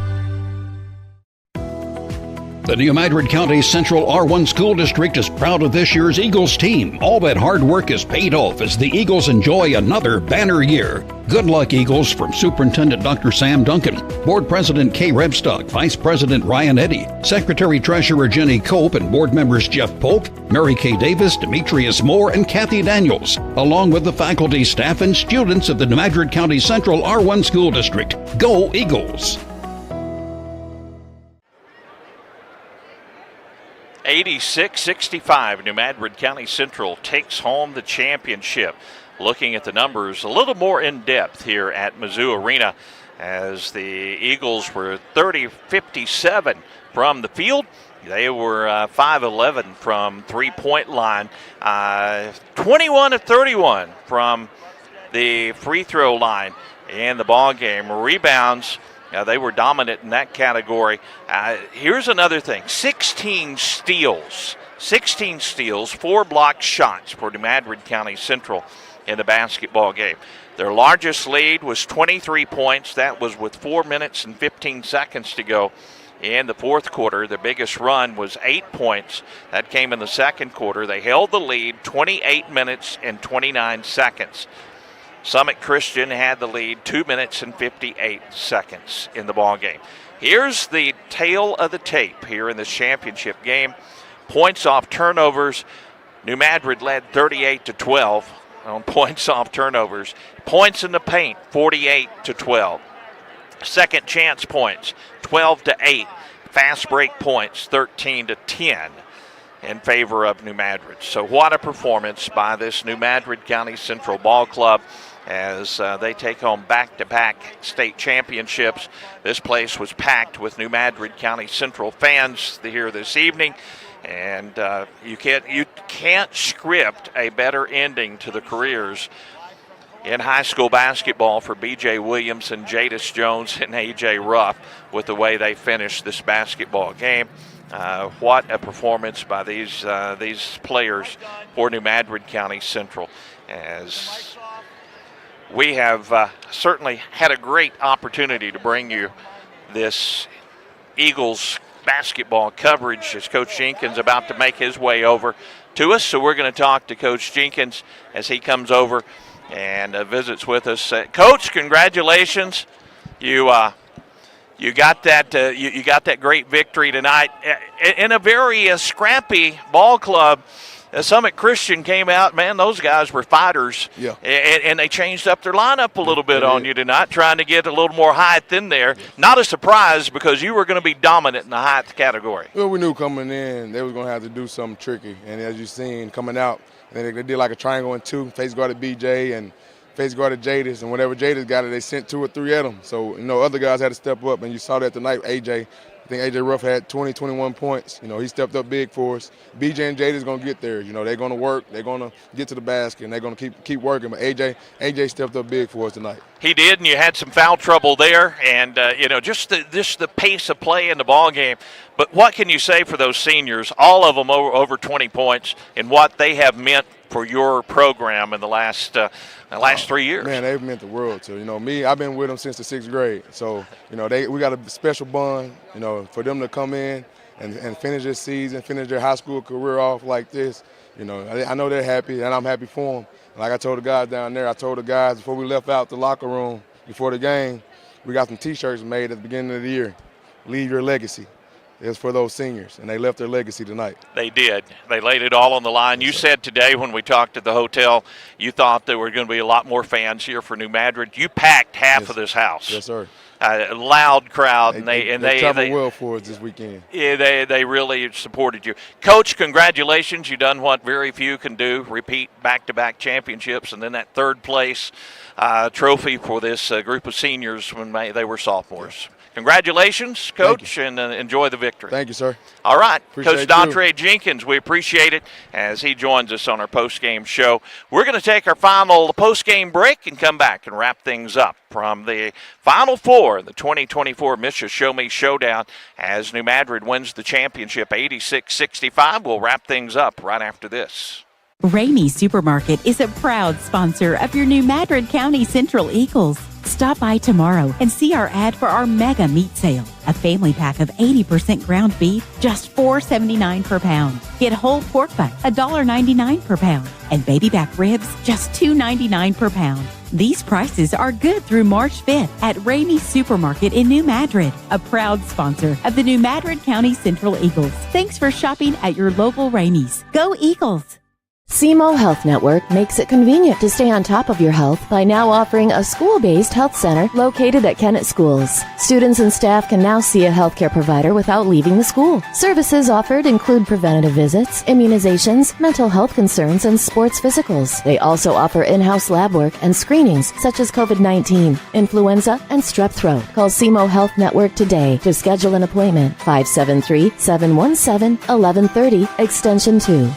N: The New Madrid County Central R1 School District is proud of this year's Eagles team. All that hard work is paid off as the Eagles enjoy another banner year. Good luck, Eagles, from Superintendent Dr. Sam Duncan, Board President Kay Rebstock, Vice President Ryan Eddy, Secretary Treasurer Jenny Cope, and Board members Jeff Polk, Mary Kay Davis, Demetrius Moore, and Kathy Daniels, along with the faculty, staff, and students of the New Madrid County Central R1 School District. Go Eagles!
B: 86-65, New Madrid County Central takes home the championship. Looking at the numbers a little more in depth here at Mizzou Arena, as the Eagles were 30-57 from the field. They were 5-11 from three-point line, 21-31 from the free throw line in the ball game. Rebounds, they were dominant in that category. Here's another thing, 16 steals, 4 blocked shots for New Madrid County Central in the basketball game. Their largest lead was 23 points. That was with 4 minutes and 15 seconds to go in the fourth quarter. The biggest run was 8 points. That came in the second quarter. They held the lead 28 minutes and 29 seconds. Summit Christian had the lead 2 minutes and 58 seconds in the ball game. Here's the tail of the tape here in this championship game. Points off turnovers. New Madrid led 38-12 on points off turnovers. Points in the paint, 48-12. Second chance points, 12-8. Fast break points, 13-10 in favor of New Madrid. So what a performance by this New Madrid County Central Ball Club as they take home back-to-back state championships. This place was packed with New Madrid County Central fans here this evening. And you can't script a better ending to the careers in high school basketball for B.J. Williamson, Jadis Jones, and A.J. Ruff with the way they finished this basketball game. What a performance by these players for New Madrid County Central. As we have certainly had a great opportunity to bring you this Eagles basketball coverage as Coach Jenkins about to make his way over to us. So we're going to talk to Coach Jenkins as he comes over and visits with us. Coach, congratulations! You got that you got that great victory tonight in a very scrappy ball club. Summit Christian came out, man, those guys were fighters.
S: Yeah.
B: And they changed up their lineup a little bit on you tonight, trying to get a little more height in there. Yeah. Not a surprise because you were going to be dominant in the height category.
S: Well, we knew coming in they were going to have to do something tricky. And as you've seen coming out, they did like a triangle and two, face guarded BJ and face guarded Jadis. And whenever Jadis got it, they sent 2 or 3 at him. So, other guys had to step up. And you saw that tonight, AJ. I think A.J. Ruff had 20, 21 points. He stepped up big for us. B.J. and Jada's going to get there. They're going to work. They're going to get to the basket, and they're going to keep working. But A.J. stepped up big for us tonight.
B: He did, and you had some foul trouble there, and just the pace of play in the ball game. But what can you say for those seniors? All of them over 20 points, and what they have meant for your program in the last 3 years.
S: Man, they've meant the world to me. I've been with them since the 6th grade, so we got a special bond. For them to come in and finish this season, finish their high school career off like this. I know they're happy, and I'm happy for them. Like I told the guys down there, I told the guys before we left out the locker room before the game, we got some T-shirts made at the beginning of the year. Leave your legacy. It's for those seniors, and they left their legacy tonight.
B: They did. They laid it all on the line. You said today when we talked at the hotel, you thought there were going to be a lot more fans here for New Madrid. You packed half of this house.
S: Yes, sir.
B: A loud crowd,
S: they traveled well for us this weekend.
B: Yeah, they really supported you. Coach, congratulations. You've done what very few can do, repeat back-to-back championships, and then that third place trophy for this group of seniors when they were sophomores. Yeah. Congratulations, Coach, and enjoy the victory.
S: Thank you, sir.
B: All right.
S: Appreciate
B: Coach Dontre Jenkins, we appreciate it as he joins us on our post-game show. We're going to take our final post-game break and come back and wrap things up from the Final Four, the 2024 MSHSAA Show-me Showdown, as New Madrid wins the championship 86-65. We'll wrap things up right after this.
R: Ramey Supermarket is a proud sponsor of your New Madrid County Central Eagles. Stop by tomorrow and see our ad for our mega meat sale. A family pack of 80% ground beef, just $4.79 per pound. Get whole pork butt, $1.99 per pound. And baby back ribs, just $2.99 per pound. These prices are good through March 5th at Ramey Supermarket in New Madrid, a proud sponsor of the New Madrid County Central Eagles. Thanks for shopping at your local Ramey's. Go Eagles!
O: SEMO Health Network makes it convenient to stay on top of your health by now offering a school-based health center located at Kennett Schools. Students and staff can now see a healthcare provider without leaving the school. Services offered include preventative visits, immunizations, mental health concerns, and sports physicals. They also offer in-house lab work and screenings such as COVID-19, influenza, and strep throat. Call SEMO Health Network today to schedule an appointment. 573-717-1130, extension 2.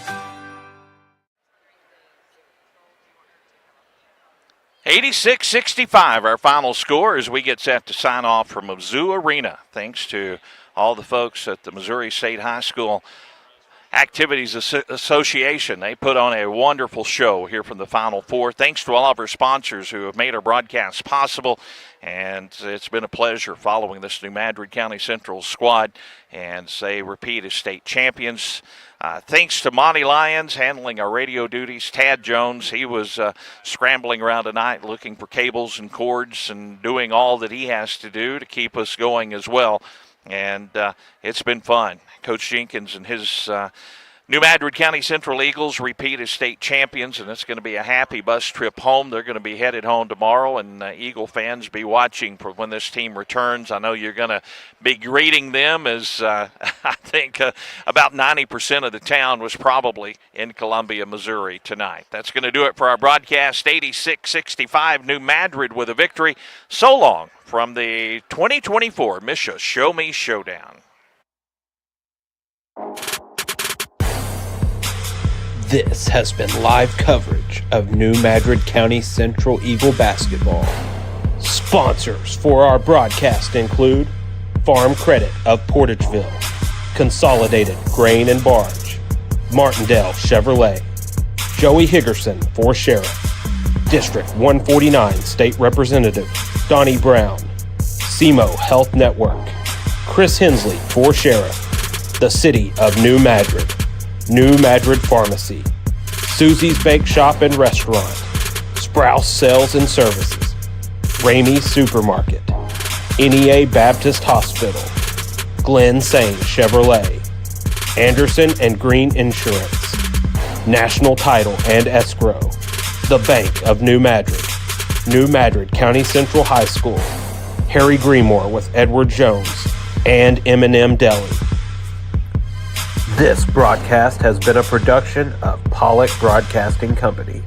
B: 86-65, our final score as we get set to sign off from Mizzou Arena. Thanks to all the folks at the Missouri State High School Activities Association. They put on a wonderful show here from the Final Four. Thanks to all of our sponsors who have made our broadcast possible. And it's been a pleasure following this New Madrid County Central squad and they repeat as state champions. Thanks to Monty Lyons handling our radio duties. Tad Jones, he was scrambling around tonight looking for cables and cords and doing all that he has to do to keep us going as well. And it's been fun. Coach Jenkins and his New Madrid County Central Eagles repeat as state champions, and it's going to be a happy bus trip home. They're going to be headed home tomorrow, and Eagle fans be watching for when this team returns. I know you're going to be greeting them as I think about 90% of the town was probably in Columbia, Missouri tonight. That's going to do it for our broadcast. 86-65, New Madrid with a victory. So long from the 2024 MSHSAA Show-me Showdown.
A: This has been live coverage of New Madrid County Central Eagle basketball. Sponsors for our broadcast include Farm Credit of Portageville, Consolidated Grain and Barge, Martindale Chevrolet, Joey Higgerson for Sheriff, District 149 State Representative Donnie Brown, SEMO Health Network, Chris Hensley for Sheriff, the City of New Madrid, New Madrid Pharmacy, Susie's Bake Shop and Restaurant, Sprouse Sales and Services, Ramey Supermarket, NEA Baptist Hospital, Glen Sane Chevrolet, Anderson and Green Insurance, National Title and Escrow, the Bank of New Madrid, New Madrid County Central High School, Harry Greenmore with Edward Jones, and M&M Deli. This broadcast has been a production of Pollock Broadcasting Company.